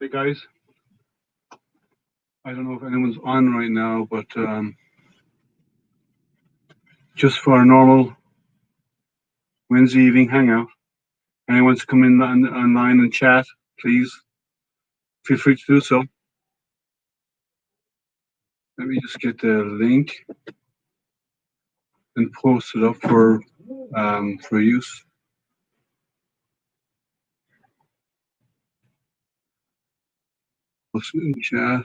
Hey guys, I don't know if anyone's on right now, but just for a normal Wednesday evening hangout, anyone wants to come in online and chat, please feel free to do so. Let me just get the link and post it up for use. Post it in chat.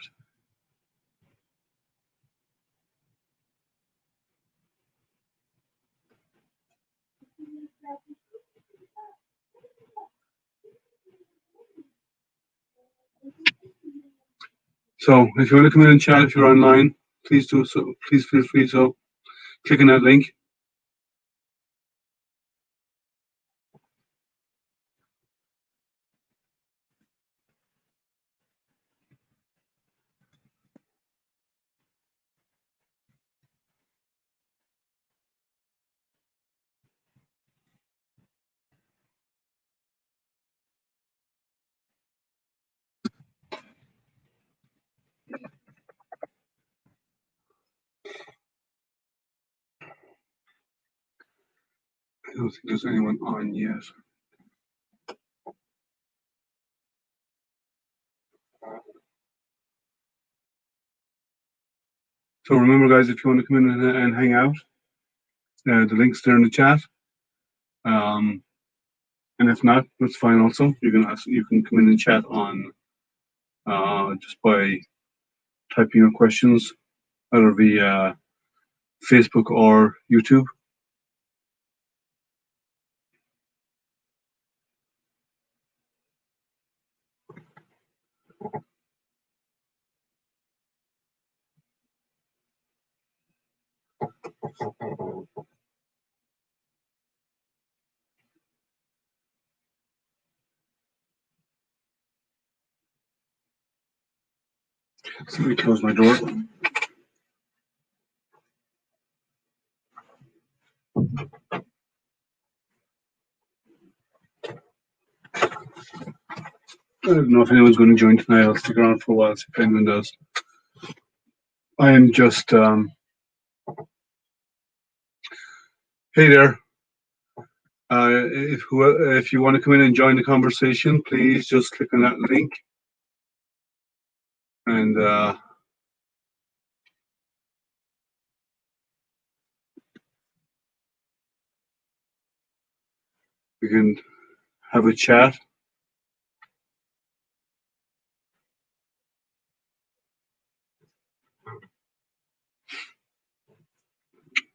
So if you want to come in and chat, if you're online, please do so. Please feel free to click on that link. I don't think there's anyone on yet. So remember, guys, if you want to come in and hang out, the link's there in the chat. And if not, that's fine. Also, you can come in and chat on just by typing your questions either via Facebook or YouTube. So let me close my door. I don't know if anyone's going to join tonight. I'll stick around for a while, see if anyone does. I am just, hey there. If you want to come in and join the conversation, please just click on that link. And we can have a chat.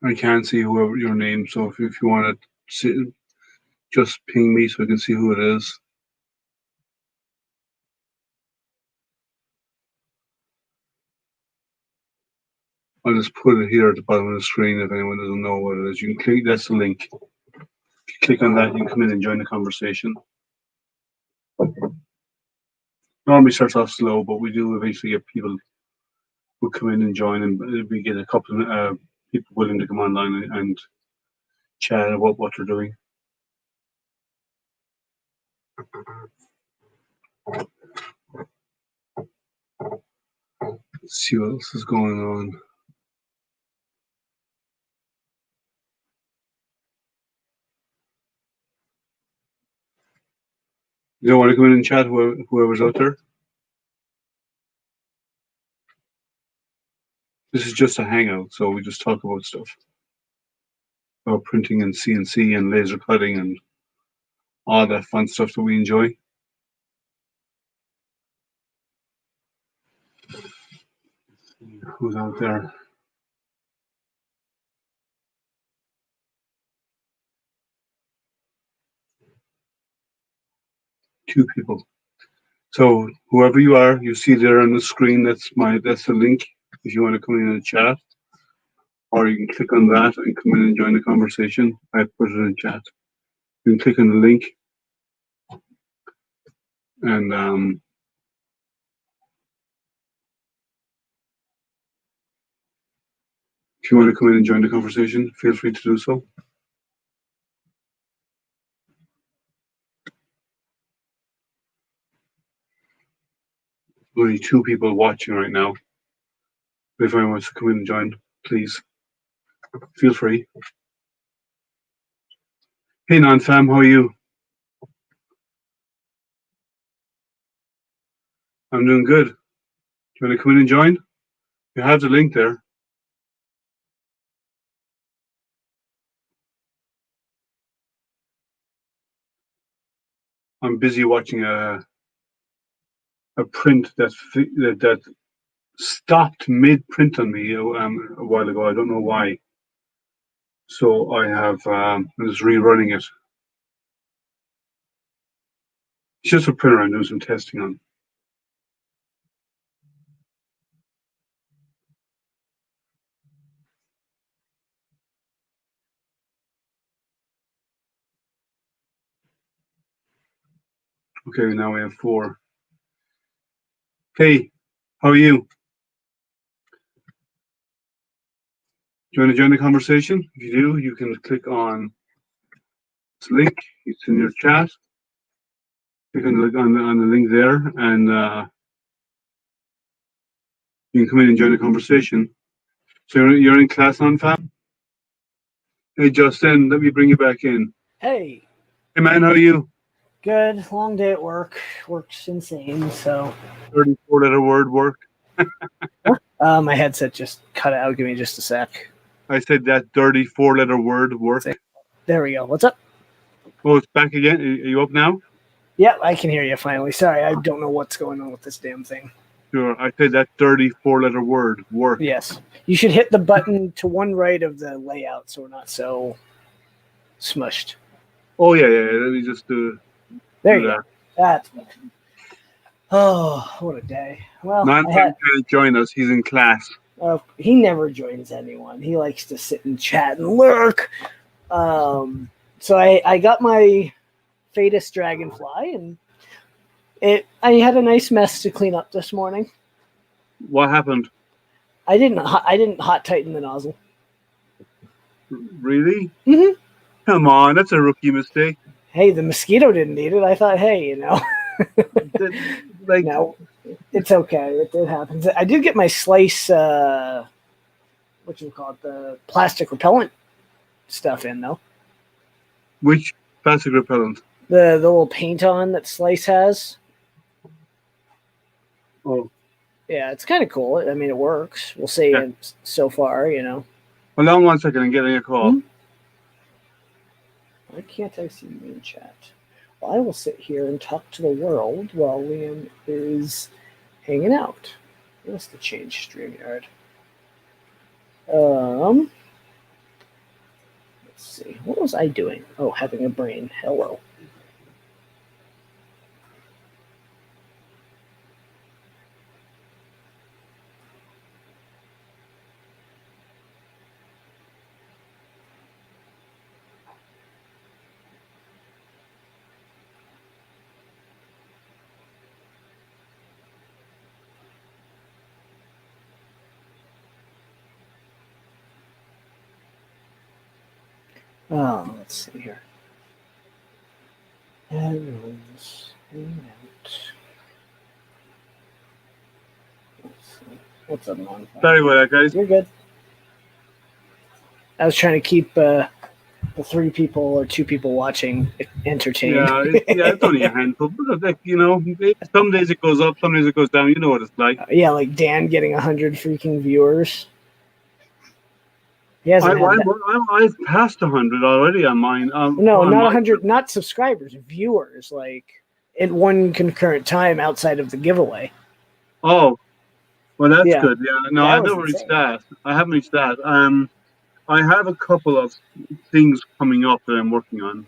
I can't see whoever your name, so if you want to just ping me so I can see who it is. I'll just put it here at the bottom of the screen if anyone doesn't know what it is. You can click, that's the link. If you click on that, you can come in and join the conversation. Normally starts off slow, but we do eventually get people who come in and join, and we get a couple of people willing to come online and chat about what they're doing. Let's see what else is going on. You don't want to come in and chat, whoever's out there? This is just a hangout, so we just talk about stuff. About printing and CNC and laser cutting and all that fun stuff that we enjoy. Who's out there? Two people. So whoever you are, you see there on the screen, that's the link if you want to come in and chat. Or you can click on that and come in and join the conversation. I put it in chat. You can click on the link and if you want to come in and join the conversation, feel free to do so. only 2 people watching right now. If anyone wants to come in and join, please feel free. Hey, non-fam, how are you? I'm doing good. Do you want to come in and join? You have the link there. I'm busy watching a print that stopped mid-print on me a while ago. I don't know why. So I have I'm just rerunning it. It's just a printer I'm doing some testing on. Okay, now we have 4. Hey, how are you? Do you want to join the conversation? If you do, you can click on this link. It's in your chat. Click on the link there, and you can come in and join the conversation. So you're in class on fam? Hey, Justin, let me bring you back in. Hey. Hey, man, how are you? Good. Long day at work. Work's insane, so. 34-letter word work. My headset just cut out. Give me just a sec. I said that dirty 4-letter word work. There we go. What's up? Oh, it's back again. Are you up now? Yeah, I can hear you finally. Sorry, I don't know what's going on with this damn thing. Sure. I said that dirty 4-letter word work. Yes. You should hit the button to one right of the layout so we're not so smushed. Oh, yeah. Let me just do There you go. That's better. Oh, what a day. Well, can't join us. He's in class. He never joins anyone. He likes to sit and chat and lurk. So I got my Fetus Dragonfly, and I had a nice mess to clean up this morning. What happened? I didn't hot tighten the nozzle. Really? Mm-hmm. Come on, that's a rookie mistake. Hey, the mosquito didn't eat it. I thought, hey, No, it's okay. It happens. I did get my Slice, the plastic repellent stuff in, though. Which plastic repellent? The little paint on that Slice has. Oh. Yeah, it's kind of cool. I mean, it works. We'll see so far, Hold on 1 second and getting a call. Mm-hmm. Why can't I see you in chat? Well, I will sit here and talk to the world while Liam is hanging out. He wants to change StreamYard. Let's see. What was I doing? Oh, having a brain. Hello. Let's see here. Everyone's hanging out. Let's see. What's up, man? Sorry about that, guys. You're good. I was trying to keep the 3 people or 2 people watching entertained. Yeah, it's only a handful. But some days it goes up, some days it goes down. You know what it's like. Yeah, like Dan getting 100 freaking viewers. He hasn't I've passed 100 already on mine. No, not 100, not subscribers, viewers. Like at one concurrent time outside of the giveaway. Oh, well, that's good. Yeah, no, I haven't reached that. I haven't reached that. I have a couple of things coming up that I'm working on.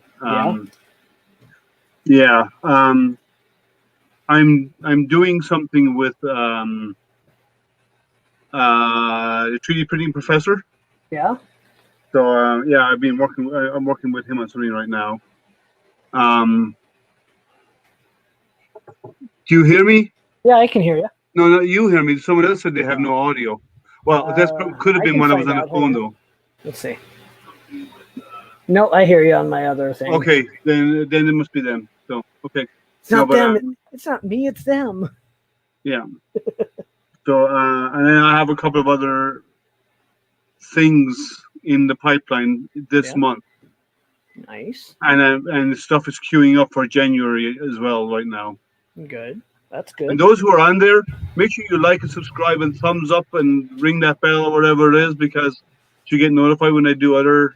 I'm doing something with the 3D printing professor. Yeah. So I'm working with him on something right now. Do you hear me? Yeah, I can hear you. No, you hear me. Someone else said they have no audio. Well, that could have been when I was on the phone, though. Let's see. No, I hear you on my other thing. Okay, then it must be them. So, okay. It's not them. It's not me. It's them. Yeah. So, and then I have a couple of other things in the pipeline this Yeah. month, Nice. and stuff is queuing up for January as well right now. Good. That's And good. those who are on there, make sure you like and subscribe and thumbs up and ring that bell or whatever it is, because you get notified when I do other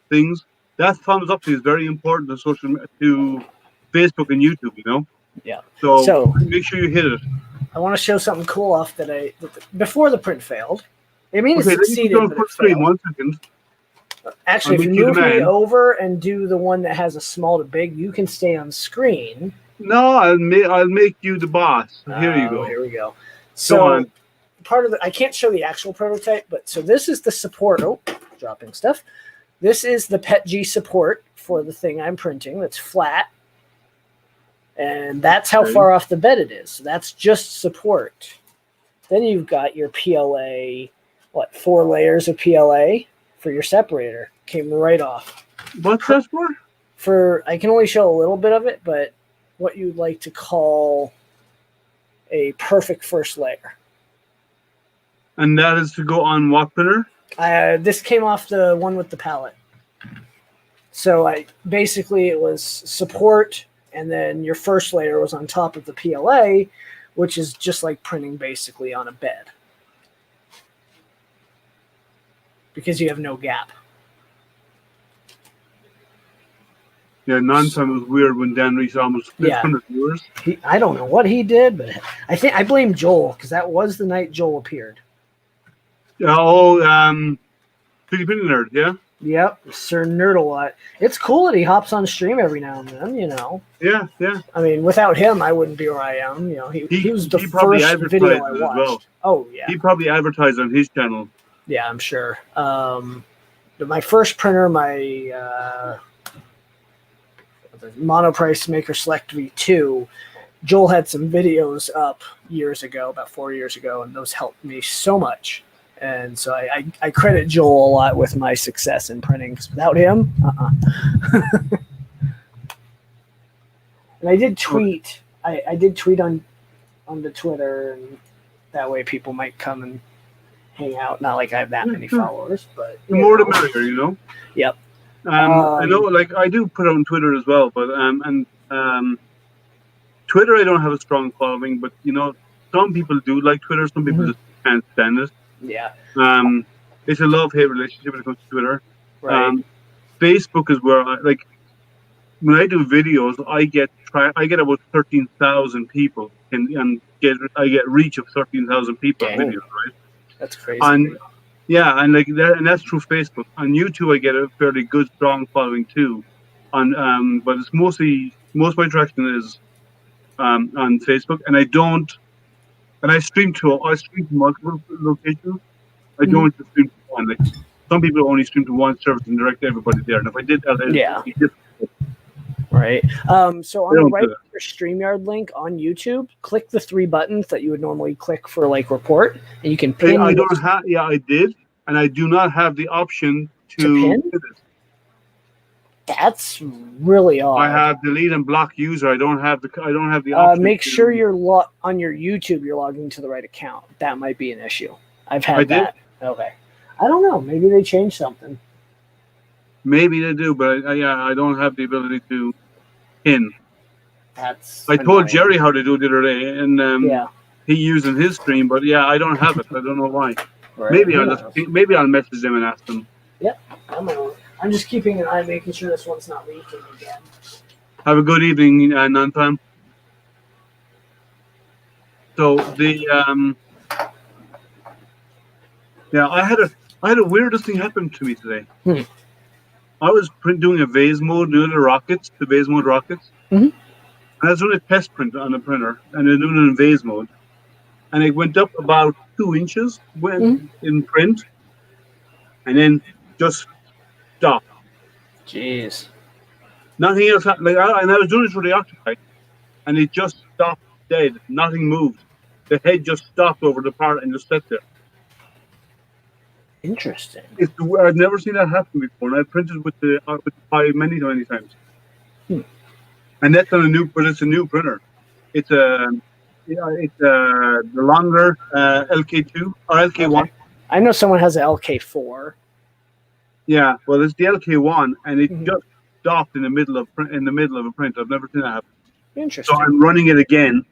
things. That thumbs up is very important to to Facebook and YouTube. You know, Yeah. so So make sure you hit it. I want to show something cool off before the print failed. I mean, it Okay, let me put you succeeded, on but full it screen failed. 1 second. Actually, I'll if you make you the move me man. over and do the one that has a small to big, you can stay on screen. No, I'll make you the boss. Here you go. Here we go. Go So on. part of I can't show the actual prototype, but so this is the support. Oh, dropping stuff. This is the PETG support for the thing I'm printing. That's flat, and that's how Okay. far off the bed it is. So that's just support. Then you've got your PLA. 4 layers of PLA for your separator. Came right off. What's that for? I can only show a little bit of it, but what you'd like to call a perfect first layer. And that is to go on what printer? This came off the one with the palette. So basically it was support, and then your first layer was on top of the PLA, which is just like printing basically on a bed, because you have no gap. Yeah, non-time was weird when Dan reached almost 600 viewers. I don't know what he did, but I blame Joel, because that was the night Joel appeared. Oh, 3D printing nerd, yeah? Yep, Sir Nerdalot. It's cool that he hops on stream every now and then, you know. Yeah. I mean, without him, I wouldn't be where I am. You know, he was the probably first video I advertised as watched. well. Oh, yeah. He probably advertised on his channel. Yeah, I'm sure. My first printer, my Monoprice Maker Select V2, Joel had some videos up about 4 years ago, and those helped me so much. And so I credit Joel a lot with my success in printing, because without him, And I did tweet. I did tweet on the Twitter, and that way people might come and hang out. Not like I have that many followers, but the more the merrier, you know. Yep. I know, like I do put on Twitter as well, but Twitter I don't have a strong following, but you know, some people do like Twitter. Some people just can't stand it. Yeah. It's a love-hate relationship when it comes to Twitter. Right. Facebook is where when I do videos, I get about 13,000 people, and I get reach of 13,000 people on videos, right? That's crazy. And like that, and that's through Facebook. On YouTube, I get a fairly good, strong following too. But it's most of my traction is on Facebook, and I stream to multiple locations. I don't just stream to one. Like some people only stream to one service and direct everybody there. And if I did that, it'd be difficult. Right. So on the right of your StreamYard link on YouTube, click the 3 buttons that you would normally click for like report, and you can pin. I don't have. Yeah, I did, and I do not have the option to pin it. That's really odd. I have delete and block user. I don't have the option. Make sure you're on your YouTube. You're logging to the right account. That might be an issue. I've had that. Okay. I don't know. Maybe they changed something. Maybe they do, but I don't have the ability to pin. That's. I told Jerry how to do it the other day, and he used in his stream, but I don't have it. I don't know why. Right. Maybe I'll message them and ask them. Yep. I'm just keeping an eye, making sure this one's not leaking again. Have a good evening, non-time. So I had a weirdest thing happen to me today. I was doing a vase mode, doing the vase mode rockets. And I was doing a test print on the printer, and they're doing it in vase mode. And it went up about 2 inches in print, and then just stopped. Jeez. Nothing else happened. And I was doing it for the Octopi, and it just stopped dead. Nothing moved. The head just stopped over the part and just sat there. Interesting. I've never seen that happen before, and I printed with the Pi many times. And that's on it's a new printer. It's a it's the longer LK2 or LK1. Okay. I know someone has an LK4. Yeah, well, it's the LK1, and it Mhm. just stopped in the middle of a print. I've never seen that happen. So Interesting. I'm running it again,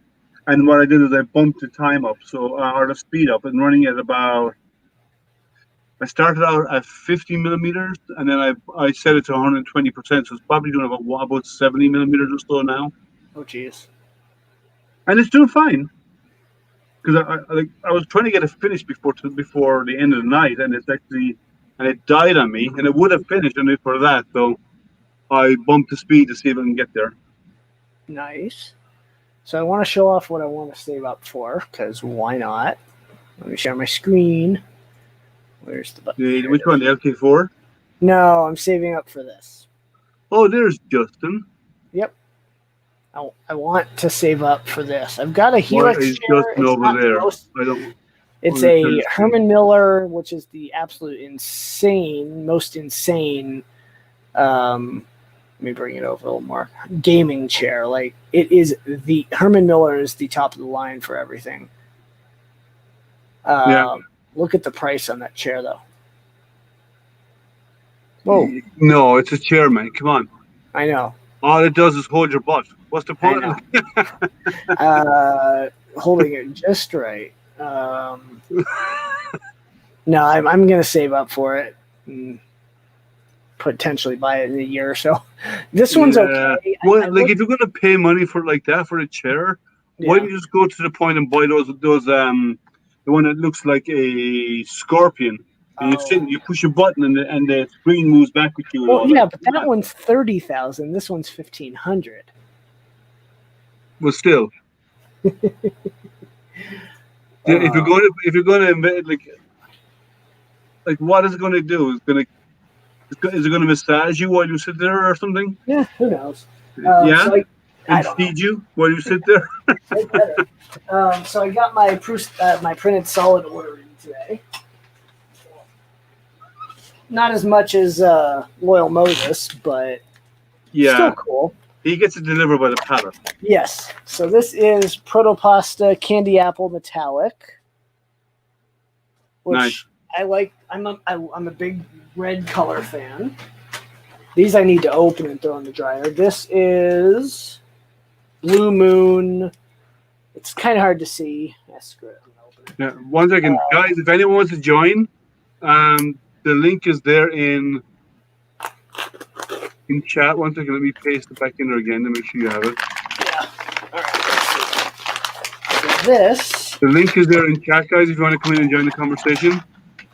and what I did is I bumped the time up, or the speed up, and running it about. I started out at 50 millimeters, and then I set it to 120%. So it's probably doing about 70 millimeters or so now, Oh, geez. and it's doing fine. Because I was trying to get it finished before the end of the night, and it died on me, and it would have finished only for that. So I bumped the speed to see if I can get there. Nice. So I want to show off what I want to save up for, because why not? Let me share my screen. Where's the button? Which one? The LK4? No, I'm saving up for this. Oh, there's Justin. Yep. I want to save up for this. I've got a Why Helix is chair. Justin It's over not the there? most. I don't. It's understand a this thing. Herman Miller, which is the most insane. Let me bring it over a little more. Gaming chair. Like, it is the Herman Miller is the top of the line for everything. Yeah. Look at the price on that chair, though. Whoa. No, it's a chair, man. Come on. I know. All it does is hold your butt. What's the point? Holding it just right. No, I'm going to save up for it and potentially buy it in a year or so. This one's okay. Well, like if you're going to pay money for like that for a chair, why don't you just go to the point and buy those the one that looks like a scorpion? And you sit, you push a button, and the screen moves back with you. And Well, yeah, but that one's 30,000. This one's 1,500. Well, still, if you're going to invest, like what is it going to do? Is it going to massage you while you sit there or something? Yeah, who knows? Yeah, so and feed you while you sit there. So I got my printed solid order in today. Not as much as Loyal Moses, but still cool. He gets it delivered by the pallet. Yes. So this is Protopasta Candy Apple Metallic, which nice. I like. I'm a big red color fan. These I need to open and throw in the dryer. This is Blue Moon. It's kind of hard to see. Screw it. I'm gonna open it. Yeah. 1 second, guys. If anyone wants to join, the link is there in chat. 1 second. Let me paste it back in there again to make sure you have it. Yeah. All right. Let's see. So the link is there in chat, guys. If you want to come in and join the conversation.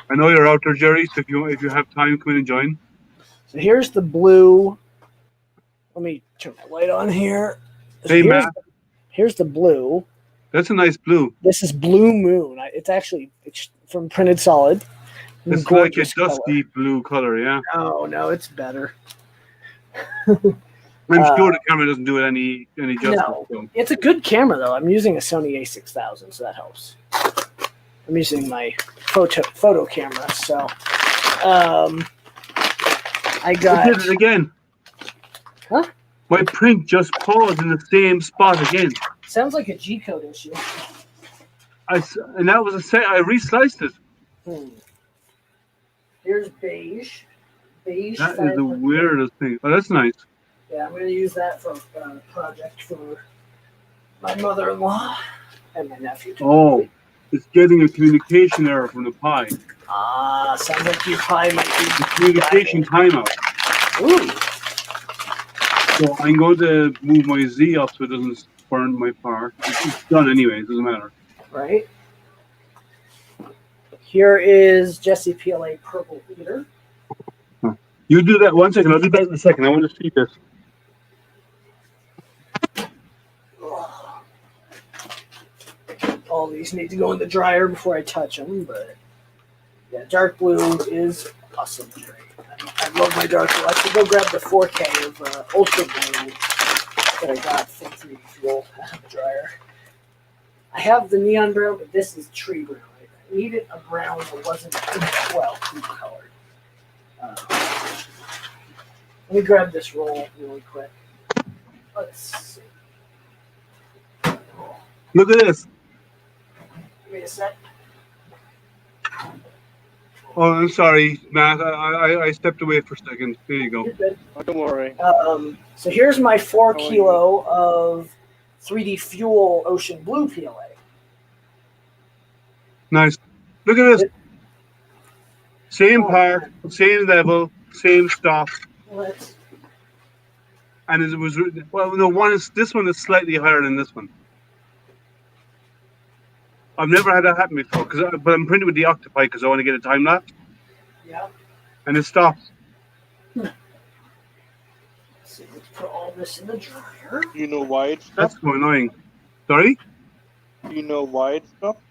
I know you're out there, Jerry. So if you have time, come in and join. So here's the blue. Let me turn my light on here. So hey, Matt. Here's the blue. That's a nice blue. This is Blue Moon. It's from Printed Solid. It's like a dusty blue color, yeah. No, it's better. I'm sure the camera doesn't do it any justice. No, so. It's a good camera though. I'm using a Sony A6000, so that helps. I'm using my photo camera, so I got. I did it again. Huh? My print just paused in the same spot again. Sounds like a G-code issue. And that was I resliced it. Here's beige. That is the weirdest thing. Oh, that's nice. Yeah, I'm going to use that for a project for my mother-in-law and my nephew. Oh, it's getting a communication error from the Pi. Sounds like your Pi might be the communication timeout. Ooh. So I'm going to move my Z up so it doesn't burn my power. It's done anyway. It doesn't matter. Right. Here is Jesse PLA Purple Heater. You do that 1 second. I'll do that in a second. I want to see this. All these need to go in the dryer before I touch them, but yeah, dark blue is awesome. I love my dark blue. I should go grab the 4K of Ultra Blue that I got from 3D Fuel out of the dryer. I have the neon brown, but this is tree brown. I needed a brown that wasn't too colored. Let me grab this roll really quick. Let's see. Look at this. Give me a sec. Oh, I'm sorry, Matt. I stepped away for a second. There you go. You're good. Oh, don't worry. So here's my 4 How are kilo of 3D Fuel Ocean Blue PLA. Nice. Look at this. It- Same Oh, part, same level, same stuff. Let's, And it was, well, no, this one is slightly higher than this one. I've never had that happen before, but I'm printing with the Octopi because I want to get a time lapse, yeah. and it stops. Let's see, let's put all this in the dryer. Do you know why it That's stopped? so annoying. Sorry? Do you know why it stopped?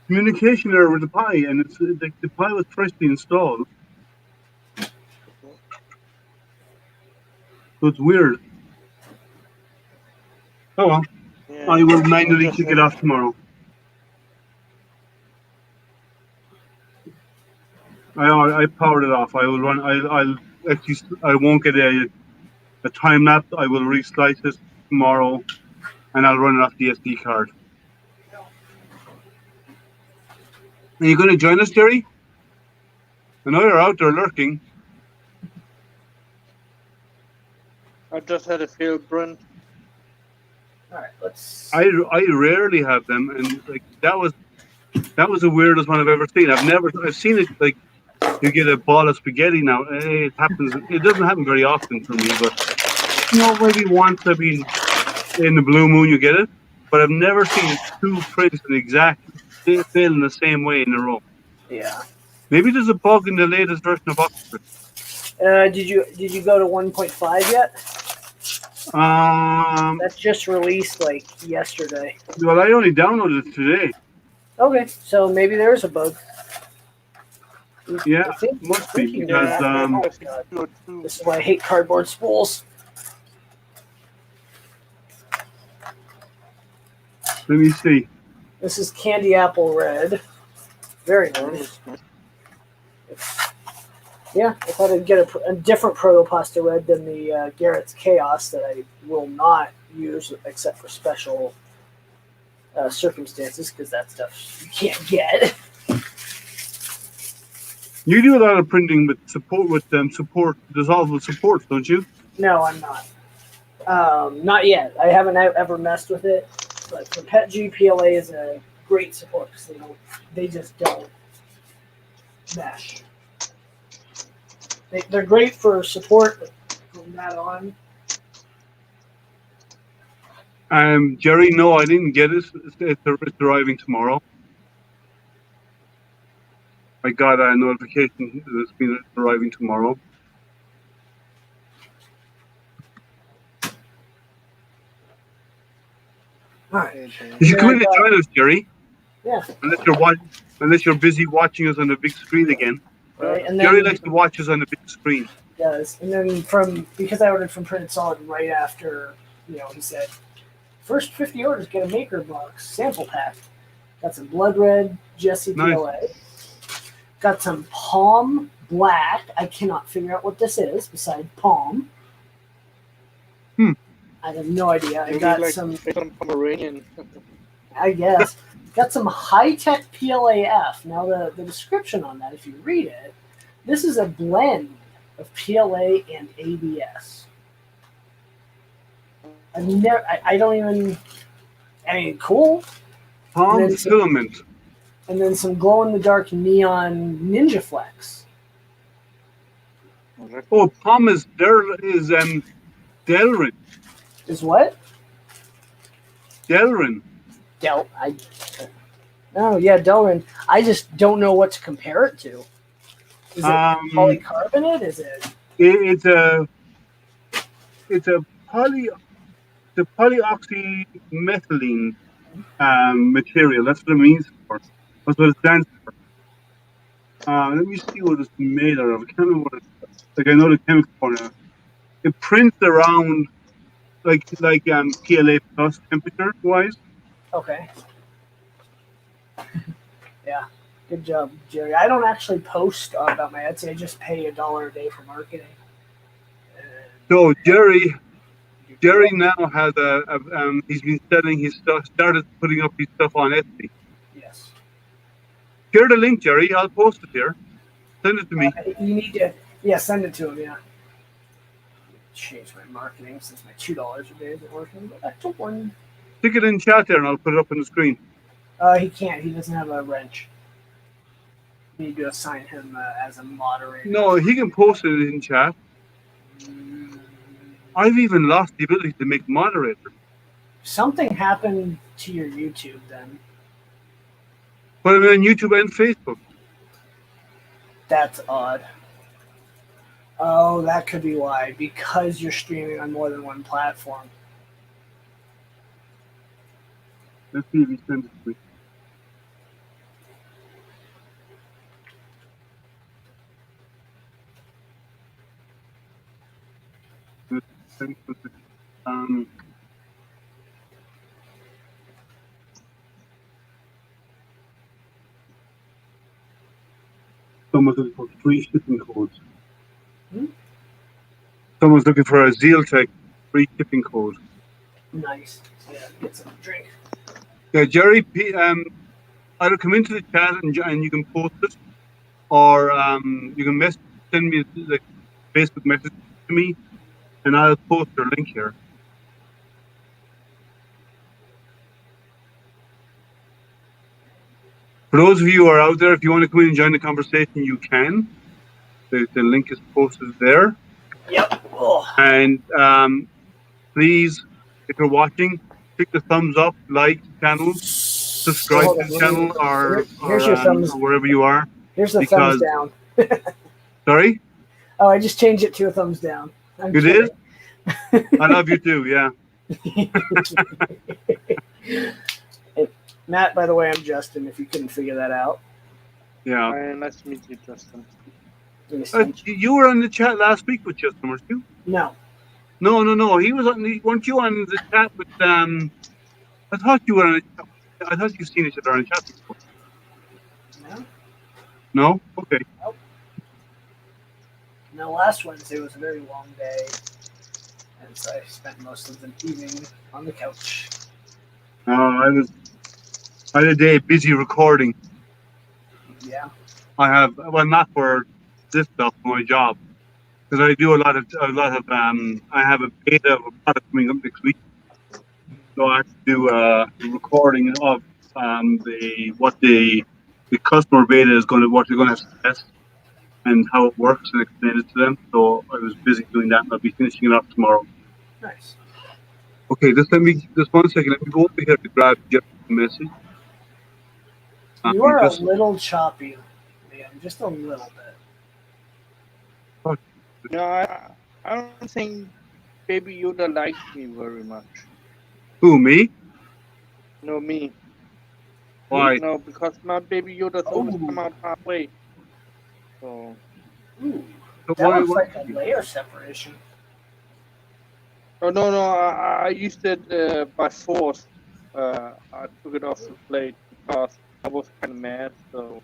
Communication error with the Pi, and it's the Pi was freshly installed. So it's weird. Oh well. Yeah, I will I manually just kick it never- off tomorrow. I powered it off. I will run. I'll actually. I won't get a time lapse. I will reslice it tomorrow, and I'll run it off the SD card. Are you going to join us, Jerry? I know you're out there lurking. I just had a failed print. All right, let's. I rarely have them, and like that was the weirdest one I've ever seen. I've seen it like you get a ball of spaghetti now. It happens. It doesn't happen very often for me, but maybe once. I mean, in the blue moon you get it, but I've never seen 2 prints in fail in the same way in a row. Yeah. Maybe there's a bug in the latest version of Oxford. Did you go to 1.5 yet? That's just released like yesterday. Well, I only downloaded it today. Okay, so maybe there's a bug. Yeah, I think- must be thinking because that- oh, God. This is why I hate cardboard spools. let me see. This is candy apple red. Very nice. Yeah, I thought I'd get a different protopasta red than the Garrett's Chaos that I will not use except for special circumstances because that stuff you can't get. You do a lot of printing with dissolvable supports, don't you? No, I'm not. Not yet. I haven't ever messed with it. But for PetG, PLA is a great support because they just don't mesh. They're great for support, but from that on, Jerry, no, I didn't get it. It's arriving tomorrow. I got a notification that it's arriving tomorrow. all right. You should come in and join us, Jerry. Yeah. Unless you're busy watching us on the big screen again. Right, and Jerry then likes to watch us on the big screen. does, and then because I ordered from Printed Solid right after, he said, first 50 orders get a maker box sample pack. Got some blood red Jesse PLA. Got some palm black. I cannot figure out what this is besides palm. I have no idea. I got some Pomeranian. I guess. Got some high-tech PLAF. Now, the description on that, if you read it, this is a blend of PLA and ABS. I don't even... I mean, cool. Palm filament. And then some glow-in-the-dark neon Ninja Flex. Oh, palm is Delrin. Is what? Delrin. Oh, yeah, Delrin. I just don't know what to compare it to. Is it polycarbonate? Is it? It's a polyoxymethylene material. That's what it means for. That's what it stands for. Let me see what it's made out of. I can't remember what it's like. I know the chemical formula. It prints around like PLA plus temperature wise. Okay. Yeah. Good job, Jerry. I don't actually post about my Etsy. I just pay $1 a day for marketing. So Jerry Jerry now has he's been selling his stuff, started putting up his stuff on Etsy. Yes. Share the link, Jerry. I'll post it here. Send it to me. You need to, send it to him. Yeah. Change my marketing since my $2 a day isn't working. But back to one. Stick it in chat there, and I'll put it up on the screen. He can't. He doesn't have a wrench. You need to assign him as a moderator. No, he can post it in chat. I've even lost the ability to make moderator. Something happened to your YouTube then. But I'm on YouTube and Facebook. That's odd. Oh, that could be why. Because you're streaming on more than one platform. Let's see if he sends it to me. Someone's looking for free shipping codes. Someone's looking for a Zealtech free shipping code. Nice. Yeah, get some drink. Yeah, Jerry, either come into the chat and you can post it, or you can send me like Facebook message to me, and I'll post your link here. For those of you who are out there, if you want to come in and join the conversation, you can. The link is posted there. Yep. Oh. And please, if you're watching, click the thumbs up, like the channel, subscribe to the channel, or wherever you are. Here's the thumbs down. Sorry? Oh, I just changed it to a thumbs down. You did? I love you too, yeah. Matt, by the way, I'm Justin, if you couldn't figure that out. Yeah. Nice to meet you, Justin. You were on the chat last week with Justin, weren't you? No. No. He was weren't you on the chat with I thought you were on I thought you've seen each other on the chat before. No? No? Okay. Nope. No, last Wednesday was a very long day. And so I spent most of the evening on the couch. I had a day busy recording. Yeah. I have, well, not for this stuff, my job, because I do a lot of I have a beta of a product coming up next week, so I have to do a recording of what the customer beta is what they're going to have to test and how it works, and explain it to them. So I was busy doing that, and I'll be finishing it up tomorrow. Nice. Okay, just 1 second. Let me go over here to grab Jeff's message. You are a little choppy, Liam, just a little bit. No, I don't think Baby Yoda likes me very much. Who, me? No, me. Why? No, because my Baby Yoda's always come out halfway. So. Ooh, that looks like a layer separation. Oh, no, I used it by force. I took it off the plate because I was kind of mad, so.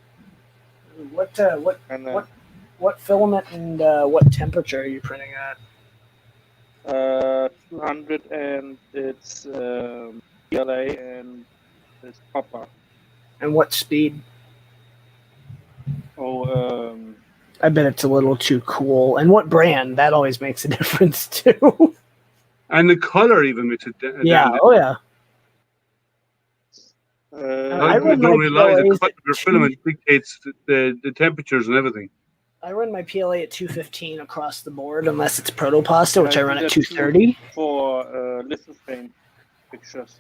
What filament and what temperature are you printing at? 200, and it's PLA and it's copper. And what speed? I bet it's a little too cool. And what brand? That always makes a difference too. And the color even makes it. Yeah. Oh yeah. I don't realize the color of your filament dictates the temperatures and everything. I run my PLA at 215 across the board, unless it's protopasta, which I run at 230. For lithophane pictures.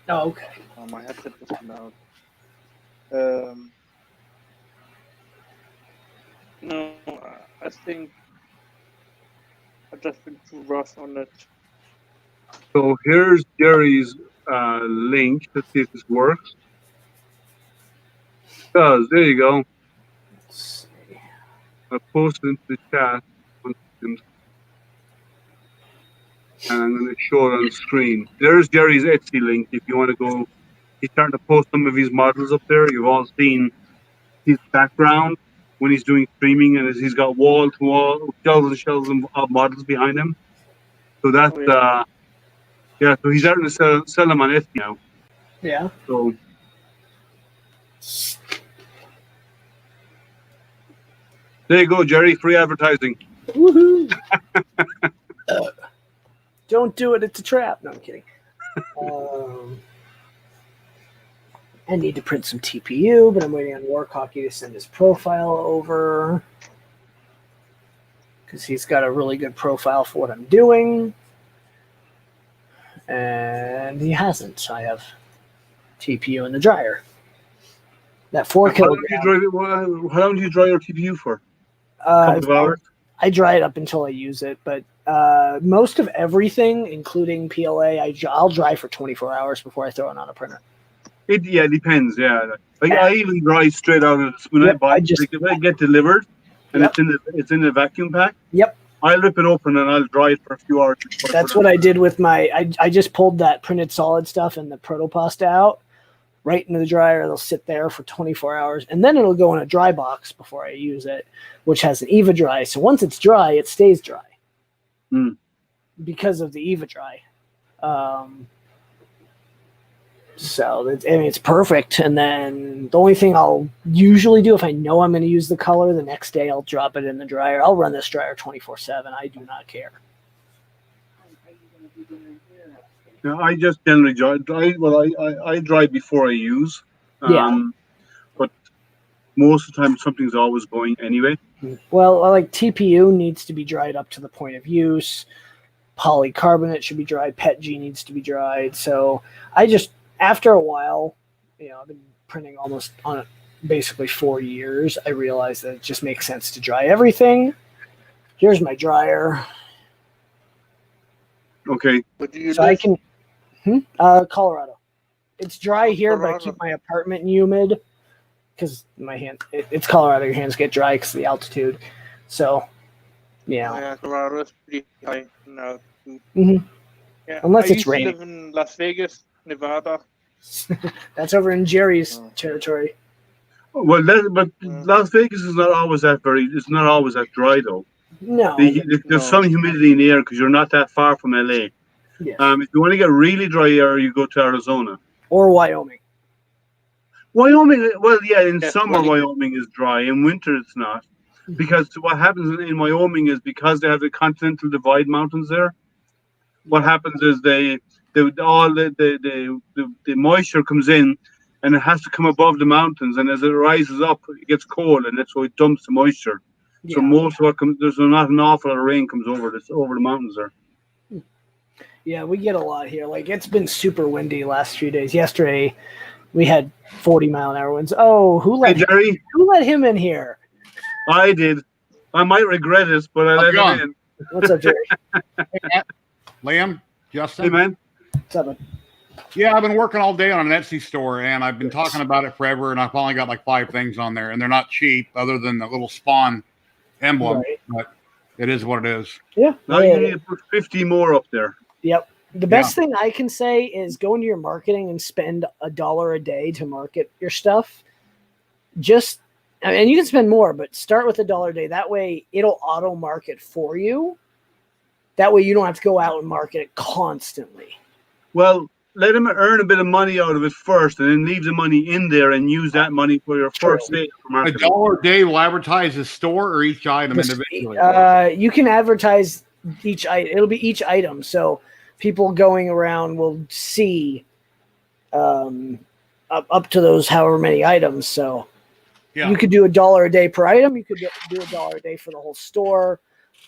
Oh, okay. My headset was loud. No, I think I just been too rough on it. So here's Jerry's link. Let's see if this works. It does. There you go. Let's see. I posted into the chat. 1 second. And I'm going to show it on the screen. There's Jerry's Etsy link if you want to go. He's starting to post some of his models up there. You've all seen his background when he's doing streaming, and he's got wall-to-wall, shelves and shelves of models behind him. So that's Yeah, so he's starting to sell them on Etsy now. Yeah. So there you go, Jerry. Free advertising. Woohoo! Don't do it. It's a trap. No, I'm kidding. I need to print some TPU, but I'm waiting on Wark Hockey to send his profile over because he's got a really good profile for what I'm doing. And he hasn't. I have TPU in the dryer. That 4 kilogram. How long do you dry your TPU for? A couple of hours? I dry it up until I use it, but most of everything, including PLA, I'll dry for 24 hours before I throw it on a printer. It depends. Yeah, I even dry straight out of when I buy. When I get delivered, and it's in the vacuum pack. Yep. I'll rip it open and I'll dry it for a few hours. That's what I did with my. I just pulled that printed solid stuff and the protopasta out right into the dryer. It'll sit there for 24 hours, and then it'll go in a dry box before I use it, which has an EVA dry. So once it's dry, it stays dry because of the EVA dry. So it's perfect. And then the only thing I'll usually do if I know I'm going to use the color, the next day I'll drop it in the dryer. I'll run this dryer 24/7. I do not care. Yeah, I just generally dry. I dry before I use. But most of the time, something's always going anyway. Well, like TPU needs to be dried up to the point of use. Polycarbonate should be dried. PETG needs to be dried. So I just, after a while, I've been printing almost on basically 4 years. I realized that it just makes sense to dry everything. Here's my dryer. Okay. So I can, Colorado. It's dry here, but I keep my apartment humid because my hand. It's Colorado. Your hands get dry because of the altitude. So, Yeah, Colorado is pretty high now. Yeah, unless it's raining. I raining. live in Las Vegas, Nevada. That's over in Jerry's territory. Well, Las Vegas is not always that It's not always that dry though. No. There's some humidity in the air because you're not that far from LA. Yes. If you want to get really dry air, you go to Arizona Or Wyoming. Wyoming, well, yeah, in summer Wyoming is dry. In winter, it's not. Because what happens in Wyoming is because they have the Continental Divide Mountains there. What happens is the moisture comes in, and it has to come above the mountains. And as it rises up, it gets cold, and that's why it dumps the moisture. Yeah. So most of what comes, there's not an awful lot of rain comes over the mountains there. Yeah, we get a lot here. Like it's been super windy last few days. Yesterday, we had 40-mile-an-hour winds. Oh, who let him in here? I did. I might regret it, but I let him in. What's up, Jerry? Liam, Justin. Hey, man. What's up, man? Yeah, I've been working all day on an Etsy store, and I've been talking about it forever, and I've only got like 5 things on there, and they're not cheap other than the little Spawn emblem, but it is what it is. Yeah. Now you need to put 50 more up there. Yep. The best thing I can say is go into your marketing and spend $1 a day to market your stuff. And you can spend more, but start with $1 a day. That way it'll auto market for you. That way you don't have to go out and market it constantly. Well, let them earn a bit of money out of it first and then leave the money in there and use that money for your first day for marketing. $1 a day will advertise the store or each item individually? You can advertise each item. It'll be each item. So people going around will see up to those however many items. So you could do $1 a day per item. You could do $1 a day for the whole store.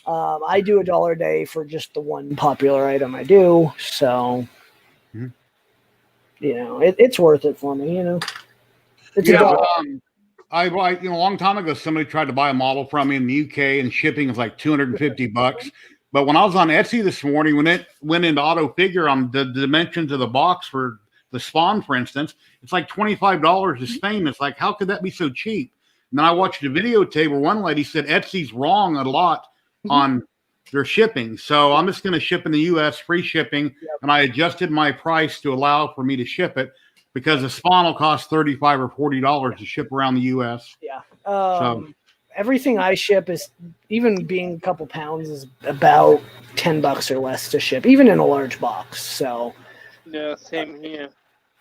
I do $1 a day for just the one popular item I do. So, it's worth it for me, It's $1. A long time ago, somebody tried to buy a model from me in the UK, and shipping was like $250. But when I was on Etsy this morning, when it went into auto figure on the dimensions of the box for the Spawn, for instance, it's like $25 to Spain. It's like, how could that be so cheap? And then I watched a videotape where one lady said Etsy's wrong a lot on their shipping. So I'm just going to ship in the U.S., free shipping, and I adjusted my price to allow for me to ship it because the Spawn will cost $35 or $40 to ship around the U.S. Yeah. everything I ship is, even being a couple pounds, is about $10 or less to ship, even in a large box. So Yeah, same here.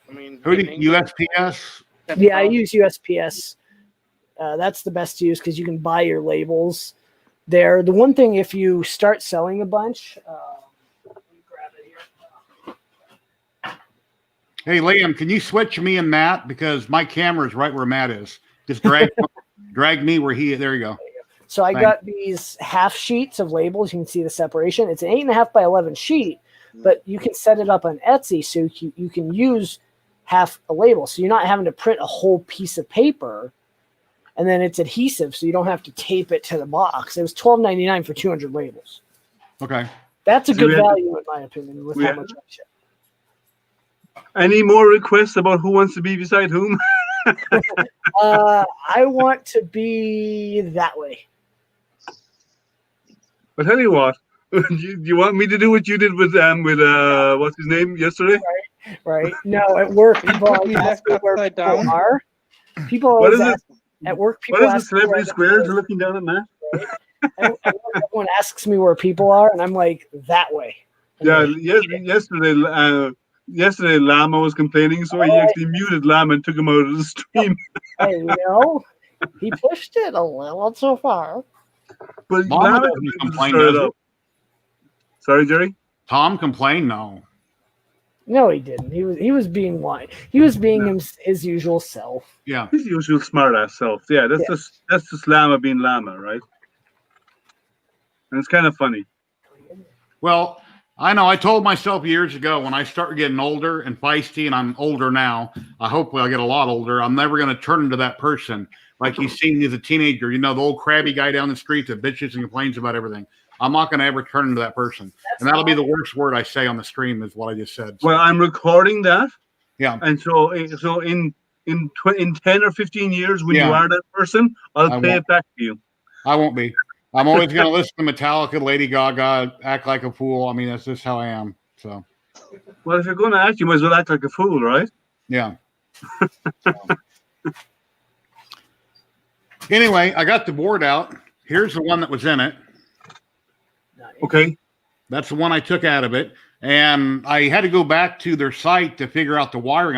I mean, Who do USPS? yeah, I use USPS. That's the best to use because you can buy your labels there. The one thing, if you start selling a bunch, let me grab it here. Hey, Liam, can you switch me and Matt, because my camera is right where Matt is. Just drag me where he. There you go. So I got these half sheets of labels. You can see the separation. It's an 8.5 by 11 sheet, but you can set it up on Etsy so you can use half a label. So you're not having to print a whole piece of paper, and then it's adhesive, so you don't have to tape it to the box. It was $12.99 for 200 labels. Okay. That's a good value, in my opinion, with how much I ship. Any more requests about who wants to be beside whom? I want to be that way. I'll tell you what. Do you want me to do what you did with what's his name yesterday? Right. No, at work people always ask me where people are. People always ask at work. People what is the celebrity squares looking down at Matt? Right? Everyone asks me where people are, and I'm like, that way. And yesterday Llama was complaining, so he actually muted Llama and took him out of the stream. Hey, he pushed it a little too far. But Llama doesn't complain, does it? Sorry, Jerry? Tom complained? No. No, he didn't. He was being whiny. He was being his usual self. Yeah. His usual smart ass self. Yeah, that's just Llama being Llama, right? And it's kind of funny. Well, I know I told myself years ago, when I start getting older and feisty, and I'm older now, hopefully I'll get a lot older, I'm never going to turn into that person like you seen me as a teenager. The old crabby guy down the street that bitches and complains about everything. I'm not going to ever turn into that person. And that'll be the worst word I say on the stream, is what I just said. So. Well, I'm recording that. Yeah. And so in 10 or 15 years, when you are that person, I'll pay it back to you. I won't be. I'm always going to listen to Metallica, Lady Gaga, act like a fool. I mean, that's just how I am. So. Well, if you're going to act, you might as well act like a fool, right? Yeah. Anyway, I got the board out. Here's the one that was in it. Okay. That's the one I took out of it. And I had to go back to their site to figure out the wiring.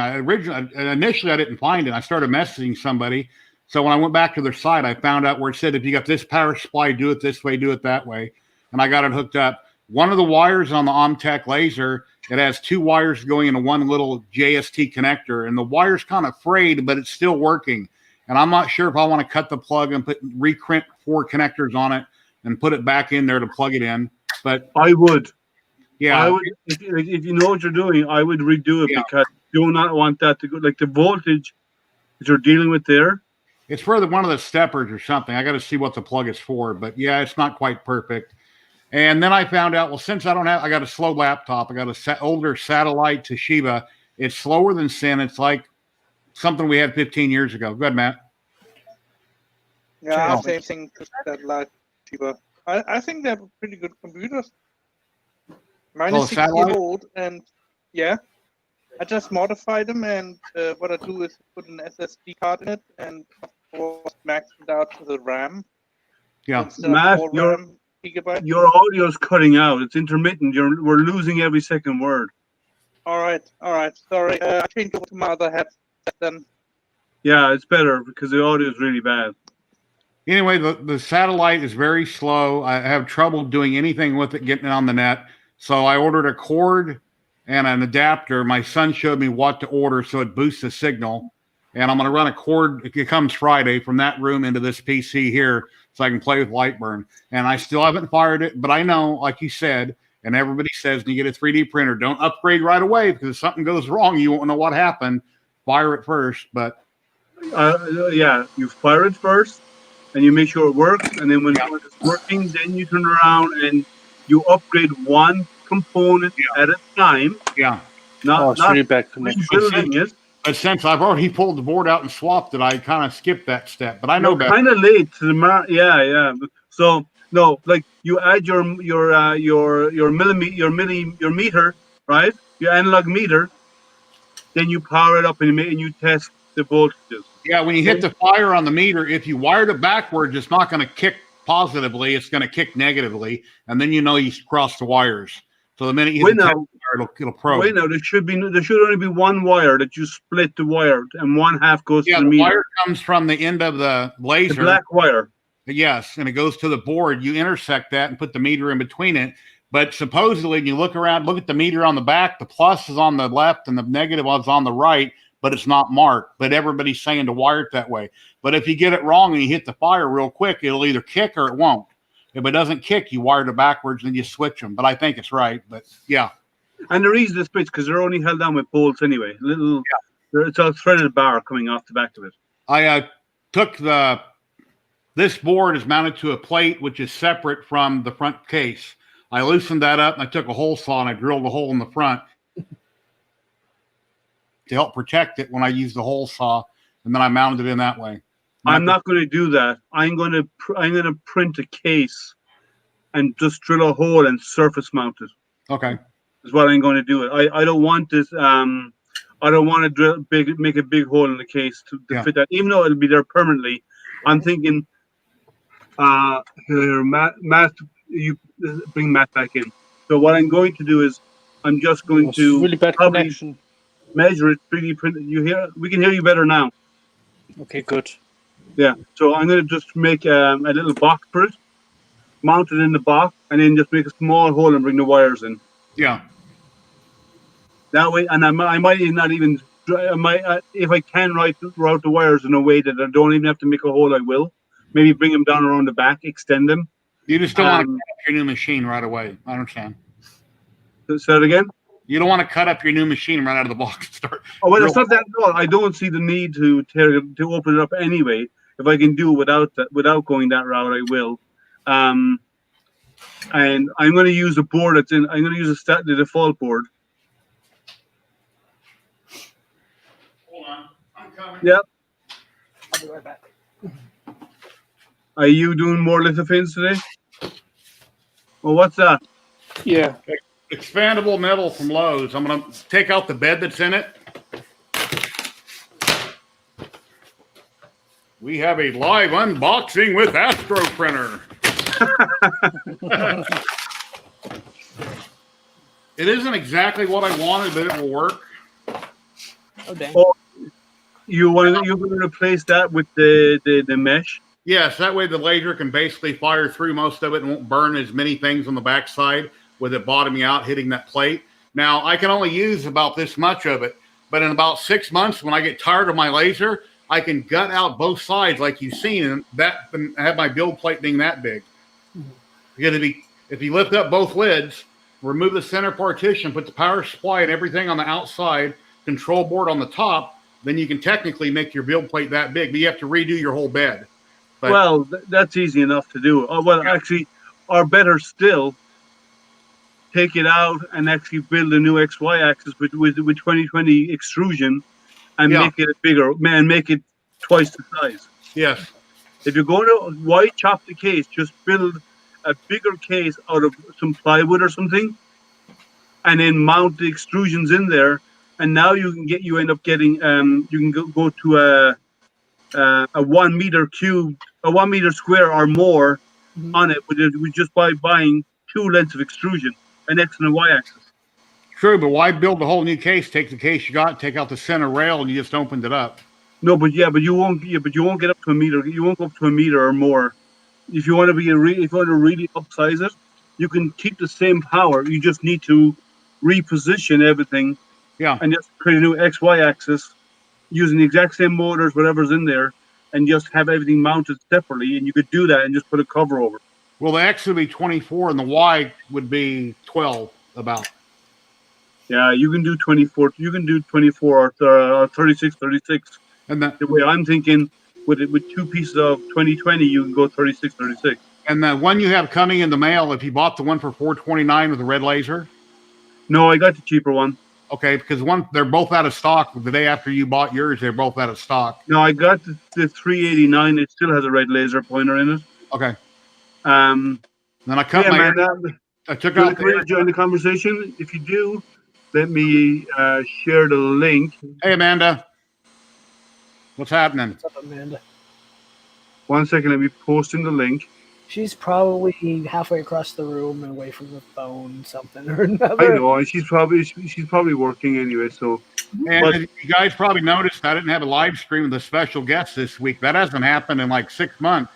Initially, I didn't find it. I started messaging somebody. So when I went back to their site, I found out where it said, if you got this power supply, do it this way, do it that way. And I got it hooked up. One of the wires on the Omtech laser, it has two wires going into one little JST connector. And the wire's kind of frayed, but it's still working. And I'm not sure if I want to cut the plug and recrimp 4 connectors on it and put it back in there to plug it in. But I would. Yeah. I would, if you know what you're doing, I would redo it because you do not want that to go, like the voltage that you're dealing with there. It's for one of the steppers or something. I got to see what the plug is for, but yeah, it's not quite perfect. And then I found out, well, since I got a slow laptop, I got an older satellite Toshiba. It's slower than sin. It's like something we had 15 years ago. Go ahead, Matt. Yeah, same thing to satellite Toshiba. I think they're pretty good computers. Mine is 6 years old, and I just modify them, and what I do is put an SSD card in it, and of course max it out to the RAM. Yeah, Matt, your audio is cutting out. It's intermittent. We're losing every second word. All right. Sorry, I changed over to my other headset then. Yeah, it's better because the audio is really bad. Anyway, the satellite is very slow. I have trouble doing anything with it, getting it on the net. So I ordered a cord and an adapter. My son showed me what to order so it boosts the signal. And I'm going to run a cord, it comes Friday, from that room into this PC here so I can play with Lightburn. And I still haven't fired it, but I know, like you said, and everybody says when you get a 3D printer, don't upgrade right away because if something goes wrong, you won't know what happened. Fire it first. But you fire it first. And you make sure it works, and then when it's working, then you turn around and you upgrade one component at a time. Yeah. Not back rebuilding it. But since I've already pulled the board out and swapped it, I kind of skipped that step. But I know better. Kind of late to the yeah. So no, like you add your meter, right? Your analog meter. Then you power it up and you test the voltages. Yeah, when you hit the fire on the meter, if you wired it backwards, it's not going to kick positively. It's going to kick negatively, and then you know you crossed the wires. So the minute you hit the wire, it'll probe. Wait, now there should only be one wire that you split the wire, and one half goes to the meter. Wire comes from the end of the laser. The black wire. Yes, and it goes to the board. You intersect that and put the meter in between it. But supposedly, when you look around, look at the meter on the back, the plus is on the left and the negative is on the right, but it's not marked. But everybody's saying to wire it that way. But if you get it wrong and you hit the fire real quick, it'll either kick or it won't. If it doesn't kick, you wire it backwards and you switch them. But I think it's right. But yeah. And the reason to switch, because they're only held down with bolts anyway. It's a threaded bar coming off the back of it. I took this board is mounted to a plate which is separate from the front case. I loosened that up and I took a hole saw and I drilled a hole in the front to help protect it when I used the hole saw, and then I mounted it in that way. I'm not going to do that. I'm going to print a case and just drill a hole and surface mount it. Okay. Is what I'm going to do. I don't want this. I don't want to make a big hole in the case to fit that. Even though it'll be there permanently, I'm thinking. Here, Matt, you bring Matt back in. So what I'm going to do is, I'm just going to really bad connection. Measure it, 3D print it. You hear? We can hear you better now. Okay, good. Yeah. So I'm going to just make a little box for it, mount it in the box, and then just make a small hole and bring the wires in. Yeah. That way, and I might not even. If I can route the wires in a way that I don't even have to make a hole, I will. Maybe bring them down around the back, extend them. You just don't want to cut up your new machine right away. I understand. Say it again? You don't want to cut up your new machine right out of the box and start. Oh, well, it's not that at all. I don't see the need to open it up anyway. If I can do it without going that route, I will. And I'm going to use a board that's in. I'm going to use the default board. Hold on, I'm coming. Yep. I'll be right back. Are you doing more lithopins today? Well, what's that? Yeah. Expandable metal from Lowe's. I'm going to take out the bed that's in it. We have a live unboxing with AstroPrinter. It isn't exactly what I wanted, but it will work. Oh, dang. Oh, you're going to replace that with the mesh? Yes, that way the laser can basically fire through most of it and won't burn as many things on the backside with it bottoming out, hitting that plate. Now, I can only use about this much of it, but in about 6 months, when I get tired of my laser, I can gut out both sides like you've seen, and have my build plate being that big. Because if you lift up both lids, remove the center partition, put the power supply and everything on the outside, control board on the top, then you can technically make your build plate that big, but you have to redo your whole bed. But, well, that's easy enough to do. Oh, well, actually, or better still, take it out and actually build a new XY axis with 2020 extrusion and make it bigger, and make it twice the size. Yes. If you're going to why chop the case, just build a bigger case out of some plywood or something, and then mount the extrusions in there. And now you end up getting you can go to a 1 meter cube, a 1 meter square or more on it with just by buying 2 lengths of extrusion, an X and a Y axis. True, but why build a whole new case? Take the case you got, take out the center rail, and you just opened it up. No, but you won't get up to a meter. You won't go up to a meter or more. If you want to really upsize it, you can keep the same power. You just need to reposition everything. Yeah. And just create a new XY axis using the exact same motors, whatever's in there, and just have everything mounted separately. And you could do that and just put a cover over. Well, the X would be 24 and the Y would be 12 about. Yeah, you can do 24. You can do 24 or 36. And the way I'm thinking, with 2 pieces of 2020, you can go 36. And the one you have coming in the mail, if you bought the one for $429 with the red laser? No, I got the cheaper one. Okay, because they're both out of stock. The day after you bought yours, they're both out of stock. No, I got the $389. It still has a red laser pointer in it. Okay. Then I cut I took out join the conversation. If you do, let me share the link. Hey, Amanda. What's happening? What's up, Amanda? 1 second, let me post in the link. She's probably halfway across the room and away from the phone, something or another. I know, and she's probably working anyway. So, And but you guys probably noticed I didn't have a live stream with a special guest this week. That hasn't happened in like 6 months.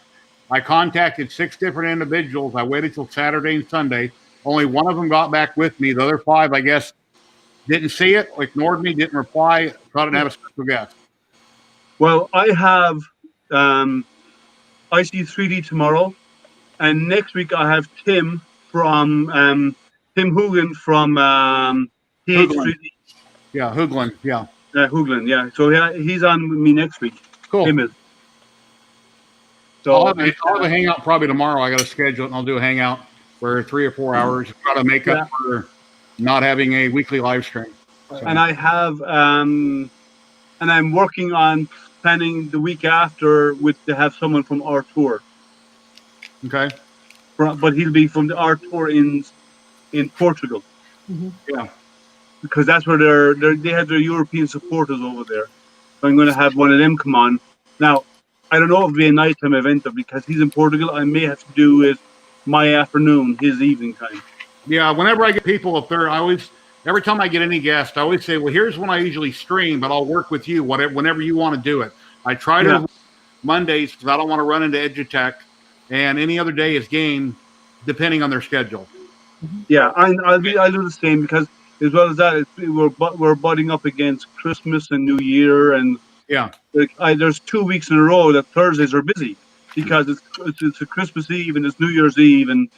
I contacted 6 different individuals. I waited till Saturday and Sunday. Only one of them got back with me. The other 5, I guess, didn't see it, ignored me, didn't reply. Thought I didn't have a special guest. well, I have IC3D tomorrow, and next week I have Tim from Tim Hoogan from TH3D. Yeah, Hooglin. Yeah. Hooglin, yeah. So he's on with me next week. Cool. Tim is. So I'll have a hangout probably tomorrow. I got to schedule it, and I'll do a hangout for 3 or 4 hours. Try to make up for not having a weekly live stream. So. And I have and I'm working on planning the week after to have someone from our tour. Okay. But he'll be from our tour in Portugal. Mm-hmm. Yeah. Because that's where they have their European supporters over there. So I'm going to have one of them come on. Now, I don't know if it'll be a nighttime event, though, because he's in Portugal. I may have to do it my afternoon, his evening time. Yeah, whenever I get people up there, every time I get any guest, I always say, well, here's when I usually stream, but I'll work with you whenever you want to do it. I try to Mondays because I don't want to run into Edutech, and any other day is game, depending on their schedule. Yeah, I'll do the same because as well as that, we're butting up against Christmas and New Year, and there's 2 weeks in a row that Thursdays are busy because it's a Christmas Eve and it's New Year's Eve, and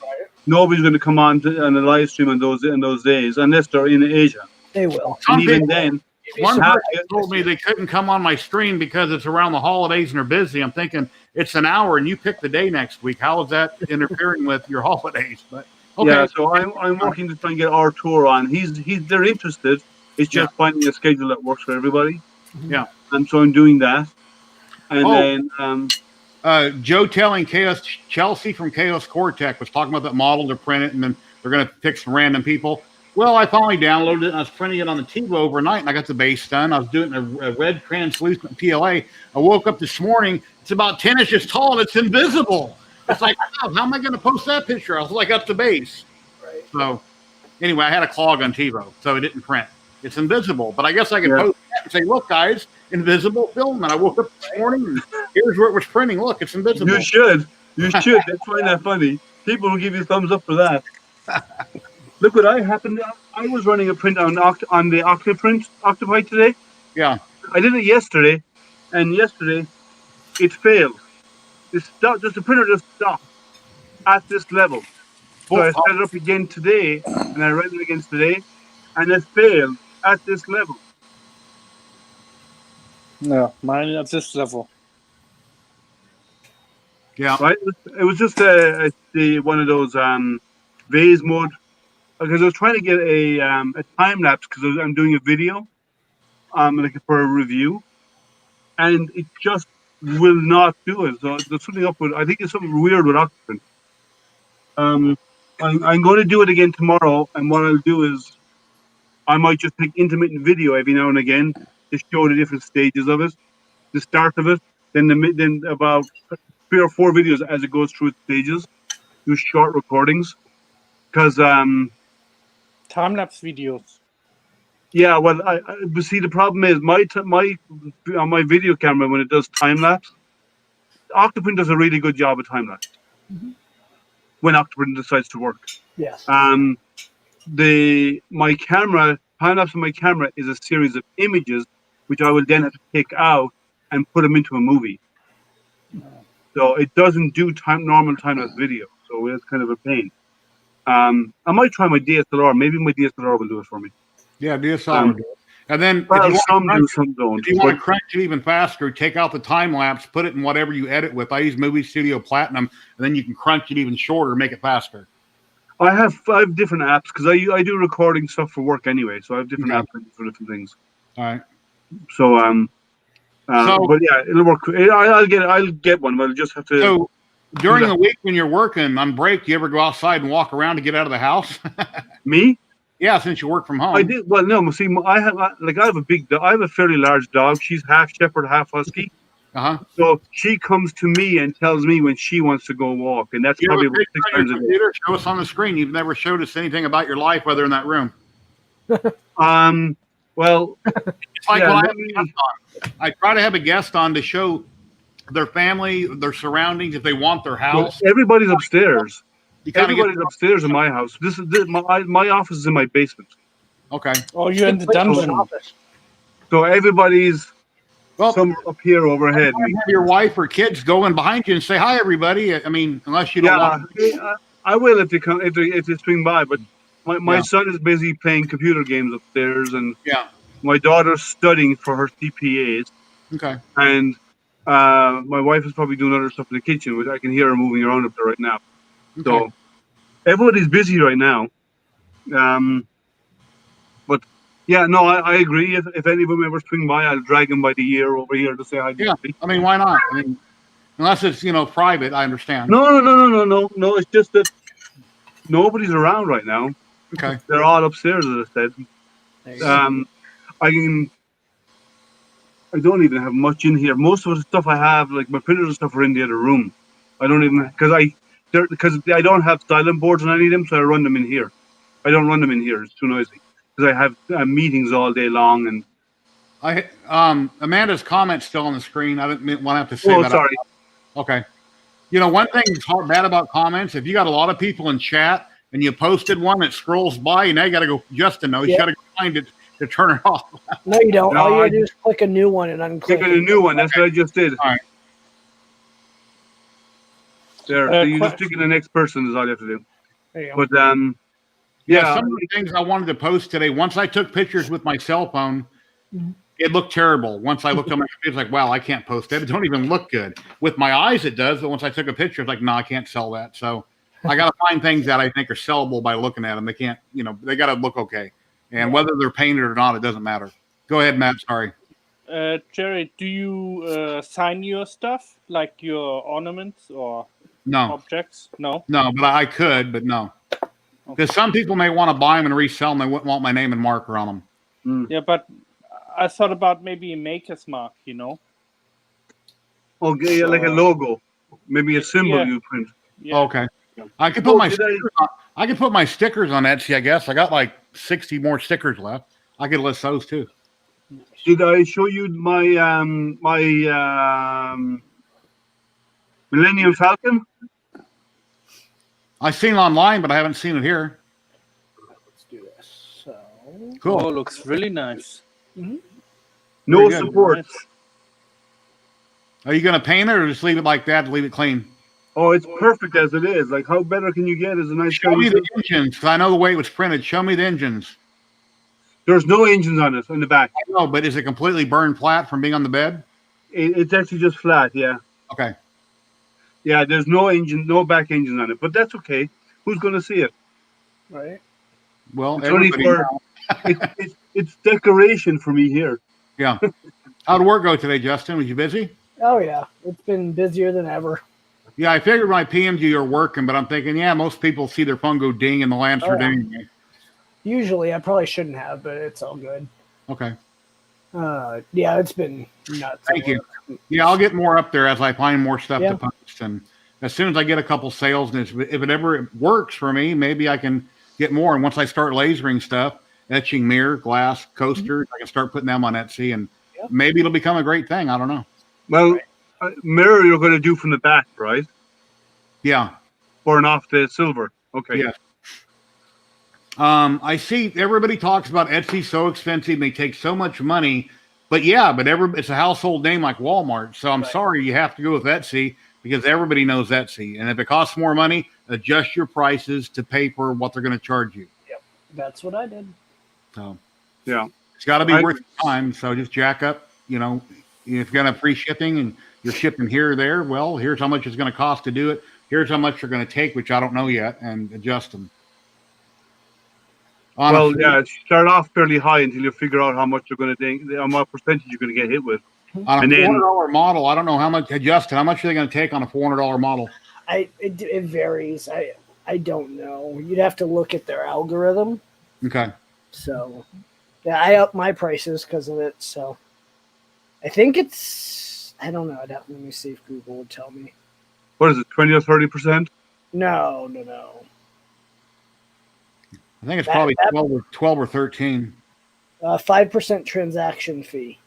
nobody's going to come on a live stream on those days unless they're in Asia. They will. And even then, one person told me they couldn't come on my stream because it's around the holidays and they're busy. I'm thinking it's an hour and you pick the day next week. How is that interfering with your holidays? But okay. Yeah, so I'm working to try and get our tour on. They're interested. It's just finding a schedule that works for everybody. Yeah, and so I'm doing that. And then Joe telling Chelsea from Chaos Cortec was talking about that model to print it, and then they're going to pick some random people. Well, I finally downloaded it, and I was printing it on the TiVo overnight, and I got the base done. I was doing a red translucent PLA. I woke up this morning. It's about 10 inches tall, and it's invisible. It's like, wow, how am I going to post that picture? I was like, up the base. Right. So anyway, I had a clog on TiVo, so it didn't print. It's invisible, but I guess I could post that and say, look, guys, invisible film. And I woke up this morning, and here's where it was printing. Look, it's invisible. You should. That's find that funny. People will give you thumbs up for that. Look what I happened. I was running a print on the Octopi today. Yeah. I did it yesterday, and yesterday it failed. The printer just stopped at this level. So I set it up again today, and I ran it again today, and it failed at this level. No, mine at this level. Yeah. Right? It was just one of those vase mode, because I was trying to get a time lapse because I'm doing a video, like for a review, and it just will not do it. So there's something up with. I think it's something weird with AstroPrinter. I'm going to do it again tomorrow, and what I'll do is I might just take intermittent video every now and again to show the different stages of it, the start of it, then about 3 or 4 videos as it goes through its stages, do short recordings, because time-lapse videos. Yeah, well, but see, the problem is my on my video camera when it does time lapse, AstroPrinter does a really good job of time lapse. Mm-hmm. When AstroPrinter decides to work. Yes. My camera time lapse on my camera is a series of images, which I will then have to take out and put them into a movie. So it doesn't do normal time lapse video. So it's kind of a pain. I might try my DSLR. Maybe my DSLR will do it for me. Yeah, DSLR. And then well, if you want to crunch crunch it even faster, take out the time lapse, put it in whatever you edit with. I use Movie Studio Platinum, and then you can crunch it even shorter, make it faster. I have 5 different apps because I do recording stuff for work anyway, so I have different apps for different things. All right. So but yeah, it'll work. I'll get one, but I'll just have to. So during the week when you're working on break, do you ever go outside and walk around to get out of the house? Me? Yeah, since you work from home. I did. Well, no. See, I have a fairly large dog. She's half shepherd, half husky. So she comes to me and tells me when she wants to go walk, and that's probably about 6 times a day. Show us on the screen. You've never showed us anything about your life while they're in that room. Well, it's like when I have a guest on. I try to have a guest on to show their family, their surroundings, if they want their house. Well, everybody's upstairs. Everybody's upstairs in my house. My office is in my basement. Okay. Oh, you're in the dungeon. So everybody's some up here overhead. You have your wife or kids go in behind you and say hi, everybody. I mean, unless you don't want. I will if they come if they swing by. But my son is busy playing computer games upstairs, and my daughter's studying for her CPAs. Okay. And my wife is probably doing other stuff in the kitchen, which I can hear her moving around up there right now. Okay. So everybody's busy right now. But yeah, no, I agree. If any of them ever swing by, I'll drag them by the ear over here to say hi. Yeah, I mean, why not? I mean, unless it's private, I understand. No. It's just that nobody's around right now. Okay, they're all upstairs, as I said. I don't even have much in here. Most of the stuff I have, like my printers and stuff, are in the other room. I don't even because I don't have silent boards on any of them, so I run them in here. I don't run them in here; it's too noisy. Because I have meetings all day long, and Amanda's comment's still on the screen. I didn't want to have to say that. Oh, sorry. Okay. One thing that's bad about comments, if you got a lot of people in chat and you posted one that scrolls by, and now you got to go. Justin knows you got to go find it to turn it off. No, you don't. All you got to do is click a new one and unclick. Click on a new one. That's what I just did. All right. There. So you just click in the next person is all you have to do. There you go. But some of the things I wanted to post today, once I took pictures with my cell phone, it looked terrible. Once I looked on my computer, it's like, wow, I can't post that. It don't even look good. With my eyes, it does. But once I took a picture, it's like, no, I can't sell that. So I got to find things that I think are sellable by looking at them. They can't, they got to look okay. And whether they're painted or not, it doesn't matter. Go ahead, Matt. Sorry. Jerry, do you sign your stuff, like your ornaments or objects? No? No, but I could, but no. Because some people may want to buy them and resell them. They wouldn't want my name and marker on them. Yeah, but I thought about maybe a maker's mark, Okay, so, like a logo. Maybe a symbol you print. Yeah. Okay. I could put I could put my stickers on Etsy, I guess. I got like 60 more stickers left. I could list those too. Did I show you my Millennial Falcon? I've seen it online, but I haven't seen it here. Let's do this. So cool. Oh, it looks really nice. No support. Nice. Are you going to paint it or just leave it like that to leave it clean? Oh, it's perfect as it is. Like, how better can you get? Is a nice. Show me the engines, because I know the way it was printed. Show me the engines. There's no engines on it in the back. I know, but is it completely burned flat from being on the bed? It's actually just flat, yeah. Okay. Yeah, there's no engine, no back engines on it, but that's okay. Who's going to see it? Right. Well, it's decoration for me here. Yeah. How'd work go today, Justin? Was you busy? Oh, yeah. It's been busier than ever. Yeah, I figured when I PM'd you, you're working, but I'm thinking, most people see their phone go ding and the lamps are ding. Usually, I probably shouldn't have, but it's all good. Okay. Yeah, it's been nuts. Thank you. Yeah, I'll get more up there as I find more stuff to post. And as soon as I get a couple sales, and if it ever works for me, maybe I can get more. And once I start lasering stuff, etching mirror, glass, coasters, I can start putting them on Etsy, and maybe it'll become a great thing. I don't know. Well, mirror you're going to do from the back, right? Yeah. Burn off the silver. Okay. Yeah. I see everybody talks about Etsy so expensive and they take so much money, but it's a household name like Walmart. So I'm sorry you have to go with Etsy because everybody knows Etsy. And if it costs more money, adjust your prices to pay for what they're going to charge you. Yep. That's what I did. So yeah, it's got to be worth your time. So just jack up, if you're going to have free shipping and you're shipping here or there, well, here's how much it's going to cost to do it. Here's how much you're going to take, which I don't know yet, and adjust them. Start off fairly high until you figure out how much you're going to how much percentage you're going to get hit with. On a $400 model, I don't know how much. Justin, how much are they going to take on a $400 model? It varies. I don't know. You'd have to look at their algorithm. Okay. So, yeah, I upped my prices because of it. So, I think it's, I don't know. Let me see if Google would tell me. What is it, 20 or 30%? No. I think it's probably 12 or 13. 5% transaction fee.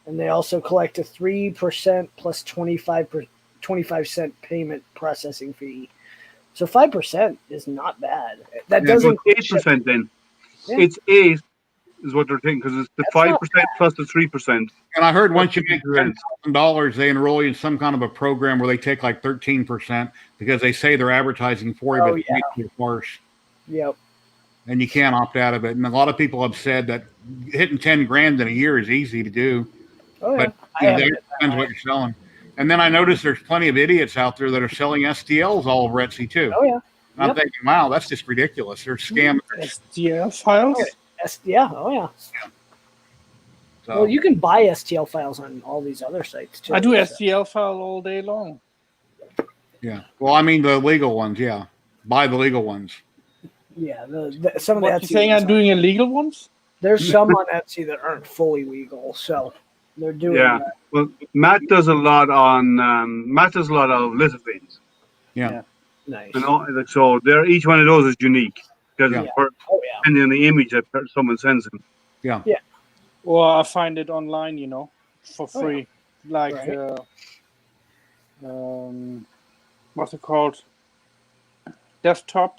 And they also collect a 3% plus 25-cent payment processing fee. So 5% is not bad. That doesn't 8% then. Yeah. It's 8 is what they're thinking because it's the 5% plus the 3%. And I heard once you make $10,000, they enroll you in some kind of a program where they take like 13% because they say they're advertising for you, but it's basically a farce. Yep. And you can't opt out of it. And a lot of people have said that hitting 10 grand in a year is easy to do. Oh, yeah. But it depends what you're selling. And then I noticed there's plenty of idiots out there that are selling STLs all over Etsy too. Oh, yeah. And I'm thinking, wow, that's just ridiculous. They're scammers. STL files? Yeah. Oh, yeah. So, well, you can buy STL files on all these other sites too. I do STL file all day long. Yeah. Well, I mean the legal ones. Yeah. Buy the legal ones. Yeah. Some of the Etsy. You saying I'm doing illegal ones? There's some on Etsy that aren't fully legal, so they're doing. Yeah. Well, Matt does a lot on. Matt does a lot of lithophane. Yeah. Nice. And so each one of those is unique because depending on the image that someone sends him. Yeah. Yeah. Or I find it online, for free. Like, what's it called? Desktop,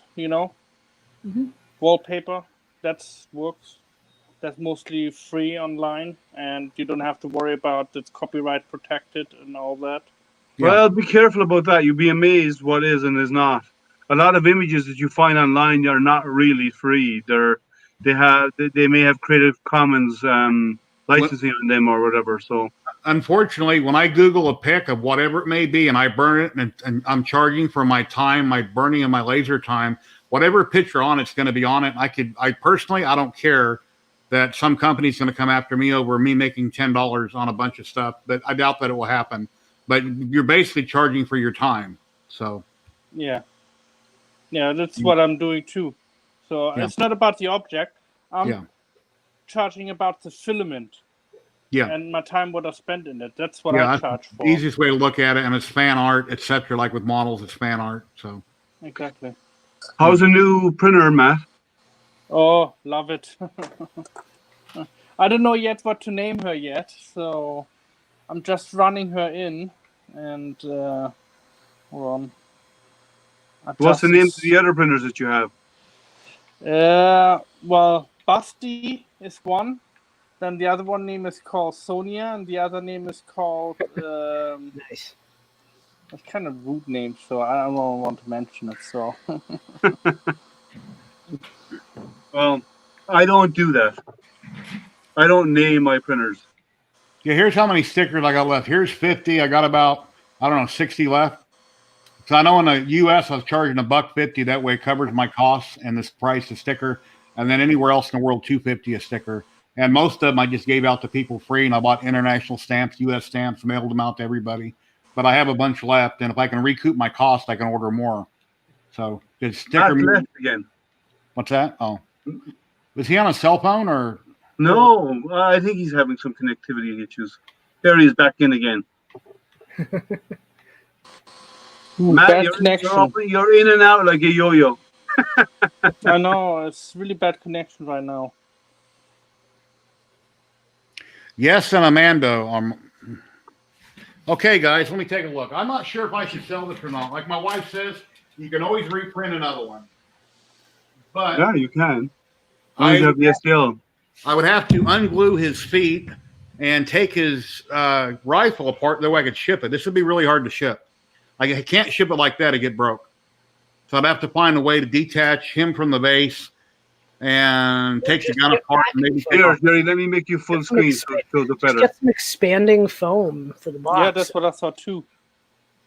wallpaper. That works. That's mostly free online, and you don't have to worry about it's copyright protected and all that. Yeah. Well, be careful about that. You'll be amazed what is and is not. A lot of images that you find online are not really free. They may have Creative Commons licensing on them or whatever. So unfortunately, when I Google a pic of whatever it may be and I burn it and I'm charging for my time, my burning and my laser time, whatever picture on it's going to be on it. I personally don't care that some company's going to come after me over me making $10 on a bunch of stuff. But I doubt that it will happen. But you're basically charging for your time. So yeah, that's what I'm doing too. So it's not about the object. I'm charging about the filament. Yeah. And my time, what I spent in it. That's what I charge for. The easiest way to look at it, and it's fan art, etc. Like with models, it's fan art. So exactly. How's the new printer, Matt? Oh, love it. I don't know yet what to name her yet, so I'm just running her in, and hold on. What's the name of the other printers that you have? Well, Basti is one. Then the other one name is called Sonia, and the other name is called nice. It's kind of rude name, so I don't want to mention it. So. Well, I don't do that. I don't name my printers. Yeah, here's how many stickers I got left. Here's 50. I got about 60 left. So I know in the U.S. I was charging $1.50. That way it covers my costs and this price of sticker. And then anywhere else in the world, $2.50 a sticker. And most of them I just gave out to people free. And I bought international stamps, U.S. stamps, mailed them out to everybody. But I have a bunch left. And if I can recoup my cost, I can order more. So just sticker me. Left again. What's that? Oh, was he on a cell phone or? No, I think he's having some connectivity issues. There he is back in again. Matt, you're in and out like a yo-yo. I know, it's really bad connection right now. Yes, and Amando. Okay, guys, let me take a look. I'm not sure if I should sell this or not. Like my wife says, you can always reprint another one. But yeah, you can. I have the STL. I would have to unglue his feet and take his rifle apart. That way I could ship it. This would be really hard to ship. I can't ship it like that. It get broke. So I'd have to find a way to detach him from the base and take the gun apart. And maybe here, Jerry, let me make you full screen so it shows it better. Get some expanding foam for the box. Yeah, that's what I thought too.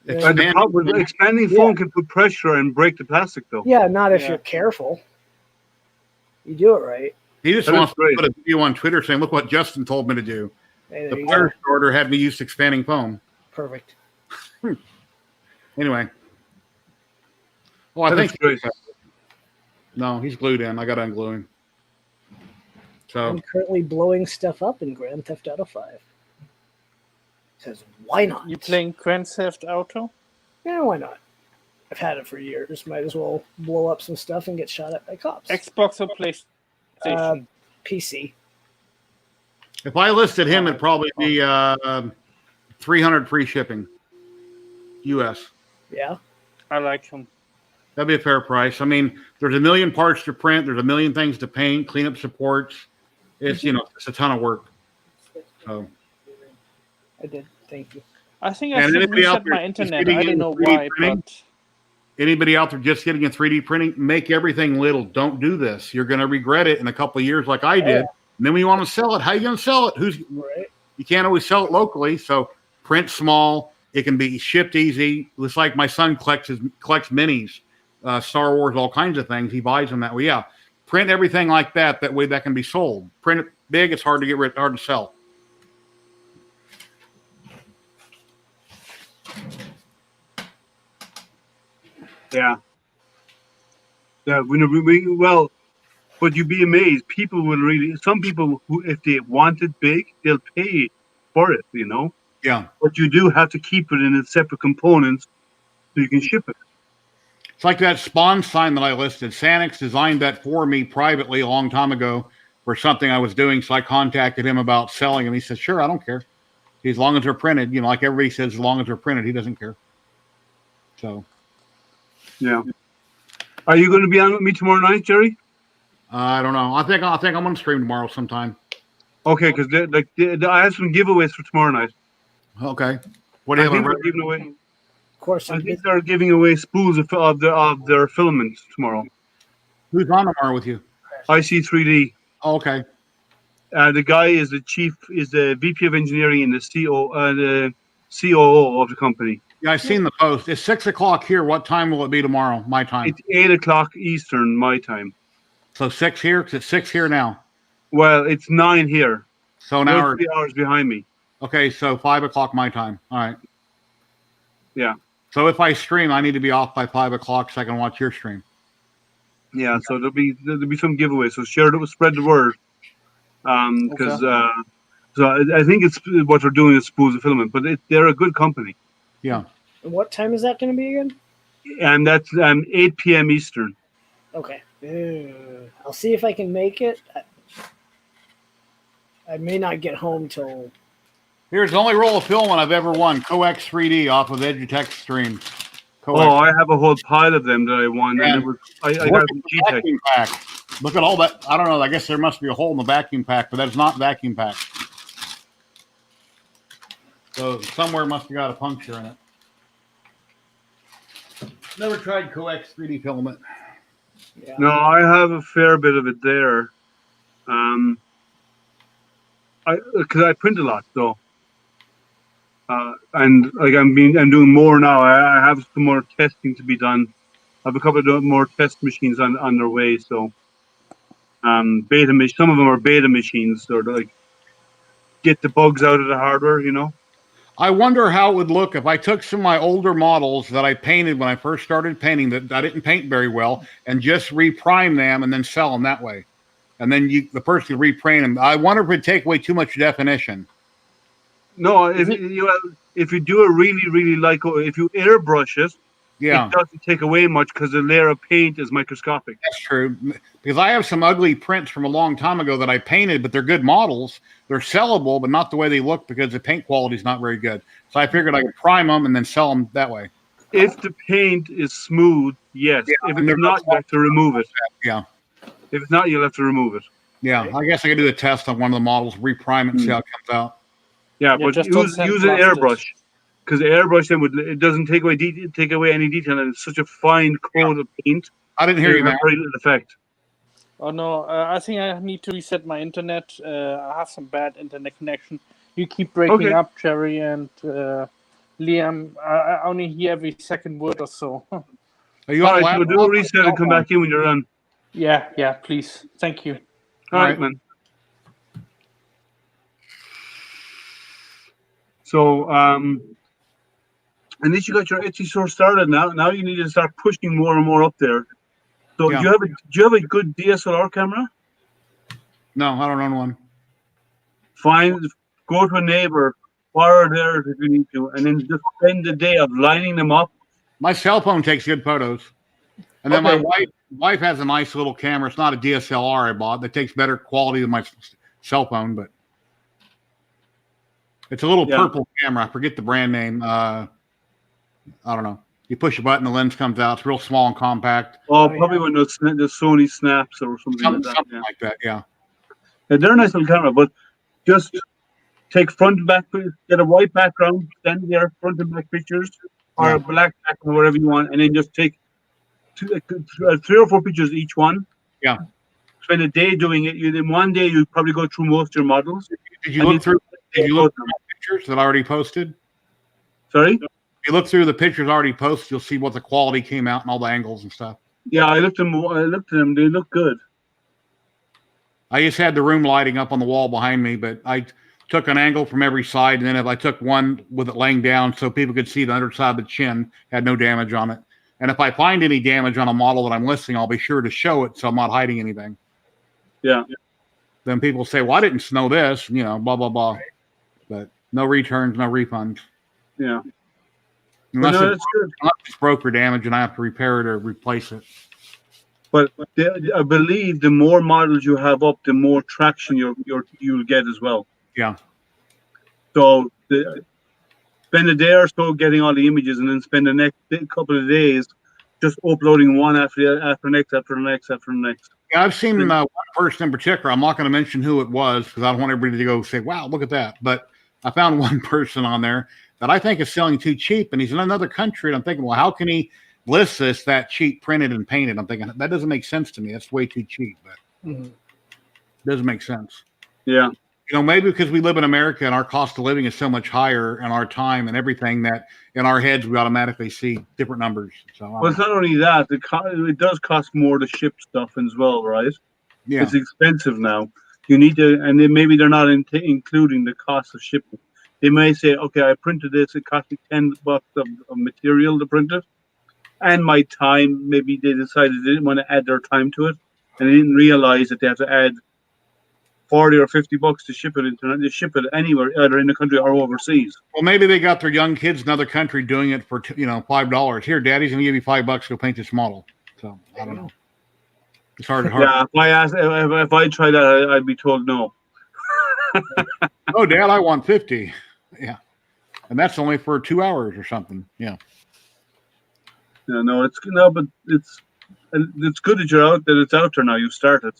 Expanding foam can put pressure and break the plastic, though. Yeah, not if you're careful. You do it right. He just wants to put a video on Twitter saying, "Look what Justin told me to do." Hey, the fire starter had me use expanding foam. Perfect. Anyway, well, I think No, he's glued in. I got to unglue him. So I'm currently blowing stuff up in Grand Theft Auto 5. Says, why not? You playing Grand Theft Auto? Yeah, why not? I've had it for years. Might as well blow up some stuff and get shot at by cops. Xbox or PlayStation? PC. if I listed him, it'd probably be 300 free shipping. US. Yeah. I like him. That'd be a fair price. I mean, there's a million parts to print. There's a million things to paint, cleanup supports. It's, it's a ton of work. So. I did. Thank you. I think I should reset my internet. I don't know why, but... Anybody out there just getting a 3D printing, make everything little. Don't do this. You're going to regret it in a couple of years like I did. And then when you want to sell it, how are you going to sell it? Right. You can't always sell it locally, so print small. It can be shipped easy. It's like my son collects minis, Star Wars, all kinds of things. He buys them that way. Yeah, print everything like that. That way that can be sold. Print it big. It's hard to get rid. Hard to sell. Yeah. Yeah. But you'd be amazed. People will some people who, if they want it big, they'll pay for it, Yeah. But you do have to keep it in its separate components so you can ship it. It's like that Spawn sign that I listed. Sanix designed that for me privately a long time ago for something I was doing. So I contacted him about selling them. He said, sure, I don't care. As long as they're printed, like everybody says, as long as they're printed, he doesn't care. So. Yeah. Are you going to be on with me tomorrow night, Jerry? I don't know. I think I'm going to stream tomorrow sometime. Okay, because I have some giveaways for tomorrow night. Okay. What do you have? Giving away? Of course, I think they're giving away spools of their filaments tomorrow. Who's on tomorrow with you? IC3D. Oh, okay. The guy is the VP of engineering and the COO of the company. Yeah, I've seen the post. It's 6 o'clock here. What time will it be tomorrow? My time. It's 8 o'clock Eastern, my time. So 6 here? Because it's 6 here now. Well, it's 9 here. So an hour. 3 hours behind me. Okay, so 5 o'clock my time. All right. Yeah. So if I stream, I need to be off by 5 o'clock so I can watch your stream. Yeah. So there'll be some giveaways. So share it, spread the word. Because so I think it's what they're doing is spools of filament, but they're a good company. Yeah. And what time is that going to be again? And that's 8 p.m. Eastern. Okay. I'll see if I can make it. I may not get home till... Here's the only roll of filament I've ever won, Coax 3D off of Edutech stream. Coax. Oh, I have a whole pile of them that I won. Yeah. And I got them vacuum pack. Look at all that. I don't know. I guess there must be a hole in the vacuum pack, but that's not vacuum pack. So somewhere must have got a puncture in it. Never tried Coax 3D filament. Yeah. No, I have a fair bit of it there. Because I print a lot, though. And like I'm doing more now. I have some more testing to be done. I have a couple of more test machines on their way. So, some of them are beta machines, sort of like get the bugs out of the hardware, I wonder how it would look if I took some of my older models that I painted when I first started painting that I didn't paint very well and just reprime them and then sell them that way. And then the person could reprint them. I wonder if it would take away too much definition. No, if you do a really, really if you airbrush it, yeah, it doesn't take away much because the layer of paint is microscopic. That's true. Because I have some ugly prints from a long time ago that I painted, but they're good models. They're sellable, but not the way they look because the paint quality is not very good. So I figured I could prime them and then sell them that way. If the paint is smooth, yes. Yeah, if it's not, you have to remove it. Yeah. If it's not, you'll have to remove it. Yeah, I guess I could do a test on one of the models, reprime it, and see how it comes out. Yeah, but use an airbrush. Because the airbrush it doesn't take away any detail, and it's such a fine coat of paint. I didn't hear you, man. Very little effect. Oh no, I think I need to reset my internet. I have some bad internet connection. You keep breaking up, Jerry and Liam. I only hear every second word or so. Are you on so do a reset and come back in when you're done. Yeah, please. Thank you. All right, man. So, at least you got your Etsy store started now. Now you need to start pushing more and more up there. So Yeah. do you have a good DSLR camera? No, I don't own one. Go to a neighbor, borrow theirs if you need to, and then just spend the day of lining them up. My cell phone takes good photos. And then Okay. my wife has a nice little camera. It's not a DSLR I bought that takes better quality than my cell phone, but it's a little purple camera. I forget the brand name. I don't know. You push a button, the lens comes out. It's real small and compact. Oh, probably one of the Sony Snaps or something like that. Something like that, yeah. They're a nice little camera, but just take front and back, get a white background, stand there, front and back pictures, or a black background, whatever you want, and then just take 3 or 4 pictures each one. Yeah. Spend a day doing it. In one day, you probably go through most of your models. Did you look through my pictures that I already posted? Sorry? If you look through the pictures already posted, you'll see what the quality came out and all the angles and stuff. Yeah, I looked at them. They look good. I just had the room lighting up on the wall behind me, but I took an angle from every side, and then if I took one with it laying down so people could see the underside of the chin, had no damage on it. And if I find any damage on a model that I'm listing, I'll be sure to show it so I'm not hiding anything. Yeah. Then people say, well, I didn't know this, blah, blah, blah. But no returns, no refunds. Yeah. Unless it's broke or damaged and I have to repair it or replace it. But I believe the more models you have up, the more traction you'll get as well. Yeah. So spend a day or so getting all the images, and then spend the next couple of days just uploading one after the next. Yeah, I've seen one person in particular. I'm not going to mention who it was because I don't want everybody to go say, wow, look at that. But I found one person on there that I think is selling too cheap, and he's in another country. And I'm thinking, well, how can he list this that cheap, printed and painted? I'm thinking, that doesn't make sense to me. That's way too cheap. But it doesn't make sense. Yeah. Maybe because we live in America and our cost of living is so much higher and our time and everything that in our heads we automatically see different numbers. So, well, it's not only that; it does cost more to ship stuff as well, right? Yeah, it's expensive now. You need to, and then maybe they're not including the cost of shipping. They may say, "Okay, I printed this; it cost me $10 of material to print it, and my time." Maybe they decided they didn't want to add their time to it, and they didn't realize that they have to add $40 or $50 to ship it anywhere, either in the country or overseas. Well, maybe they got their young kids in another country doing it for $5. Here, Daddy's gonna give you $5 to go paint this model. So I don't know. It's hard. Yeah, if I try that, I'd be told no. Oh, Dad, I want 50. Yeah, and that's only for 2 hours or something. Yeah. Yeah, but it's good that it's out there now. You started.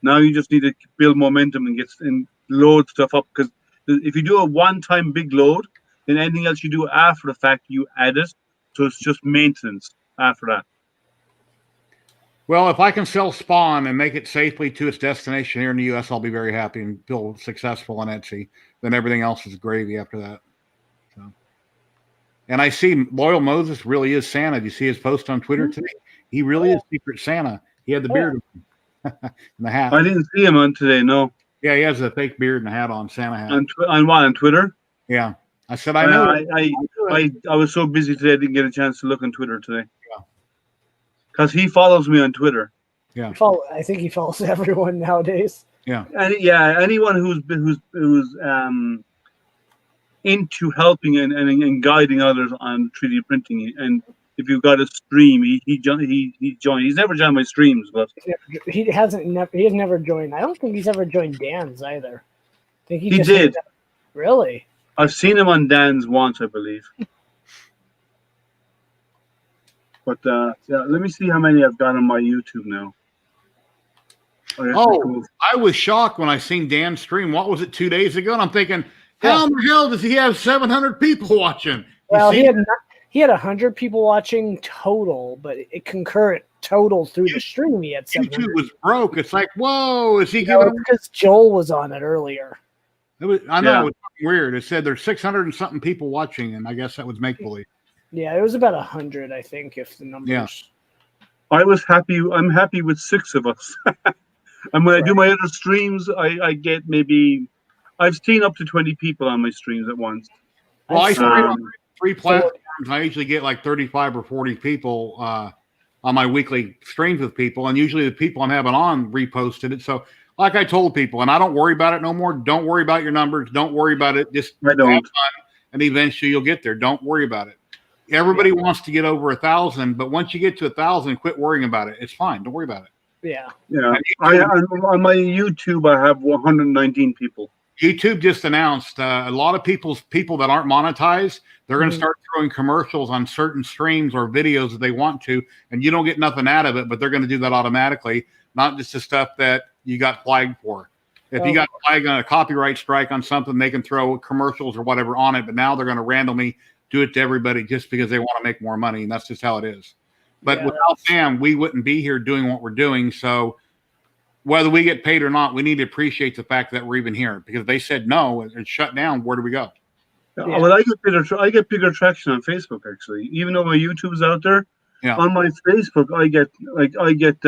Now you just need to build momentum and load stuff up, because if you do a one-time big load, then anything else you do after the fact, you add it. So it's just maintenance after that. Well, if I can sell Spawn and make it safely to its destination here in the U.S., I'll be very happy and feel successful on Etsy. Then everything else is gravy after that. So, and I see Loyal Moses really is Santa. Do you see his post on Twitter today? He really is Secret Santa. He had the beard and the hat. I didn't see him on today, no. Yeah, he has a fake beard and a hat on, Santa hat. On Twitter? Yeah. I said, I know. I was so busy today, I didn't get a chance to look on Twitter today. Yeah. Because he follows me on Twitter. Yeah. I think he follows everyone nowadays. Yeah. Anyone who's into helping and guiding others on 3D printing, and if you've got a stream, he joined. He's never joined my streams, but he has never joined. I don't think he's ever joined Dan's either. I think he did. Really? I've seen him on Dan's once, I believe. But yeah, let me see how many I've got on my YouTube now. Cool. I was shocked when I seen Dan's stream. What was it, 2 days ago? And I'm thinking, how in the hell does he have 700 people watching? Well, he had 100 people watching total, but it concurrent total through the stream. He had 700. YouTube was broke. It's like, whoa, is he giving? Because Joel was on it earlier. I know, it was weird. It said there's 600 and something people watching, and I guess that was make believe. Yeah, it was about 100, I think, if the numbers. Yeah. I was happy. I'm happy with 6 of us. And when I do my other streams, I get I've seen up to 20 people on my streams at once. Well, I stream on 3 platforms. I usually get like 35 or 40 people on on my weekly streams with people, and usually the people I'm having on reposted it. So like I told people, and I don't worry about it no more. Don't worry about your numbers. Don't worry about it. Just have fun, and eventually you'll get there. Don't worry about it. Everybody wants to get over 1,000, but once you get to 1,000, quit worrying about it. It's fine. Don't worry about it. Yeah. Yeah. On my YouTube, I have 119 people. YouTube just announced a lot of people that aren't monetized, they're going to start throwing commercials on certain streams or videos that they want to, and you don't get nothing out of it, but they're going to do that automatically, not just the stuff that you got flagged for. If you got flagged on a copyright strike on something, they can throw commercials or whatever on it, but now they're going to randomly do it to everybody just because they want to make more money, and that's just how it is. But without Sam, we wouldn't be here doing what we're doing, so whether we get paid or not, we need to appreciate the fact that we're even here, because if they said no and shut down, where do we go? Yeah. Well, I get bigger traction on Facebook, actually. Even though my YouTube's out there, on my Facebook, I get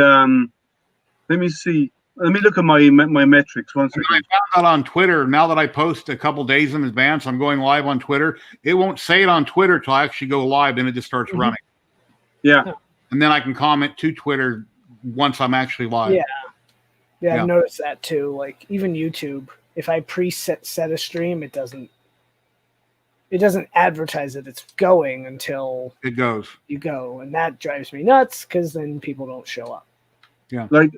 let me see. Let me look at my metrics. One second. I found out on Twitter, now that I post a couple days in advance, I'm going live on Twitter. It won't say it on Twitter till I actually go live, then it just starts running. Yeah. And then I can comment to Twitter once I'm actually live. Yeah, I've noticed that too. Like even YouTube, if I set a stream, it doesn't advertise that it's going until it goes. You go, and that drives me nuts because then people don't show up. Yeah, like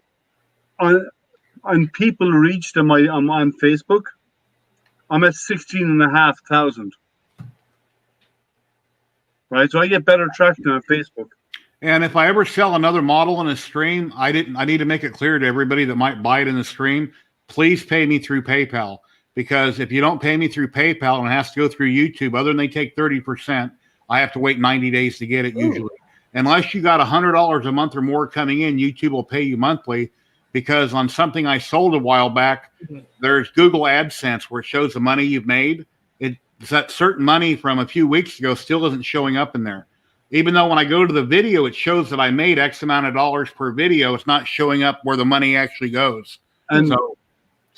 on people reached on on Facebook, I'm at 16,500. Right, so I get better traction on Facebook. And if I ever sell another model in a stream, I need to make it clear to everybody that might buy it in the stream, please pay me through PayPal. Because if you don't pay me through PayPal and it has to go through YouTube, other than they take 30%, I have to wait 90 days to get it usually. Unless you got $100 a month or more coming in, YouTube will pay you monthly. Because on something I sold a while back, there's Google AdSense where it shows the money you've made. That certain money from a few weeks ago still isn't showing up in there. Even though when I go to the video, it shows that I made X amount of dollars per video, it's not showing up where the money actually goes. And so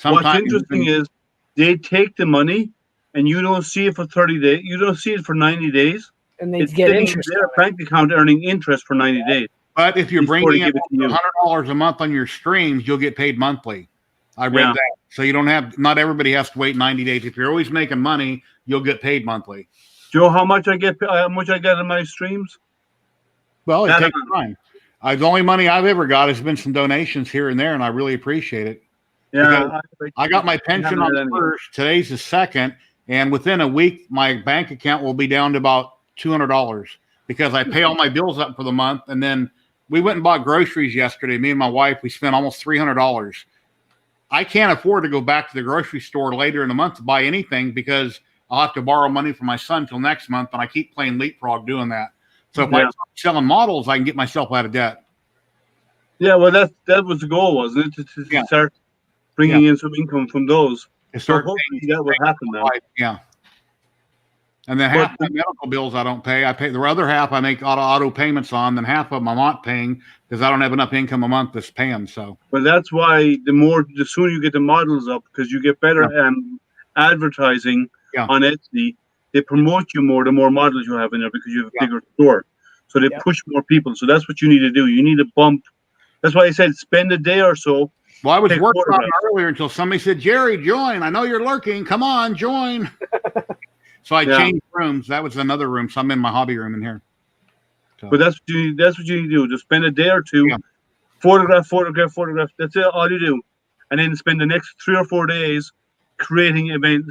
what's interesting is they take the money and you don't see it for 30 days. You don't see it for 90 days. And they get interest. Their bank account earning interest for 90 days. But if you're bringing in $100 a month on your streams, you'll get paid monthly. I read that. So you don't have, not everybody has to wait 90 days. If you're always making money, you'll get paid monthly. Joe, how much I get in my streams? Well, it takes time. The only money I've ever got has been some donations here and there, and I really appreciate it. Yeah, I got my pension on the 1st. Today's the 2nd, and within a week, my bank account will be down to about $200 because I pay all my bills up for the month. And then we went and bought groceries yesterday. Me and my wife, we spent almost $300. I can't afford to go back to the grocery store later in the month to buy anything because I'll have to borrow money from my son till next month, and I keep playing leapfrog doing that. So if I start selling models, I can get myself out of debt. Yeah, well, that was the goal, wasn't it? To start bringing in some income from those. So hopefully that will happen now. Yeah. And then half my medical bills I don't pay. I pay the other half I make auto payments on, then half of them I'm not paying because I don't have enough income a month to pay them. So, but that's why the sooner you get the models up, because you get better advertising on Etsy, they promote you more the more models you have in there because you have a bigger store. So they push more people. So that's what you need to do. You need to bump. That's why I said spend a day or so. Well, I was working on it earlier until somebody said, Jerry, join. I know you're lurking. Come on, join. So I changed rooms. That was another room. So I'm in my hobby room in here. So. But that's what you need to do. Just spend a day or two, photograph. That's it. All you do. And then spend the next 3 or 4 days creating events,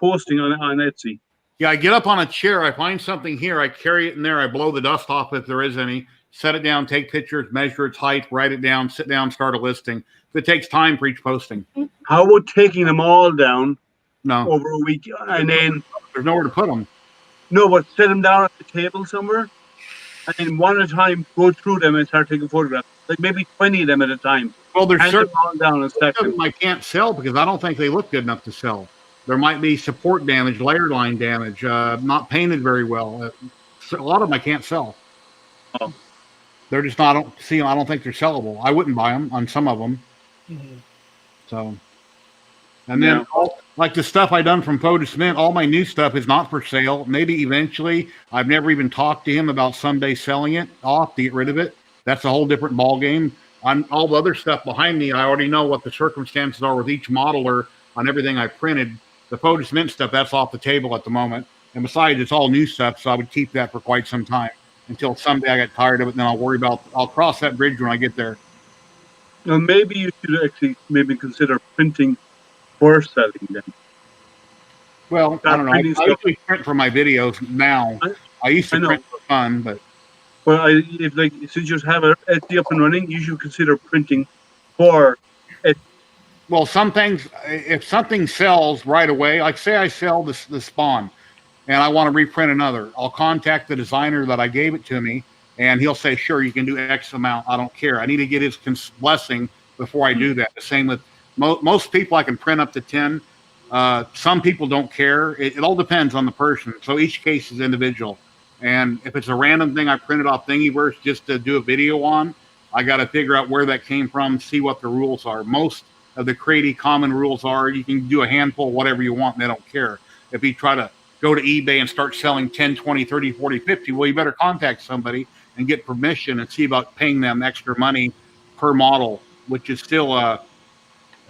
posting on Etsy. Yeah, I get up on a chair. I find something here. I carry it in there. I blow the dust off if there is any. Set it down, take pictures, measure its height, write it down, sit down, start a listing. It takes time for each posting. How about taking them all down? No. Over a week, and then there's nowhere to put them. No, but set them down at the table somewhere, and then one at a time go through them and start taking photographs. Like maybe 20 of them at a time. Well, there's certain all down and stack them. I can't sell because I don't think they look good enough to sell. There might be support damage, layer line damage, not painted very well. A lot of them I can't sell. Oh. They're just not. I don't think they're sellable. I wouldn't buy them on some of them. So, and then like the stuff I done from Photo Cement, all my new stuff is not for sale. Maybe eventually. I've never even talked to him about someday selling it off to get rid of it. That's a whole different ball game. On all the other stuff behind me, I already know what the circumstances are with each modeler on everything I printed. The photo cement stuff, that's off the table at the moment. And besides, it's all new stuff, so I would keep that for quite some time until someday I get tired of it, and then I'll cross that bridge when I get there. Well, maybe you should actually consider printing for selling then. Well, I don't know. I usually print for my videos now. I used to print for fun, but. Well, since you have Etsy up and running, you should consider printing for Etsy. Well, some things, if something sells right away, like say I sell the Spawn and I want to reprint another, I'll contact the designer that I gave it to me, and he'll say, sure, you can do X amount. I don't care. I need to get his blessing before I do that. The same with most people, I can print up to 10. Some people don't care. It all depends on the person. So each case is individual. And if it's a random thing I printed off Thingiverse just to do a video on, I got to figure out where that came from, see what the rules are. Most of the Crady common rules are you can do a handful, whatever you want, and they don't care. If you try to go to eBay and start selling 10, 20, 30, 40, 50, well, you better contact somebody and get permission and see about paying them extra money per model, which is still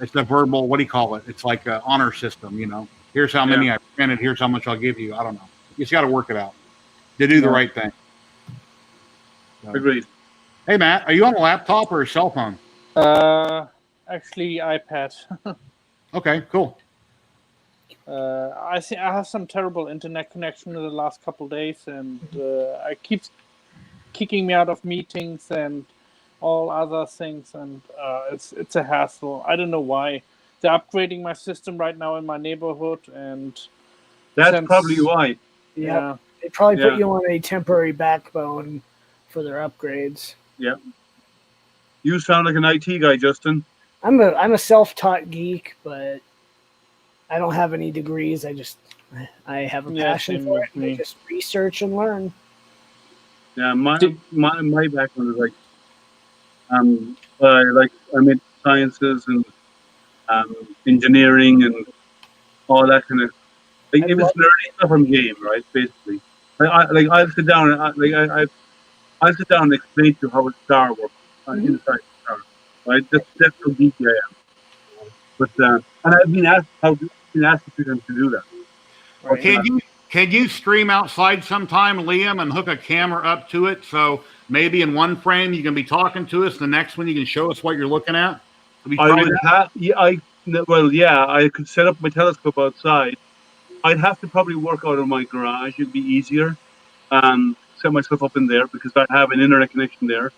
it's a verbal, what do you call it? It's like an honor system, you know. Here's how many I printed, here's how much I'll give you. I don't know. You just got to work it out to do the right thing. So. Agreed. Hey, Matt, are you on a laptop or a cell phone? Actually, iPad. Okay, cool. I have some terrible internet connection in the last couple of days, and I keep kicking me out of meetings and all other things, and it's a hassle. I don't know why. They're upgrading my system right now in my neighborhood, and that's probably why. Yeah, they probably put you on a temporary backbone for their upgrades. Yeah. You sound like an IT guy, Justin. I'm a self-taught geek, but I don't have any degrees. I have a passion for it. I just research and learn. Yeah, my background is like I'm in sciences and engineering and all that kind of. Like, if it's nerdy stuff, I'm game, right? Basically, I'll sit down and I'll sit down and explain to you how a star works inside the star, right? That's how geeky I am. But and I've been asked to do that. Right. Can you stream outside sometime, Liam, and hook a camera up to it? So maybe in one frame you can be talking to us, the next one you can show us what you're looking at. I could set up my telescope outside. I'd have to probably work out of my garage. It'd be easier. Set myself up in there because I have an internet connection there.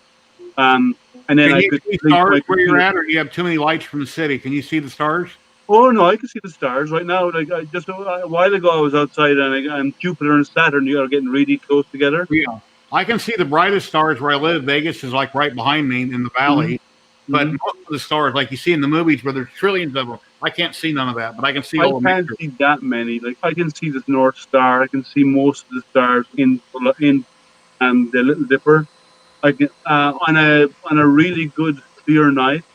And then I could see stars where you're at, or do you have too many lights from the city? Can you see the stars? Oh no, I can see the stars right now. Like just a while ago, I was outside, and Jupiter and Saturn are getting really close together. Yeah, I can see the brightest stars where I live. Vegas is like right behind me in the valley. Mm-hmm. But most of the stars, like you see in the movies, where there's trillions of them, I can't see none of that. But I can see all of them. I can't see that many. Like I can see the North Star. I can see most of the stars in the Little Dipper. I can on a really good clear night.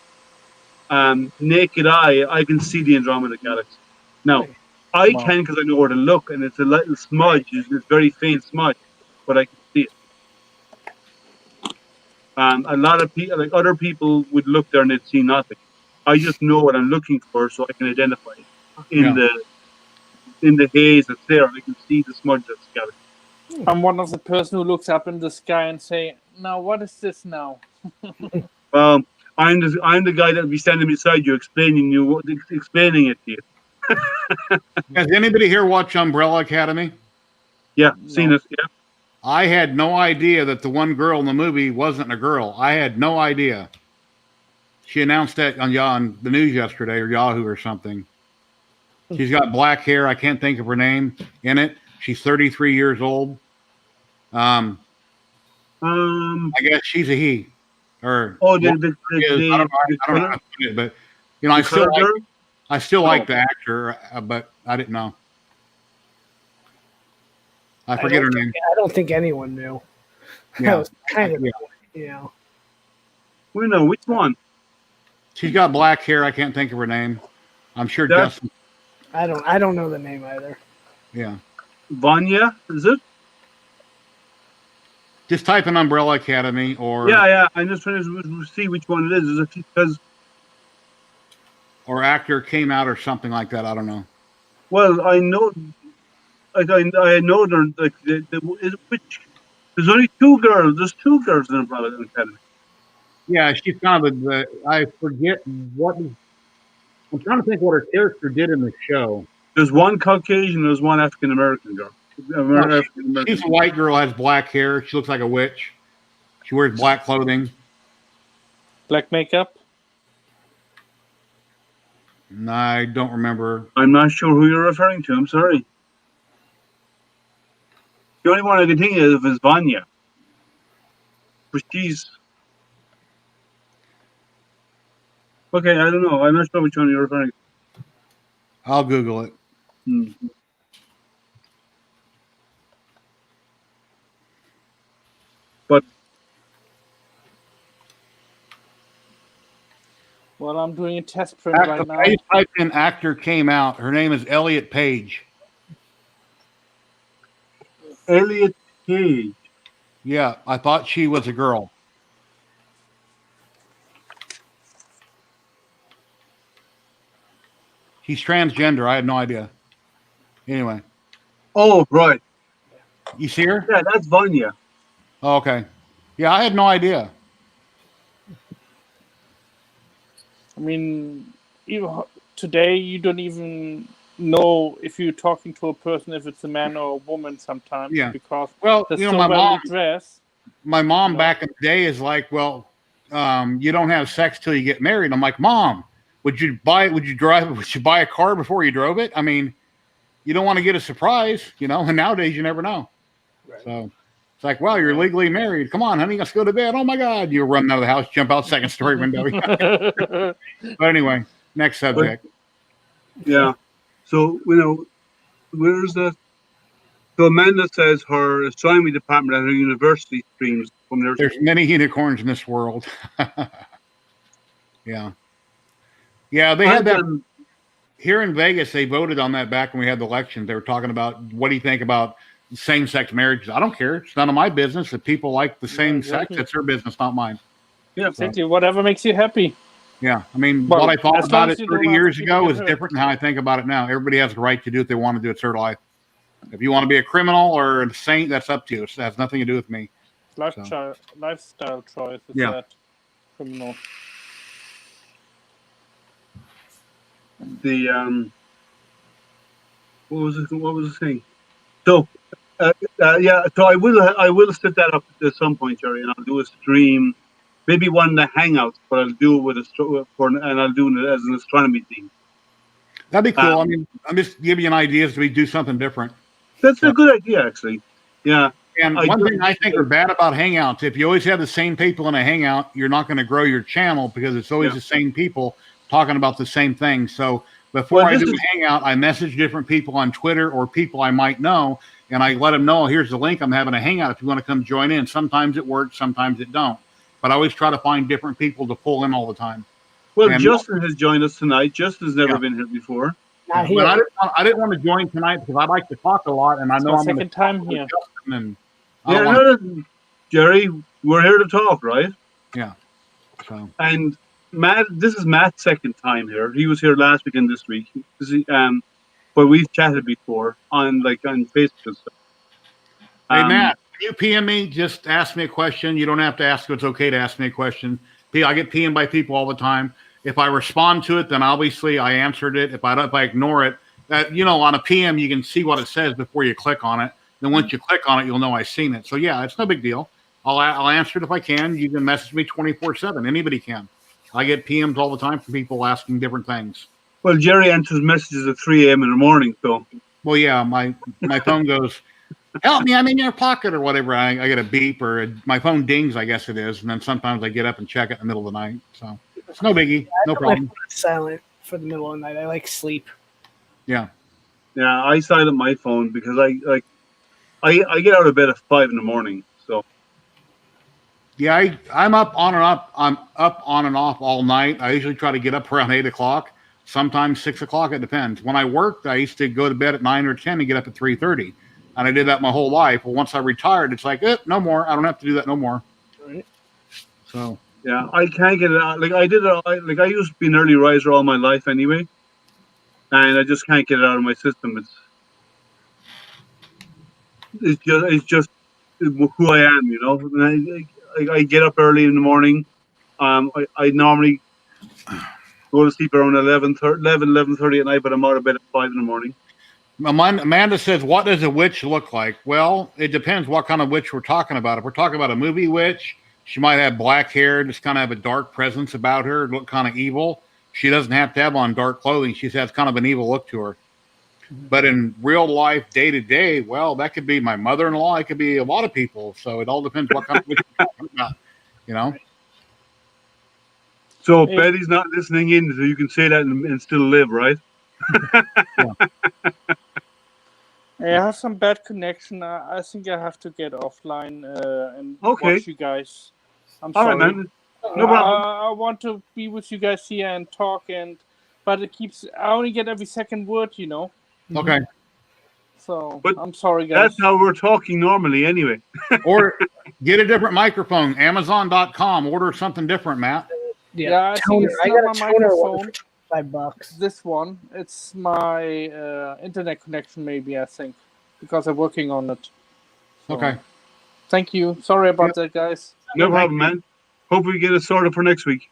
Naked eye, I can see the Andromeda Galaxy. Now, I can because I know where to look, and it's a little smudge. It's a very faint smudge, but I can see it. A lot of people, like other people, would look there and they'd see nothing. I just know what I'm looking for, so I can identify it in the haze that's there. I can see the smudge that's galaxy. I'm one of the person who looks up in the sky and say, "Now, what is this now?" Well, I'm the guy that will be standing beside you, explaining it to you. Has anybody here watched Umbrella Academy? Yeah, seen it. Yeah. I had no idea that the one girl in the movie wasn't a girl. I had no idea. She announced that on the news yesterday, or Yahoo or something. She's got black hair. I can't think of her name in it. She's 33 years old. I guess she's a he. Or I don't know how to put it, but you know, I still like the actor, but I didn't know. I forget her name. I don't think anyone knew. Yeah. That was kind of, We know which one. She's got black hair. I can't think of her name. I'm sure Justin. I don't know the name either. Yeah. Vanya, is it? Just type in Umbrella Academy or I'm just trying to see which one it is. Because Actor Came Out or something like that. I don't know. well, I know, like I know they're like which. There's only two girls. There's two girls in Umbrella Academy. Yeah, she's kind of I forget what. I'm trying to think what her character did in the show. There's one Caucasian. There's one African American girl. She's a white girl, has black hair. She looks like a witch. She wears black clothing. Black makeup? I don't remember. I'm not sure who you're referring to. I'm sorry. The only one I can think of is Vanya. But she's... Okay, I don't know. I'm not sure which one you're referring to. I'll Google it. But... Well, I'm doing a test print right now. I typed in Actor Came Out. Her name is Elliot Page. Elliot Page. Yeah, I thought she was a girl. He's transgender. I had no idea. Anyway. Oh, right. You see her? Yeah, that's Vanya. Oh, okay. Yeah, I had no idea. I mean, even today you don't even know if you're talking to a person if it's a man or a woman sometimes. Yeah. Because well, they're you know, so well dressed. My mom back in the day is like, well, you don't have sex till you get married. I'm like, Mom, would you buy a car before you drove it? I mean, you don't want to get a surprise, you know, and nowadays you never know. Right. So it's like, well, you're legally married. Come on, honey, let's go to bed. Oh my God. You run out of the house, jump out second story window. But anyway, next subject. Yeah. So, you know, where's that? So Amanda says her astronomy department at her university streams from their... There's many unicorns in this world. Yeah. Yeah, they had that here in Vegas. They voted on that back when we had the elections. They were talking about, what do you think about same-sex marriages? I don't care. It's none of my business. If people like the same sex, it's their business, not mine. Yeah, exactly. So, whatever makes you happy. Yeah, I mean, what I thought about it 30 years ago is different than how I think about it now. Everybody has the right to do what they want to do. It's their life. If you want to be a criminal or a saint, that's up to you. It has nothing to do with me. Lifestyle choice is that criminal. The what was the thing? So so I will set that up at some point, Jerry, and I'll do a stream, maybe one of the Hangouts, but I'll do it with and I'll do it as an astronomy theme. That'd be cool. I mean, I'm just giving you an idea as we do something different. That's a good idea, actually. Yeah. And one thing I think are bad about Hangouts, if you always have the same people in a Hangout, you're not going to grow your channel because it's always the same people talking about the same thing. So before I do a Hangout, I message different people on Twitter or people I might know, and I let them know, here's the link. I'm having a Hangout if you want to come join in. Sometimes it works, sometimes it don't. But I always try to find different people to pull in all the time. Well, and Justin has joined us tonight. Justin's never been here before. Not here. But I didn't want to join tonight because I like to talk a lot, and I know I'm second time here. And Jerry, we're here to talk, right? Yeah. So. And Matt, this is Matt's second time here. He was here last week and this week. But we've chatted before on Facebook and stuff. Hey Matt, can you PM me? Just ask me a question. You don't have to ask. It's okay to ask me a question. I get PM'd by people all the time. If I respond to it, then obviously I answered it. If I ignore it, on a PM you can see what it says before you click on it. Then once you click on it, you'll know I've seen it. So yeah, it's no big deal. I'll answer it if I can. You can message me 24/7. Anybody can. I get PMs all the time from people asking different things. Well, Jerry answers messages at 3 a.m. in the morning, so. Well, yeah, my phone goes, help me, I'm in your pocket or whatever. I get a beep or my phone dings, I guess it is. And then sometimes I get up and check it in the middle of the night. So it's no biggie, no problem. Silent for the middle of the night. I like sleep. Yeah. Yeah, I silent my phone because I get out of bed at 5 in the morning. So. Yeah, I'm up on and up. I'm up on and off all night. I usually try to get up around 8 o'clock. Sometimes 6 o'clock. It depends. When I worked, I used to go to bed at 9 or 10 and get up at 3:30. And I did that my whole life. Well, once I retired, it's like, no more. I don't have to do that no more. Right. So yeah, I can't get it out. Like I did it. Like I used to be an early riser all my life anyway, and I just can't get it out of my system. It's just who I am, you know. And I get up early in the morning. I normally go to sleep around 11:30 at night, but I'm out of bed at 5 in the morning. Amanda says, what does a witch look like? Well, it depends what kind of witch we're talking about. If we're talking about a movie witch, she might have black hair, just kind of have a dark presence about her, look kind of evil. She doesn't have to have on dark clothing. She has kind of an evil look to her. But in real life, day to day, well, that could be my mother-in-law. It could be a lot of people. So it all depends what kind of witch we're talking about, you know? So Betty's not listening in, so you can say that and still live, right? I have some bad connection. I think I have to get offline and watch you guys. I'm sorry. All right, man. No problem. I want to be with you guys here and talk, but it keeps. I only get every second word, you know. Okay. So but I'm sorry, guys. That's how we're talking normally, anyway. Or get a different microphone. Amazon.com. Order something different, Matt. Yeah, I think it's I not got my a toner microphone. for $5. This one, it's my internet connection, maybe, I think, because I'm working on it. So, okay. Thank you. Sorry about that, guys. No problem, man. Hope we get it sorted for next week.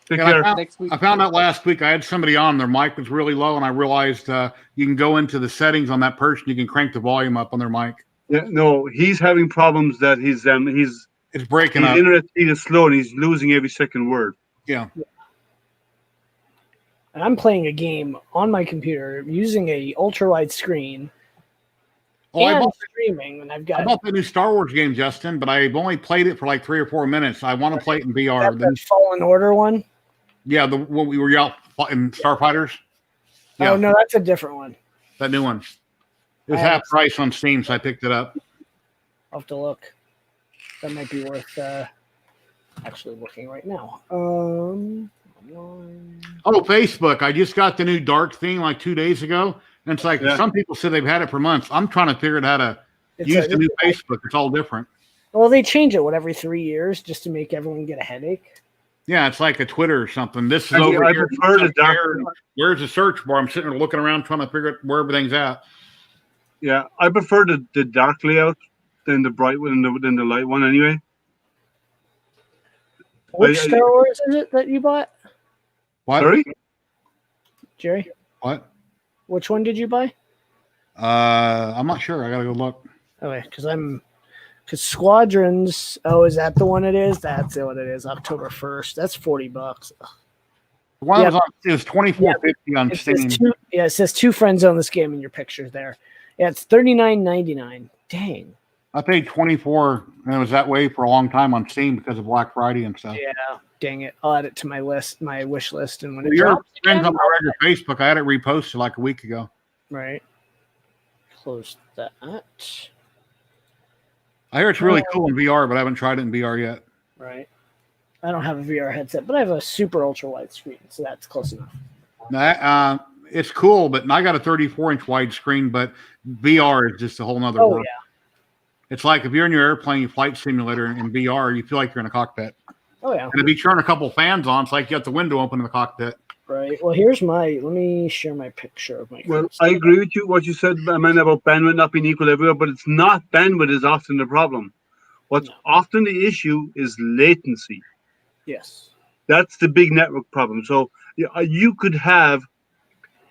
Take care. I found out last week I had somebody on, their mic was really low, and I realized you can go into the settings on that person, you can crank the volume up on their mic. Yeah, no, he's having problems that he's it's breaking up. His internet speed is slow and he's losing every second word. Yeah. And I'm playing a game on my computer using a ultra wide screen. And streaming, and I bought the new Star Wars game, Justin, but I've only played it for like 3 or 4 minutes. I want to play it in VR. The Fallen Order one? Yeah, the one we were out in Starfighters. Yeah. Oh, no, that's a different one. That new one. It was half price on Steam, so I picked it up. I'll have to look. That might be worth actually looking right now. Facebook. I just got the new dark theme like 2 days ago. And it's like some people said they've had it for months. I'm trying to figure out how to use the new Facebook. It's all different. Well, they change it every 3 years just to make everyone get a headache. Yeah, it's like a Twitter or something. This is over here. Where's the search bar? I'm sitting there looking around trying to figure out where everything's at. Yeah, I prefer the dark layout than the bright one than the light one anyway. Which Star Wars is it that you bought? What? Sorry? Jerry? What? Which one did you buy? I'm not sure. I gotta go look. Okay, because Squadrons. Oh, is that the one it is? That's what it is. October 1st. That's $40. One it was $24.50 on Steam. It says 2 friends own this game in your pictures there. Yeah, it's $39.99. Dang. I paid $24, and it was that way for a long time on Steam because of Black Friday and stuff. Yeah, dang it! I'll add it to my wish list, and when it your drops friends again, on my regular Facebook, I had it reposted like a week ago. Right. Close that. I hear it's really cool in VR, but I haven't tried it in VR yet. Right. I don't have a VR headset, but I have a super ultra wide screen, so that's close enough. It's cool, but I got a 34-inch wide screen, but VR is just a whole nother world. Yeah. It's like if you're in your airplane flight simulator in VR, you feel like you're in a cockpit. Oh, yeah. And if you turn a couple fans on, it's like you got the window open in the cockpit. Right. Well, let me share my picture of my. Well, I agree with you, what you said, Amanda, about bandwidth not being equal everywhere, but it's not bandwidth is often the problem. What's often the issue is latency. Yes. That's the big network problem. So you could have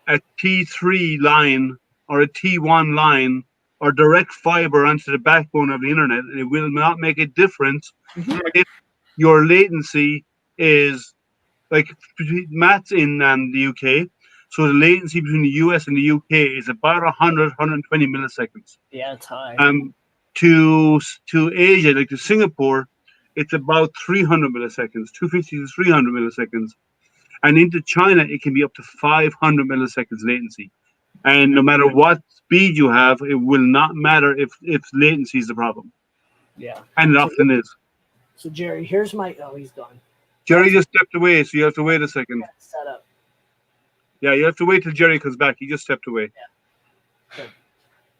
a T3 line or a T1 line or direct fiber onto the backbone of the internet, and it will not make a difference if your latency is like Matt's in the UK, so the latency between the US and the UK is about 120 milliseconds. Yeah, it's high. To Asia, like to Singapore, it's about 300 milliseconds, 250 to 300 milliseconds, and into China it can be up to 500 milliseconds latency. And no matter what speed you have, it will not matter if latency is the problem. Yeah. And it often is. So, Jerry, here's my... Oh, he's gone. Jerry just stepped away, so you have to wait a second. Set up. Yeah, you have to wait till Jerry comes back. He just stepped away. Yeah.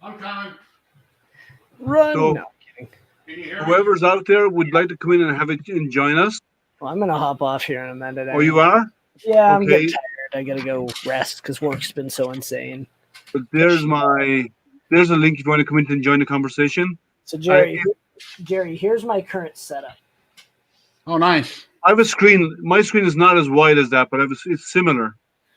I'm coming. Run. So- No, kidding. Can you hear me? Whoever's out there would like to come in and have it and join us. Well, I'm gonna hop off here in a minute. Oh, you are? Yeah, I'm getting Okay. tired. I gotta go rest because work's been so insane. But there's a link if you want to come in and join the conversation. So Jerry, here's my current setup. Oh, nice. I have a screen. My screen is not as wide as that, but it's similar.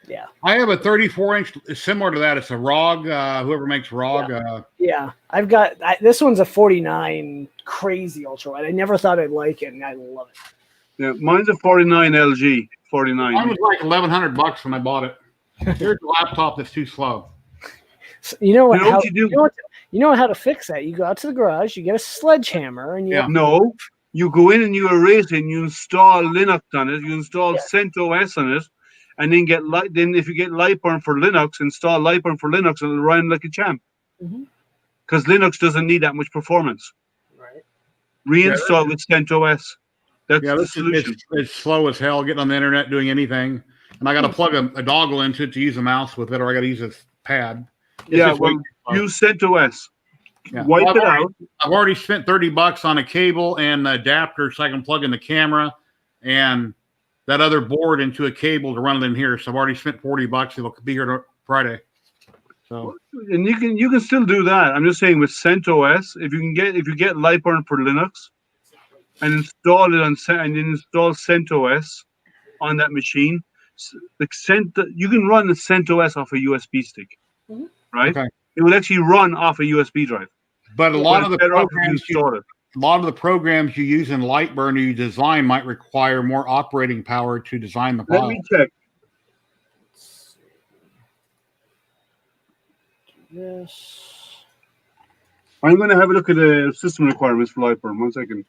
Yeah. I have a 34-inch similar to that. It's a ROG. Whoever makes ROG. Yeah, I've got this one's a 49 crazy ultra wide. I never thought I'd like it, and I love it. Yeah, mine's a 49 LG 49. Mine was like $1,100 when I bought it. Here's a laptop that's too slow. So, you know what? You know what you do? You know how to fix that. You go out to the garage, you get a sledgehammer, and you. Yeah. No, you go in and you erase it and you install Linux on it. You install CentOS on it, and then Then if you get Lightburn for Linux, install Lightburn for Linux, and it'll run like a champ. Because Linux doesn't need that much performance. Right. Reinstall with CentOS. That's the solution. It's slow as hell getting on the internet doing anything, and I got to plug a dongle into it to use a mouse with it, or I got to use a pad. Use CentOS. Yeah. Wipe it out. I've already spent $30 on a cable and an adapter so I can plug in the camera and that other board into a cable to run it in here. So I've already spent $40. It'll be here Friday. So and you can still do that. I'm just saying with CentOS, if you get Lightburn for Linux and install it and install CentOS on that machine, you can run the CentOS off a USB stick, right? Okay. It will actually run off a USB drive. But a lot of the programs you use in Lightburn or you design might require more operating power to design the file. Let me check. Yes. I'm going to have a look at the system requirements for Lightburn. 1 second.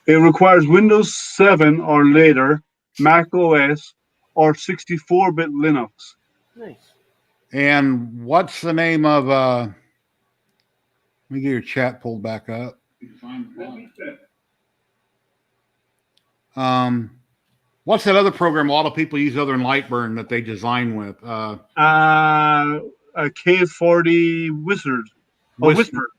It requires Windows 7 or later, Mac OS, or 64-bit Linux. Nice. And what's the name of let me get your chat pulled back up. What's that other program a lot of people use other than Lightburn that they design with? A K40 Wizard. Whisper.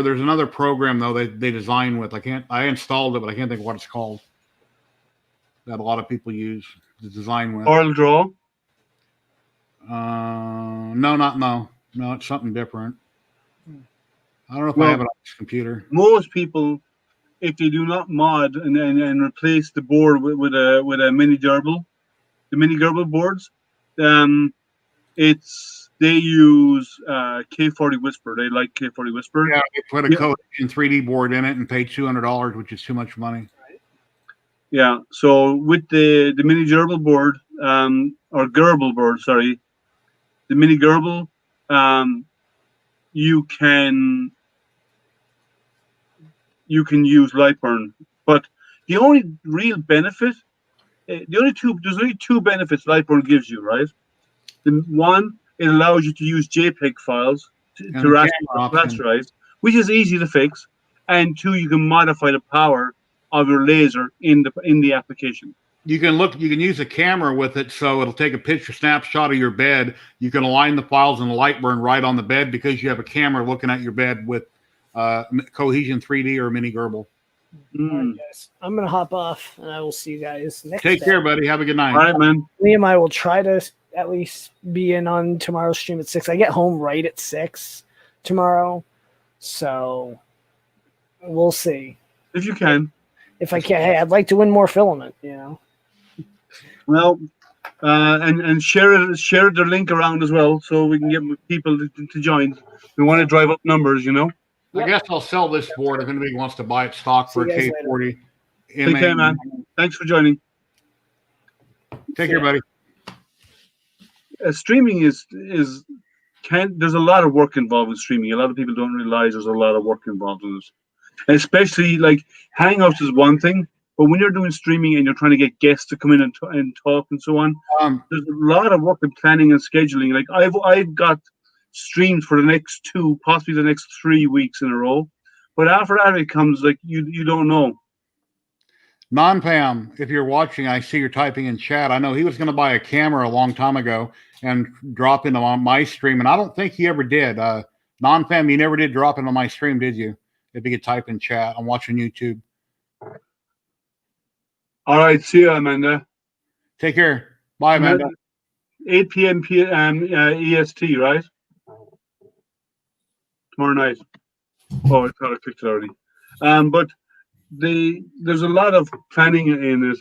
There's another program though they design with. I installed it, but I can't think of what it's called. That a lot of people use to design with. Oral Draw. No, it's something different. I don't know if I have it on this computer. Most people, if they do not mod and replace the board with a mini gerbil, the mini gerbil boards, they use K40 Whisper. They like K40 Whisper. Yeah, they put a Cohesion 3D board in it and pay $200, which is too much money. Yeah. So with the mini gerbil board, or gerbil board, sorry, the mini gerbil, you can use Lightburn, but the only real benefit, there's only two benefits Lightburn gives you, right? The one, it allows you to use JPEG files to rasterize, which is easy to fix, and two, you can modify the power of your laser in the application. You can use a camera with it, so it'll take a picture snapshot of your bed. You can align the files in the Lightburn right on the bed because you have a camera looking at your bed with Cohesion 3D or Mini Gerbil. All right, guys. I'm gonna hop off, and I will see you guys next. Take care, buddy. Have a good night. All right, man. Me and I will try to at least be in on tomorrow's stream at 6. I get home right at 6 tomorrow, so we'll see. If you can. If I can, hey, I'd like to win more filament, you know. Well, and share the link around as well, so we can get people to join. We want to drive up numbers, you know. I guess I'll sell this board if anybody wants to buy it stock for a K40. Take care, man. Thanks for joining. Take care, buddy. Streaming there's a lot of work involved with streaming. A lot of people don't realize there's a lot of work involved in it. And especially like Hangouts is one thing, but when you're doing streaming and you're trying to get guests to come in and talk and so on, there's a lot of work in planning and scheduling. Like I've got streams for the next 2, possibly the next 3 weeks in a row, but after that it comes like you don't know. Non-Pam, if you're watching, I see you're typing in chat. I know he was going to buy a camera a long time ago and drop into my stream, and I don't think he ever did. Non-fam, you never did drop it on my stream, did you? If you could type in chat, I'm watching YouTube. All right, see you, Amanda. Take care. Bye, Amanda. 8 p.m. EST, right? Tomorrow night. Oh, I thought I clicked it already. But there's a lot of planning in it.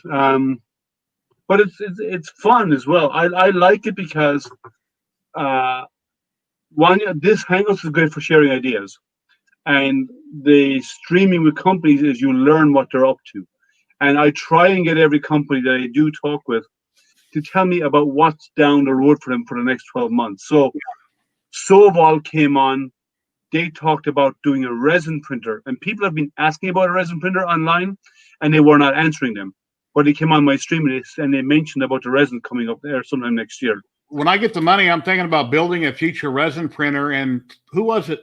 But it's fun as well. I like it because this Hangouts is great for sharing ideas, and the streaming with companies is you learn what they're up to, and I try and get every company that I do talk with to tell me about what's down the road for them for the next 12 months. So Soval came on. They talked about doing a resin printer, and people have been asking about a resin printer online, and they were not answering them. But they came on my stream list, and they mentioned about the resin coming up there sometime next year. When I get the money, I'm thinking about building a future resin printer. And who was it?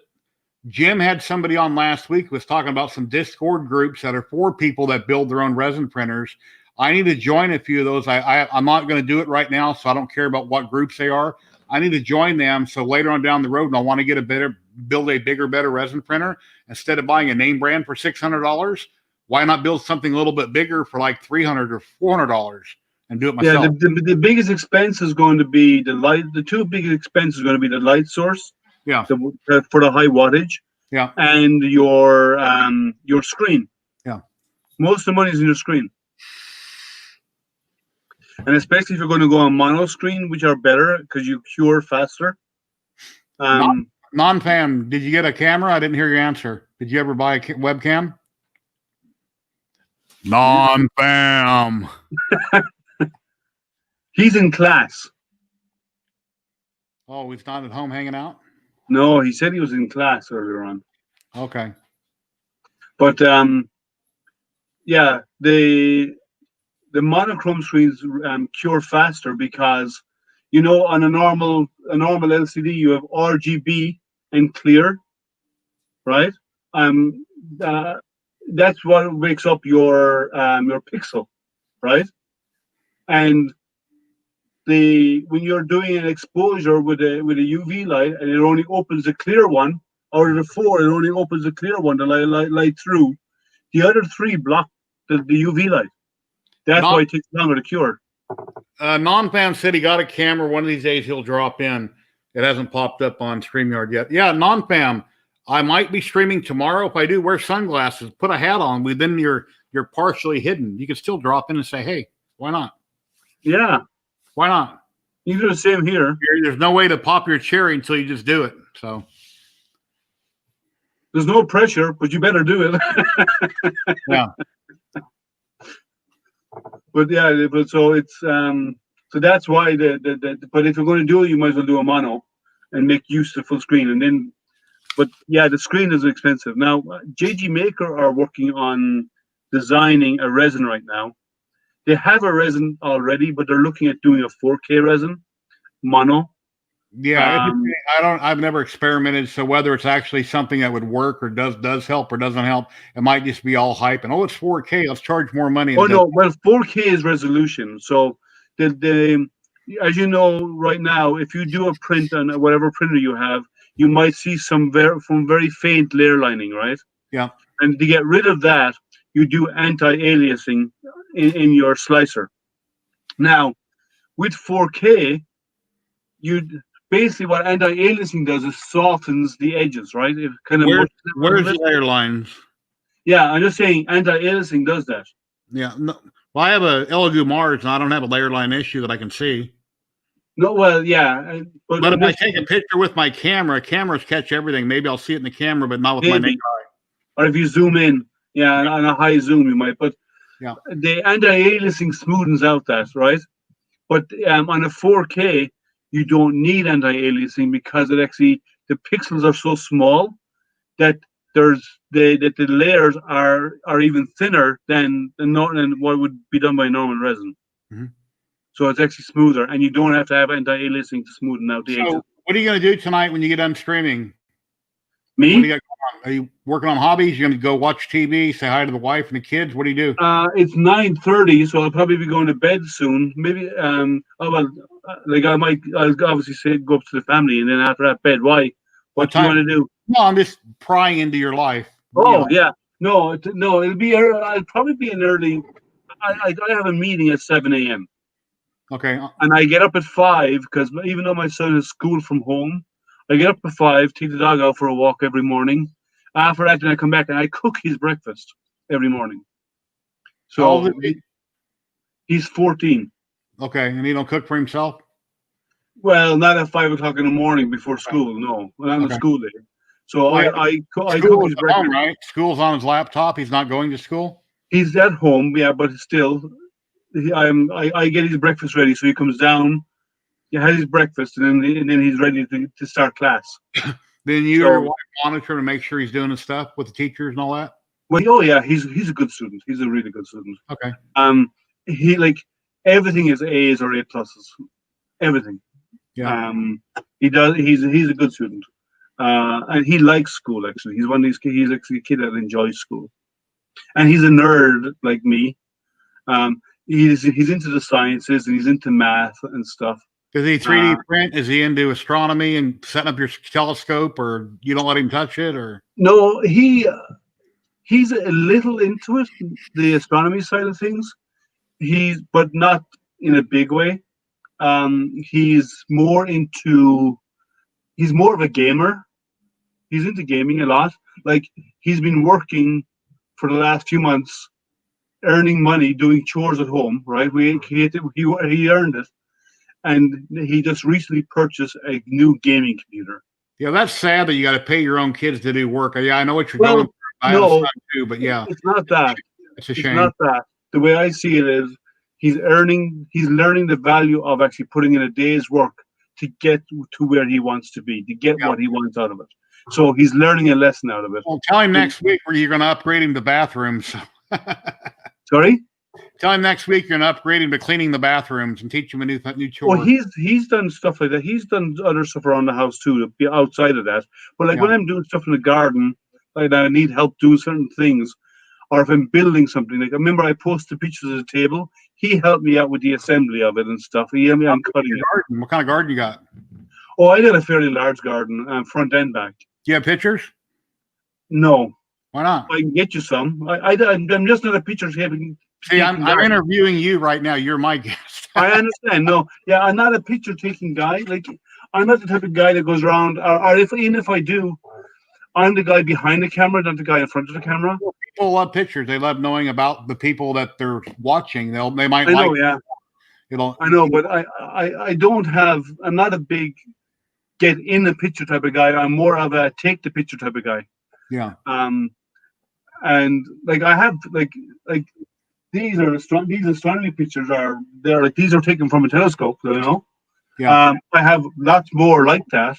Jim had somebody on last week was talking about some Discord groups that are for people that build their own resin printers. I need to join a few of those. I'm not going to do it right now, so I don't care about what groups they are. I need to join them, so later on down the road, and I want to build a bigger, better resin printer. Instead of buying a name brand for $600, why not build something a little bit bigger for like $300 or $400 and do it myself? Yeah, the biggest expense is going to be the light. The two biggest expenses are going to be the light source. Yeah. For the high wattage. Yeah. And your screen. Yeah. Most of the money is in your screen. And especially if you're going to go on mono screen, which are better because you cure faster. Non-fam, did you get a camera? I didn't hear your answer. Did you ever buy a webcam? Non-fam. He's in class. Oh, he's not at home hanging out? No, he said he was in class earlier on. Okay. But yeah, the monochrome screens cure faster because on a normal LCD you have RGB and clear, right? That's what wakes up your pixel, right? And when you're doing an exposure with a UV light and it only opens the clear one, out of the 4 it only opens the clear one to light through. The other 3 block the UV light. That's why it takes longer to cure. Non-fam said he got a camera. One of these days he'll drop in. It hasn't popped up on StreamYard yet. Yeah, non-fam, I might be streaming tomorrow. If I do, wear sunglasses, put a hat on. Then you're partially hidden. You can still drop in and say, hey, why not? Yeah. Why not? You do the same here. There's no way to pop your cherry until you just do it. So there's no pressure, but you better do it. Yeah. But yeah, so it's so that's why but if you're going to do it, you might as well do a mono and make use of the full screen, and then. But yeah, the screen is expensive now. JG Maker are working on designing a resin right now. They have a resin already, but they're looking at doing a 4K resin mono. Yeah, I've never experimented, so whether it's actually something that would work or does help or doesn't help, it might just be all hype and it's 4K, let's charge more money. Oh no, well 4K is resolution. So the as you know right now, if you do a print on whatever printer you have, you might see some very faint layer lining, right? Yeah. And to get rid of that, you do anti-aliasing in your slicer. Now, with 4K, basically what anti-aliasing does is softens the edges, right? It kind of where's the layer lines? Yeah, I'm just saying anti-aliasing does that. Yeah. No, well, I have a Elegoo Mars, and I don't have a layer line issue that I can see. No, well, yeah. But if I take a picture with my camera, cameras catch everything. Maybe I'll see it in the camera, but not with my naked eye. Or if you zoom in, yeah, on a high zoom, you might. But yeah, the anti-aliasing smoothens out that, right? But on a 4K, you don't need anti-aliasing because it actually the pixels are so small that the layers are even thinner than what would be done by normal resin. Mm-hmm. So it's actually smoother, and you don't have to have anti-aliasing to smoothen out the edges. What are you going to do tonight when you get done streaming? Me? What do you got going on? Are you working on hobbies? You're going to go watch TV, say hi to the wife and the kids? What do you do? It's 9:30, so I'll probably be going to bed soon. Maybe I'll obviously say go up to the family, and then after that bed. Why? What do you want to do? No, I'm just prying into your life. Oh, yeah. No, it'll be. I'll probably be an early. I have a meeting at 7 a.m. Okay. And I get up at 5 because even though my son is school from home, I get up at 5, take the dog out for a walk every morning. After that, then I come back and I cook his breakfast every morning. So he's 14. Okay, and he don't cook for himself? Well, not at 5 o'clock in the morning before school. No, not on the school day. So I cook his breakfast. Home, right? School's on his laptop. He's not going to school. He's at home, yeah, but still, I get his breakfast ready. So he comes down, he has his breakfast, and then he's ready to start class. Then you or your wife monitor to make sure he's doing his stuff with the teachers and all that. Well, oh yeah, he's a good student. He's a really good student. Okay. He everything is A's or A pluses, everything. Yeah. He does. He's a good student, and he likes school. Actually, he's one of these. He's actually a kid that enjoys school, and he's a nerd like me. He's into the sciences and he's into math and stuff. Does he 3D print? Is he into astronomy and setting up your telescope, or you don't let him touch it, or? No, he's a little into it, the astronomy side of things. But not in a big way. He's more of a gamer. He's into gaming a lot. Like he's been working for the last few months, earning money doing chores at home. Right? He earned it, and he just recently purchased a new gaming computer. Yeah, that's sad that you got to pay your own kids to do work. Yeah, I know what you're going through. I too, but yeah, it's not that. It's a shame. It's not that. The way I see it is, he's learning the value of actually putting in a day's work to get to where he wants to be, to get what he wants out of it. So he's learning a lesson out of it. Well, tell him next week where you're going to upgrade him to bathrooms. Sorry? Tell him next week you're going to upgrade him to cleaning the bathrooms and teach him a new chore. Well, he's done stuff like that. He's done other stuff around the house too, to be outside of that. But when I'm doing stuff in the garden, like I need help doing certain things, or if I'm building something, like I remember I posted pictures of the table. He helped me out with the assembly of it and stuff. He helped me on cutting it. Garden. What kind of garden you got? Oh, I got a fairly large garden, front and back. Do you have pictures? No. Why not? I can get you some. I'm just not a picture taking. See, I'm interviewing you right now. You're my guest. I understand. No, yeah, I'm not a picture taking guy. Like I'm not the type of guy that goes around. Or even if I do, I'm the guy behind the camera, not the guy in front of the camera. People love pictures. They love knowing about the people that they're watching. They might. I know, yeah. I know, but I don't have. I'm not a big get in the picture type of guy. I'm more of a take the picture type of guy. Yeah. And like I have like these astronomy pictures these are taken from a telescope. You know. Yeah. I have lots more like that.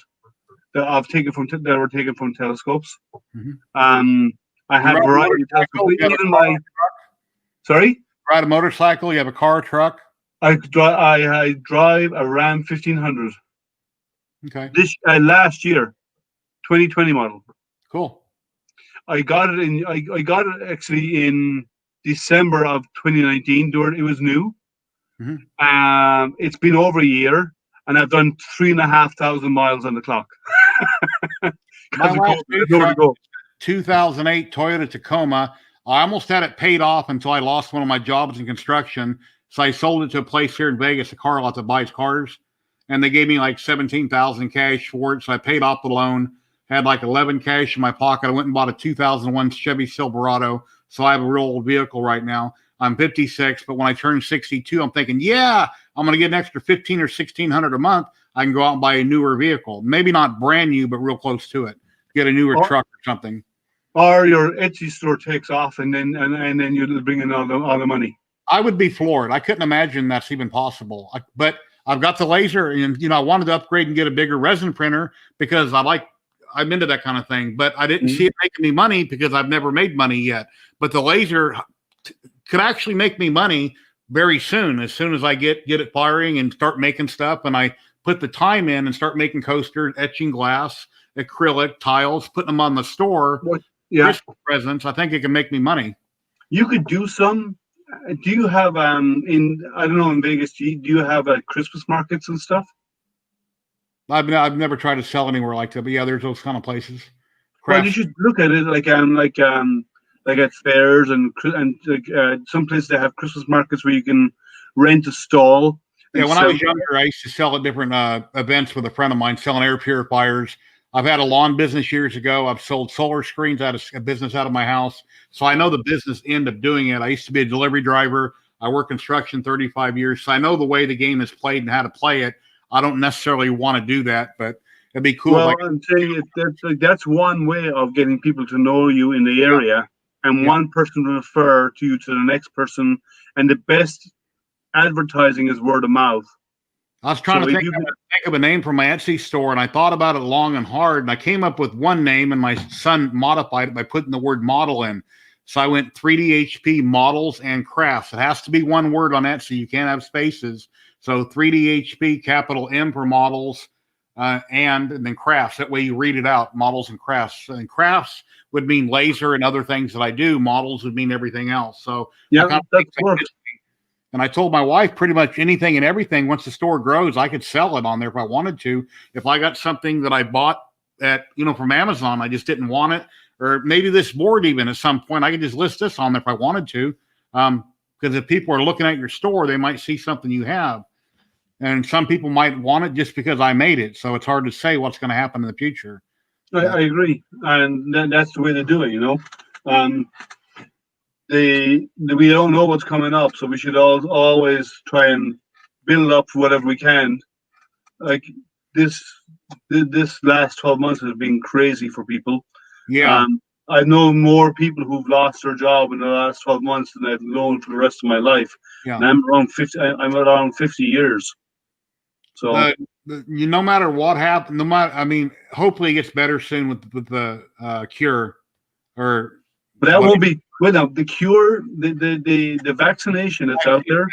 That were taken from telescopes. Mm-hmm. I have variety of telescopes. Sorry? Ride a motorcycle? You have a car, truck? I drive a Ram 1500. Okay. This last year, 2020 model. Cool. I got it actually in December of 2019. It was new. Mm-hmm. It's been over a year. And I've done 3,500 miles on the clock. My last 2008 Toyota Tacoma. I almost had it paid off until I lost one of my jobs in construction. So I sold it to a place here in Vegas, a car lot that buys cars. And they gave me like 17,000 cash for it. So I paid off the loan, had like 11 cash in my pocket. I went and bought a 2001 Chevy Silverado. So I have a real old vehicle right now. I'm 56, but when I turn 62, I'm thinking, yeah, I'm going to get an extra $1,500 or $1,600 a month. I can go out and buy a newer vehicle. Maybe not brand new, but real close to it. Get a newer truck or something. Or your Etsy store takes off and then you bring in all the money. I would be floored. I couldn't imagine that's even possible. But I've got the laser and, I wanted to upgrade and get a bigger resin printer because I'm into that kind of thing, but I didn't see it making me money because I've never made money yet. But the laser could actually make me money very soon as I get it firing and start making stuff. And I put the time in and start making coasters, etching glass, acrylic, tiles, putting them on the store. Christmas presents. I think it can make me money. You could do some. Do you have I don't know, in Vegas, do you have Christmas markets and stuff? I don't know. I don't know. Do you have Christmas markets and stuff? I've never tried to sell anywhere like that, but yeah, there's those kind of places. Well, you should look at it like at fairs and some places that have Christmas markets where you can rent a stall. Yeah, when I was younger, I used to sell at different events with a friend of mine selling air purifiers. I've had a lawn business years ago. I've sold solar screens out of a business out of my house. So I know the business end of doing it. I used to be a delivery driver. I worked construction 35 years. So I know the way the game is played and how to play it. I don't necessarily want to do that, but it'd be cool. Well, I'm saying that's one way of getting people to know you in the area, and one person will refer to you to the next person. And the best advertising is word of mouth. I was trying to think of a name for my Etsy store, and I thought about it long and hard, and I came up with one name, and my son modified it by putting the word model in. So I went 3D HP models and crafts. It has to be one word on Etsy. You can't have spaces. So 3D HP, capital M for models, and then crafts. That way you read it out, models and crafts. And crafts would mean laser and other things that I do. Models would mean everything else. So yeah, that's work. And I told my wife pretty much anything and everything, once the store grows, I could sell it on there if I wanted to. If I got something that I bought from Amazon, I just didn't want it, or maybe this board even at some point, I could just list this on there if I wanted to. Because if people are looking at your store, they might see something you have. And some people might want it just because I made it. So it's hard to say what's going to happen in the future. I agree. And that's the way to do it, we don't know what's coming up, so we should always try and build up whatever we can. Like this last 12 months has been crazy for people. Yeah. I know more people who've lost their job in the last 12 months than I've known for the rest of my life. Yeah. And I'm around 50 years. So no matter what happens, hopefully it gets better soon with the cure, but that won't be. Well, now the cure, the vaccination that's out there,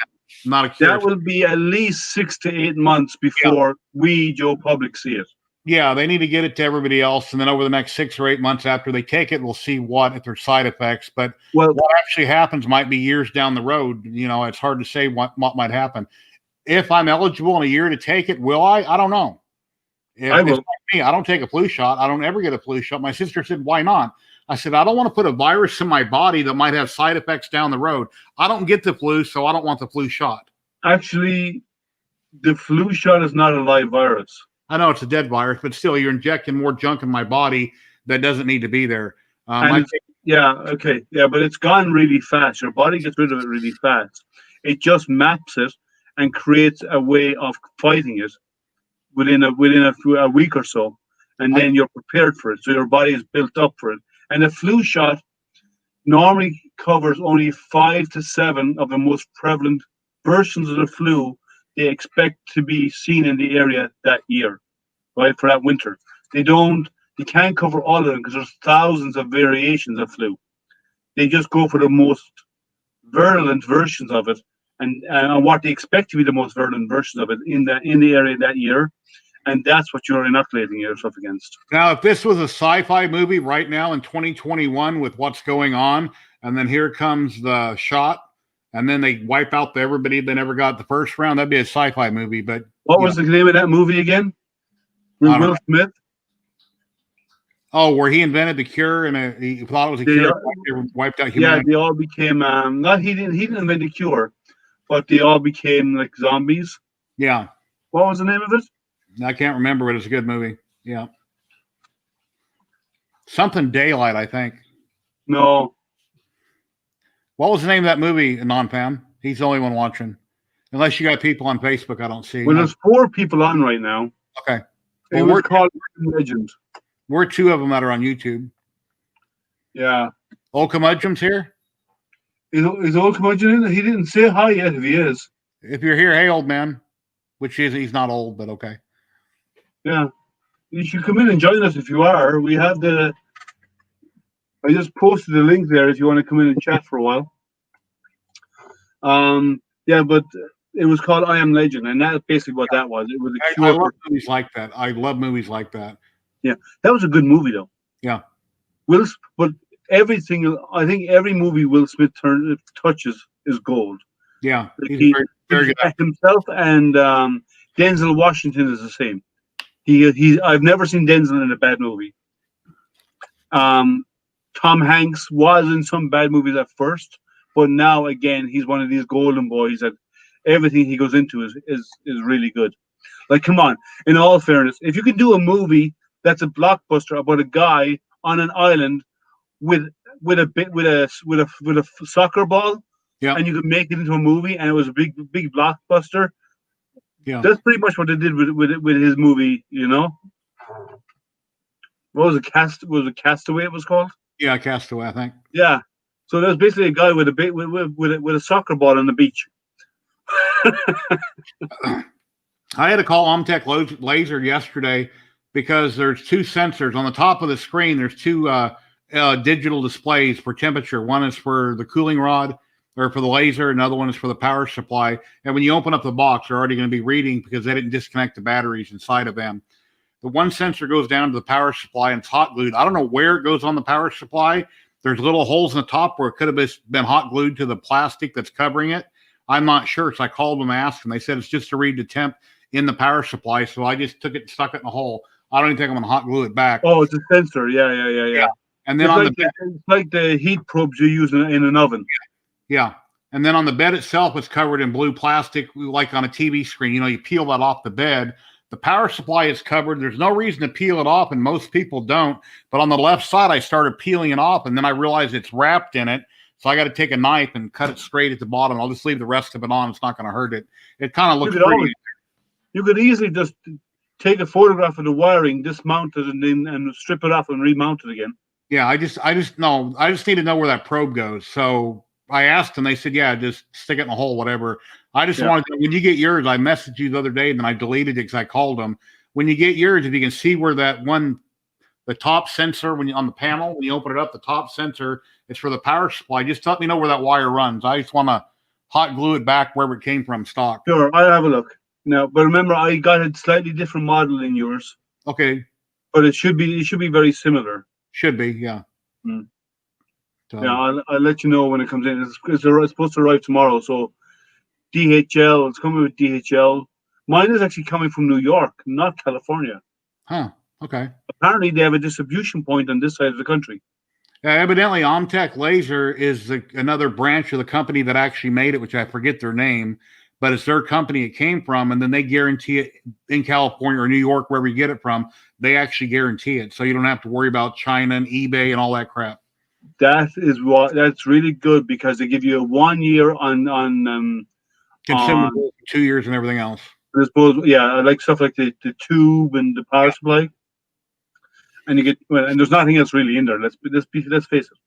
not a cure. That will be at least 6 to 8 months before we, Joe Public, see it. Yeah, they need to get it to everybody else, and then over the next 6 or 8 months after they take it, we'll see if there's side effects. But what actually happens might be years down the road. It's hard to say what might happen. If I'm eligible in a year to take it, will I? I don't know. I will. Like me, I don't take a flu shot. I don't ever get a flu shot. My sister said, "Why not?" I said, I don't want to put a virus in my body that might have side effects down the road. I don't get the flu, so I don't want the flu shot. Actually, the flu shot is not a live virus. I know it's a dead virus, but still, you're injecting more junk in my body that doesn't need to be there. But it's gone really fast. Your body gets rid of it really fast. It just maps it and creates a way of fighting it within a week or so, and then you're prepared for it. So your body is built up for it. And a flu shot normally covers only 5 to 7 of the most prevalent versions of the flu they expect to be seen in the area that year, right, for that winter. They can't cover all of them because there's thousands of variations of flu. They just go for the most virulent versions of it and what they expect to be the most virulent versions of it in the area that year. And that's what you're inoculating yourself against. Now, if this was a sci-fi movie right now in 2021 with what's going on, and then here comes the shot, and then they wipe out everybody that never got the first round, that'd be a sci-fi movie. But what was the name of that movie again? With Will Smith? Oh, where he invented the cure and he thought it was a cure. They wiped out humanity. Yeah, they all became he didn't invent the cure, but they all became like zombies. Yeah. What was the name of it? I can't remember, but it's a good movie. Yeah. Something Daylight, I think. No. What was the name of that movie, Non-Fan? He's the only one watching. Unless you got people on Facebook, I don't see. Well, there's 4 people on right now. Okay. Well, we're called Legend. We're 2 of them that are on YouTube. Yeah. Old Curmudgeon's here? Is Old Curmudgeon in? He didn't say hi yet if he is. If you're here, hey, old man. He's not old, but okay. Yeah, you should come in and join us if you are. We have I just posted the link there if you want to come in and chat for a while. But it was called I Am Legend, and that's basically what that was. It was a cure. I love movies like that. I love movies like that. Yeah, that was a good movie, though. Yeah. But everything, I think every movie Will Smith touches is gold. Yeah, he's very good. Himself and Denzel Washington is the same. I've never seen Denzel in a bad movie. Tom Hanks was in some bad movies at first, but now again he's one of these golden boys that everything he goes into is really good. Like, come on, in all fairness, if you can do a movie that's a blockbuster about a guy on an island with a soccer ball, Yeah. and you could make it into a movie, and it was a big blockbuster. Yeah. That's pretty much what they did with his movie. You know, what was it? Castaway? It was called. Yeah, Castaway, I think. Yeah. So there's basically a guy with a soccer ball on the beach. I had to call Omtech Laser yesterday because there's two sensors on the top of the screen. There's two digital displays for temperature. One is for the cooling rod or for the laser. Another one is for the power supply. And when you open up the box, they're already going to be reading because they didn't disconnect the batteries inside of them. The one sensor goes down to the power supply and it's hot glued. I don't know where it goes on the power supply. There's little holes in the top where it could have been hot glued to the plastic that's covering it. I'm not sure. So I called them and asked them. They said it's just to read the temp in the power supply. So I just took it and stuck it in the hole. I don't even think I'm going to hot glue it back. Oh, it's a sensor. Yeah. And then it's like the heat probes you use in an oven. Yeah. And then on the bed itself, it's covered in blue plastic, like on a TV screen. You know, you peel that off the bed. The power supply is covered. There's no reason to peel it off, and most people don't. But on the left side, I started peeling it off, and then I realized it's wrapped in it. So I got to take a knife and cut it straight at the bottom. I'll just leave the rest of it on. It's not going to hurt it. It kind of looks pretty. You could easily just take a photograph of the wiring, dismount it, and strip it off and remount it again. Yeah, I just need to know where that probe goes. So I asked them. They said, yeah, just stick it in a hole, whatever. I just wanted to, when you get yours, I messaged you the other day and then I deleted it because I called them. When you get yours, if you can see where the top sensor, on the panel, when you open it up, the top sensor is for the power supply. Just let me know where that wire runs. I just want to hot glue it back wherever it came from stock. Sure, I'll have a look. No, but remember, I got a slightly different model than yours. Okay. But it should be very similar. Should be, yeah. Mm. So, yeah, I'll let you know when it comes in. It's supposed to arrive tomorrow, so DHL. It's coming with DHL. Mine is actually coming from New York, not California. Huh. Okay. Apparently, they have a distribution point on this side of the country. Evidently, Omtech Laser is another branch of the company that actually made it, which I forget their name, but it's their company it came from, and then they guarantee it in California or New York, wherever you get it from. They actually guarantee it, so you don't have to worry about China and eBay and all that crap. That's really good because they give you a 1 year on consumable, 2 years and everything else. I suppose, yeah, I like stuff like the tube and the power supply, and you get and there's nothing else really in there. Let's face it.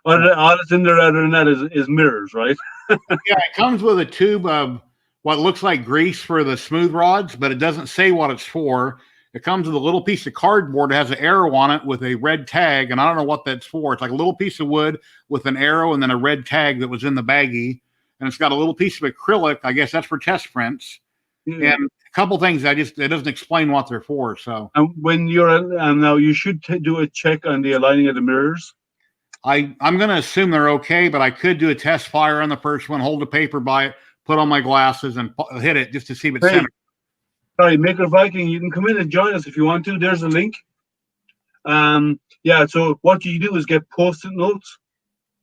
All that's in there other than that is mirrors, right? Yeah, it comes with a tube of what looks like grease for the smooth rods, but it doesn't say what it's for. It comes with a little piece of cardboard that has an arrow on it with a red tag, and I don't know what that's for. It's like a little piece of wood with an arrow and then a red tag that was in the baggie, and it's got a little piece of acrylic. I guess that's for test prints. Yeah. And a couple things it doesn't explain what they're for. So, and when you're now, you should do a check on the aligning of the mirrors. I'm going to assume they're okay, but I could do a test fire on the first one, hold the paper by it, put on my glasses, and hit it just to see if it's centered. Sorry, Maker Viking, you can come in and join us if you want to. There's a link. Yeah, so what you do is get post-it notes.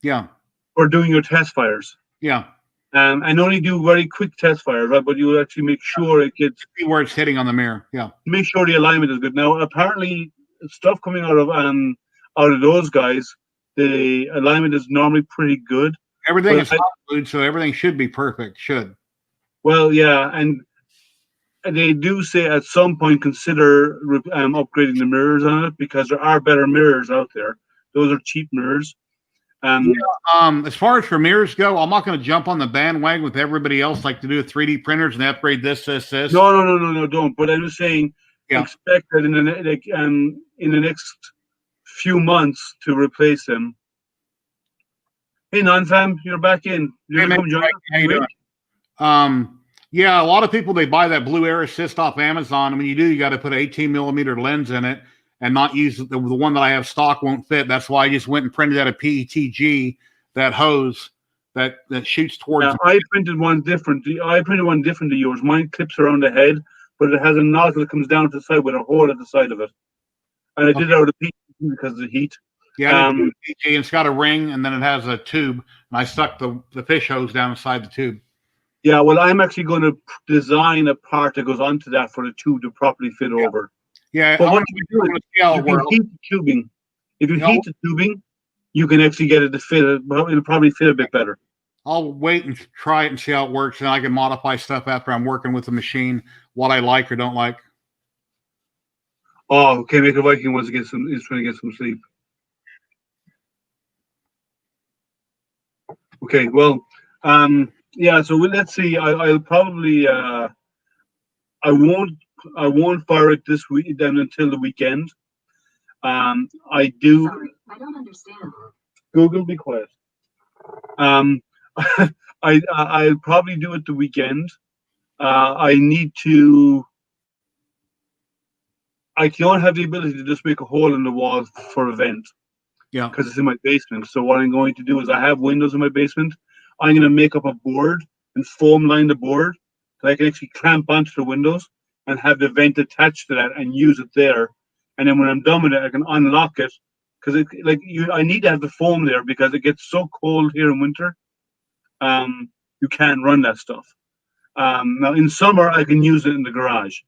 Yeah. For doing your test fires. Yeah. And only do very quick test fires, right? But you actually make sure it gets... See where it's hitting on the mirror, yeah. Make sure the alignment is good. Now, apparently, stuff coming out of those guys, the alignment is normally pretty good. Everything is hot glued, so everything should be perfect. Should. Well, yeah, and they do say at some point consider upgrading the mirrors on it because there are better mirrors out there. Those are cheap mirrors. As far as for mirrors go, I'm not going to jump on the bandwagon with everybody else like to do 3D printers and upgrade this. No, don't. But I'm just saying, expect that in the next few months to replace them. Hey, non-fam, you're back in. You're come join us. How you doing? Yeah, a lot of people, they buy that Blue Air Assist off Amazon. And when you do, you got to put an 18mm lens in it and not use the one that I have stock won't fit. That's why I just went and printed out a PETG, that hose that shoots towards. I printed one different. I printed one different to yours. Mine clips around the head, but it has a nozzle that comes down to the side with a hole at the side of it. And I did it out of PET because of the heat. Yeah, it's got a ring, and then it has a tube, and I stuck the fish hose down inside the tube. Yeah, well, I'm actually going to design a part that goes onto that for the tube to properly fit over. Yeah, but what you do is you can heat the tubing. If you heat the tubing, you can actually get it to fit. It'll probably fit a bit better. I'll wait and try it and see how it works, and I can modify stuff after I'm working with the machine, what I like or don't like. Oh, okay. Make a Viking wants to get some. He's trying to get some sleep. Okay. Well, yeah. So let's see. I'll probably. I won't fire it this week then until the weekend. I do. Sorry, I don't understand. Google, be quiet. I'll probably do it the weekend. I need to. I don't have the ability to just make a hole in the wall for a vent. Yeah. Because it's in my basement. So what I'm going to do is I have windows in my basement. I'm going to make up a board and foam line the board so I can actually clamp onto the windows and have the vent attached to that and use it there. And then when I'm done with it, I can unlock it because I need to have the foam there because it gets so cold here in winter. You can't run that stuff. Now in summer I can use it in the garage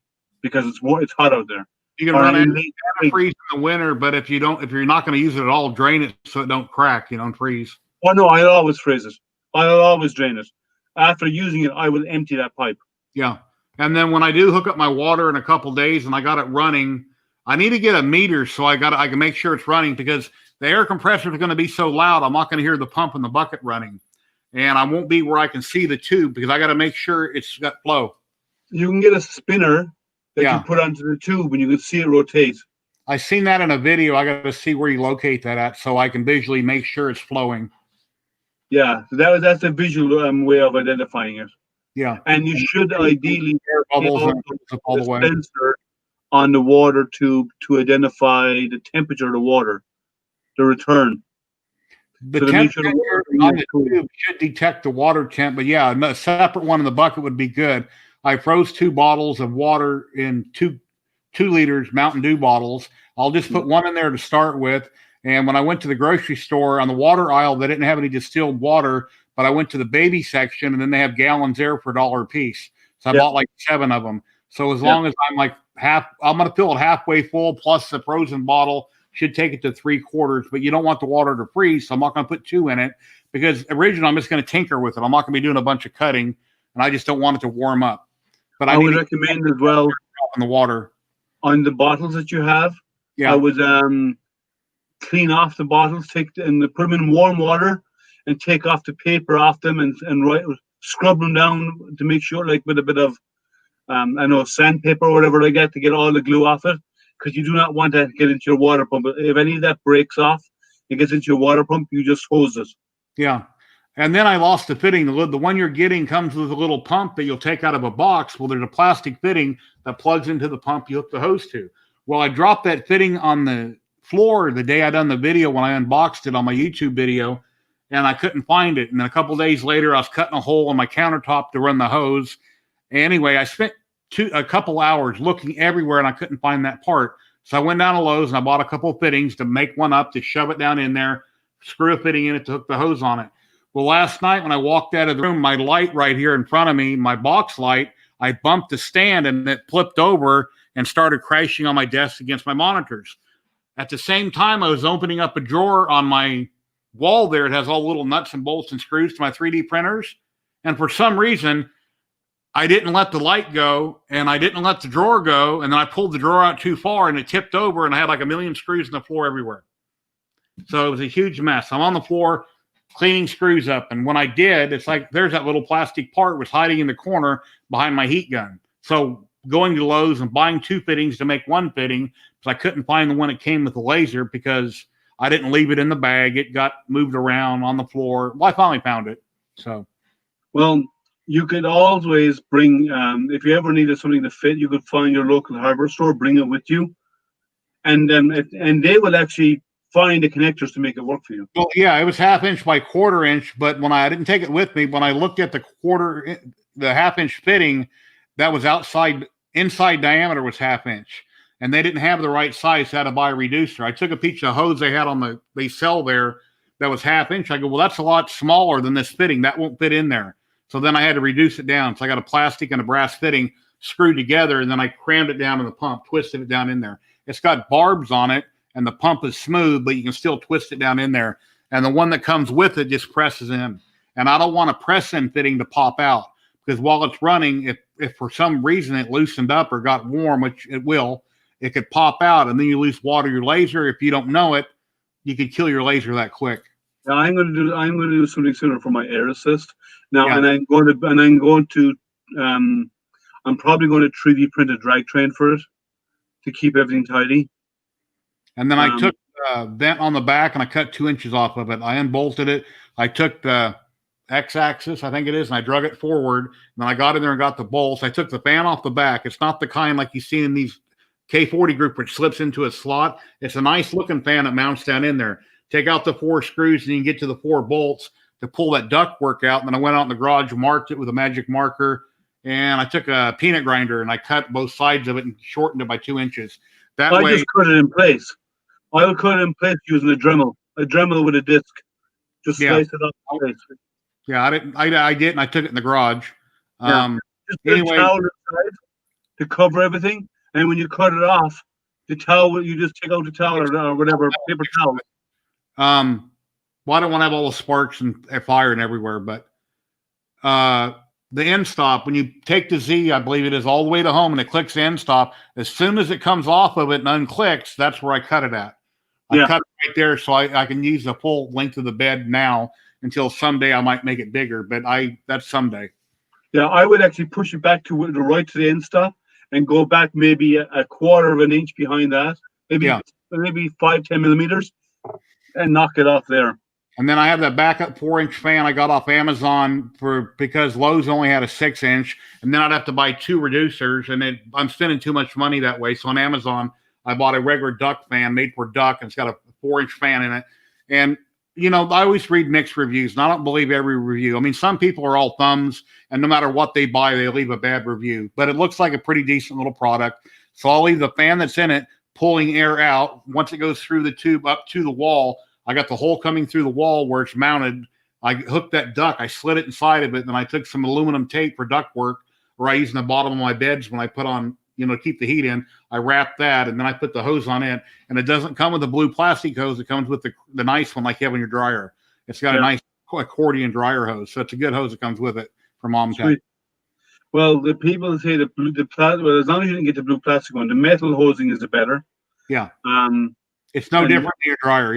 because it's hot out there. You can run it freeze in the winter, but if you're not going to use it at all, drain it so it don't crack, don't freeze. Oh no, I'll always freeze it. I'll always drain it. After using it, I will empty that pipe. Yeah. And then when I do hook up my water in a couple days and I got it running, I need to get a meter so I can make sure it's running because the air compressor is going to be so loud, I'm not going to hear the pump and the bucket running. And I won't be where I can see the tube because I got to make sure it's got flow. You can get a spinner that you put onto the tube and you can see it rotate. I seen that in a video. I got to see where you locate that at so I can visually make sure it's flowing. Yeah, that's a visual way of identifying it. Yeah. And you should ideally air bubbles all the way sensor on the water tube to identify the temperature of the water, the return. The temperature on the tube should detect the water temp, but yeah, a separate one in the bucket would be good. I froze 2 bottles of water in 2 liters Mountain Dew bottles. I'll just put one in there to start with. And when I went to the grocery store on the water aisle, they didn't have any distilled water, but I went to the baby section and then they have gallons there for $1 a piece. So I bought like 7 of them. So as long as I'm like I'm going to fill it halfway full plus the frozen bottle should take it to 3/4, but you don't want the water to freeze. So I'm not going to put 2 in it because originally I'm just going to tinker with it. I'm not going to be doing a bunch of cutting and I just don't want it to warm up. But I would recommend as well in the water on the bottles that you have. Yeah. I would clean off the bottles, put them in warm water, and take off the paper off them and scrub them down to make sure, like with a bit of sandpaper or whatever like that to get all the glue off it, because you do not want that to get into your water pump. If any of that breaks off, it gets into your water pump, you just hose it. Yeah. And then I lost the fitting. The one you're getting comes with a little pump that you'll take out of a box. Well, there's a plastic fitting that plugs into the pump you hook the hose to. Well, I dropped that fitting on the floor the day I done the video when I unboxed it on my YouTube video, and I couldn't find it. And then a couple of days later, I was cutting a hole in my countertop to run the hose. Anyway, I spent a couple hours looking everywhere, and I couldn't find that part. So I went down to Lowe's, and I bought a couple of fittings to make one up, to shove it down in there, screw a fitting in it to hook the hose on it. Well, last night when I walked out of the room, my light right here in front of me, my box light, I bumped the stand, and it flipped over and started crashing on my desk against my monitors. At the same time, I was opening up a drawer on my wall there. It has all the little nuts and bolts and screws to my 3D printers. And for some reason, I didn't let the light go, and I didn't let the drawer go, and then I pulled the drawer out too far, and it tipped over, and I had like a million screws on the floor everywhere. So it was a huge mess. I'm on the floor cleaning screws up, and when I did, it's like there's that little plastic part was hiding in the corner behind my heat gun. So going to Lowe's and buying 2 fittings to make 1 fitting, because I couldn't find the one that came with the laser because I didn't leave it in the bag. It got moved around on the floor. Well, I finally found it. So, well, you could always bring, if you ever needed something to fit, you could find your local hardware store, bring it with you, and they will actually find the connectors to make it work for you. Well, yeah, it was 1/2 inch by 1/4 inch, but when I didn't take it with me, when I looked at the 1/4, the 1/2 inch fitting that was outside inside diameter was 1/2 inch, and they didn't have the right size. So I had to buy a reducer. I took a piece of hose they had on they sell there that was 1/2 inch. I go, well, that's a lot smaller than this fitting. That won't fit in there. So then I had to reduce it down. So I got a plastic and a brass fitting screwed together, and then I crammed it down in the pump, twisted it down in there. It's got barbs on it, and the pump is smooth, but you can still twist it down in there. And the one that comes with it just presses in. And I don't want a press-in fitting to pop out, because while it's running, if for some reason it loosened up or got warm, which it will, it could pop out, and then you lose water your laser. If you don't know it, you could kill your laser that quick. Now I'm going to do something similar for my air assist now, and I'm probably going to 3D print a drag train for it to keep everything tidy. And then I took vent on the back and I cut 2 inches off of it. I unbolted it. I took the X-axis, I think it is, and I drug it forward. And then I got in there and got the bolts. I took the fan off the back. It's not the kind like you see in these K40 group which slips into a slot. It's a nice looking fan that mounts down in there. Take out the 4 screws and you can get to the 4 bolts to pull that duct work out. And then I went out in the garage, marked it with a magic marker, and I took a peanut grinder and I cut both sides of it and shortened it by 2 inches. That way, I just cut it in place. I would cut it in place using a Dremel with a disc. Just slice it up in place. Yeah, I did, and I took it in the garage. Just put a towel inside to cover everything, and when you cut it off, the towel, you just take out the towel or whatever, paper towel. Well, I don't want to have all the sparks and fire and everywhere, but the end stop, when you take the Z, I believe it is, all the way to home and it clicks the end stop, as soon as it comes off of it and unclicks, that's where I cut it at. I cut it right there so I can use the full length of the bed now until someday I might make it bigger, but that's someday. Yeah, I would actually push it back to the right to the end stop and go back maybe a 1/4 of an inch behind that, maybe 5-10 millimeters, and knock it off there. And then I have that backup 4-inch fan I got off Amazon because Lowe's only had a 6-inch, and then I'd have to buy 2 reducers, and I'm spending too much money that way. So on Amazon, I bought a regular duct fan made for duck, and it's got a 4-inch fan in it. And you know, I always read mixed reviews, and I don't believe every review. I mean, some people are all thumbs, and no matter what they buy, they leave a bad review. But it looks like a pretty decent little product. So I'll leave the fan that's in it pulling air out. Once it goes through the tube up to the wall, I got the hole coming through the wall where it's mounted. I hooked that duct. I slid it inside of it, and I took some aluminum tape for duct work, or I use in the bottom of my beds when I put on, you know, keep the heat in. I wrap that, and then I put the hose on it. And it doesn't come with the blue plastic hose. It comes with the nice one like you have in your dryer. It's got a nice accordion dryer hose. So it's a good hose that comes with it from Mom Tech. Well, the people say the plastic, well, as long as you didn't get the blue plastic one, the metal hosing is the better. Yeah. It's no different than your dryer,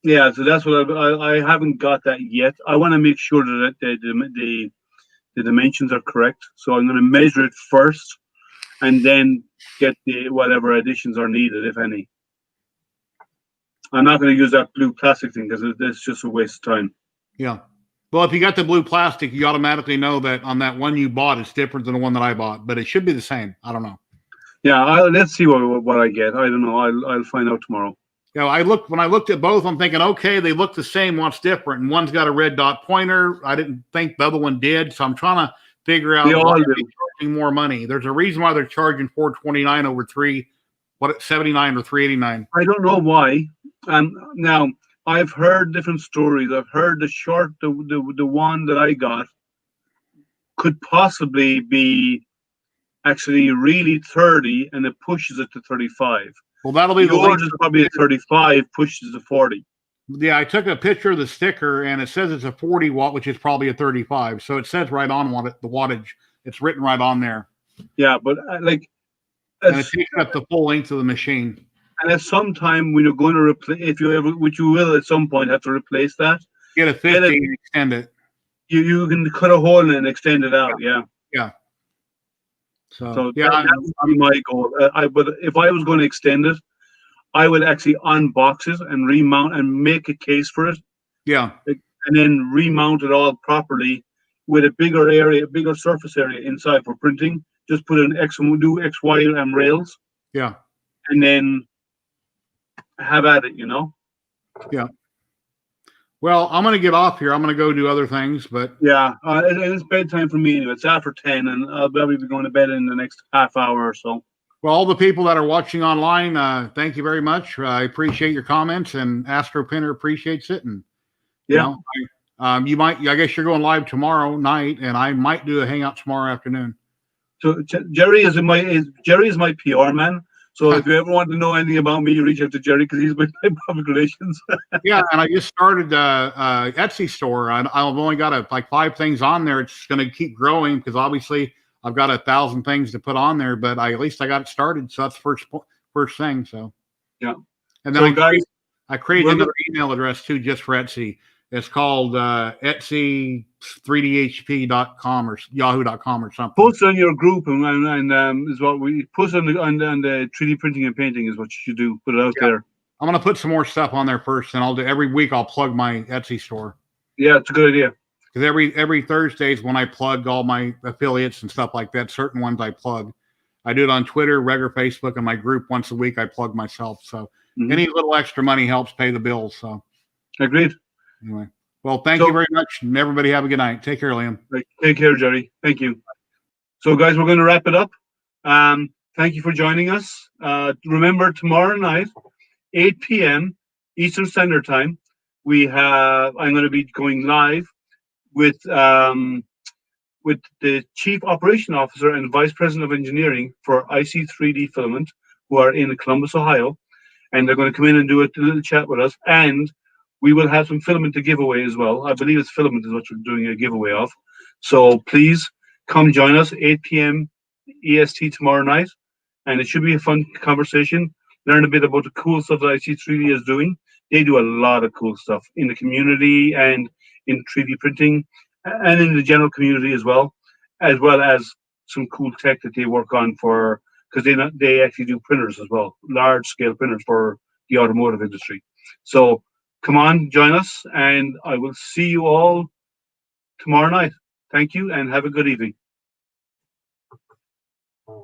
Yeah, so that's what I haven't got that yet. I want to make sure that the dimensions are correct. So I'm going to measure it first, and then get the whatever additions are needed, if any. I'm not going to use that blue plastic thing because it's just a waste of time. Yeah. Well, if you got the blue plastic, you automatically know that on that one you bought, it's different than the one that I bought, but it should be the same. I don't know. Yeah, let's see what I get. I don't know. I'll find out tomorrow. Yeah, when I looked at both, I'm thinking, okay, they look the same. What's different? And one's got a red dot pointer. I didn't think the other one did, so I'm trying to figure out why they're charging more money. There's a reason why they're charging $429 over $379 or $389. I don't know why. Now I've heard different stories. I've heard the one that I got could possibly be actually really 30, and it pushes it to 35. Well, that'll be yours is probably a 35, pushes to 40. Yeah, I took a picture of the sticker, and it says it's a 40 watt, which is probably a 35. So it says right on the wattage. It's written right on there. Yeah, but and it takes up the full length of the machine. And at some time when you're going to replace, if you ever, which you will at some point have to replace that, get a 50 and extend it. You can cut a hole in it and extend it out. Yeah. So yeah, that would be my goal. But if I was going to extend it, I would actually unbox it and remount and make a case for it. Yeah. And then remount it all properly with a bigger surface area inside for printing. Just put an do XY rails. Yeah. And then have at it, you know? Yeah. Well, I'm going to get off here. I'm going to go do other things, but Yeah, it's bedtime for me anyway. It's after 10, and I'll probably be going to bed in the next half hour or so. well, all the people that are watching online, thank you very much. I appreciate your comments, and AstroPrinter appreciates it. And Yeah. you might. I guess you're going live tomorrow night, and I might do a hangout tomorrow afternoon. So Jerry is my PR man. So if you ever want to know anything about me, you reach out to Jerry because he's my public relations. Yeah, and I just started Etsy store. I've only got like 5 things on there. It's going to keep growing because obviously I've got 1,000 things to put on there, but at least I got it started. So that's the first thing. So yeah. And then so I created another email address too, just for Etsy. It's called Etsy3dhp.com or yahoo.com or something. Post on your group and is what we post on the 3D printing and painting is what you should do. Put it out there. I'm gonna put some more stuff on there first, and I'll do every week. I'll plug my Etsy store. Yeah, it's a good idea. Because every Thursdays when I plug all my affiliates and stuff like that, certain ones I plug. I do it on Twitter, regular Facebook, and my group once a week. I plug myself. So any little extra money helps pay the bills. So agreed. Anyway, well, thank you very much, and everybody have a good night. Take care, Liam. Take care, Jerry. Thank you. So, guys, we're going to wrap it up. Thank you for joining us. Remember, tomorrow night, 8 p.m. Eastern Standard Time, I'm going to be going live with the Chief Operation Officer and Vice President of Engineering for IC3D Filament, who are in Columbus, Ohio, and they're going to come in and do a little chat with us, and we will have some filament to give away as well. I believe it's filament is what we're doing a giveaway of. So please come join us 8 p.m. EST tomorrow night, and it should be a fun conversation. Learn a bit about the cool stuff that IC3D is doing. They do a lot of cool stuff in the community and in 3D printing and in the general community as well as some cool tech that they work on because they actually do printers as well, large scale printers for the automotive industry. So come on, join us, and I will see you all tomorrow night. Thank you, and have a good evening.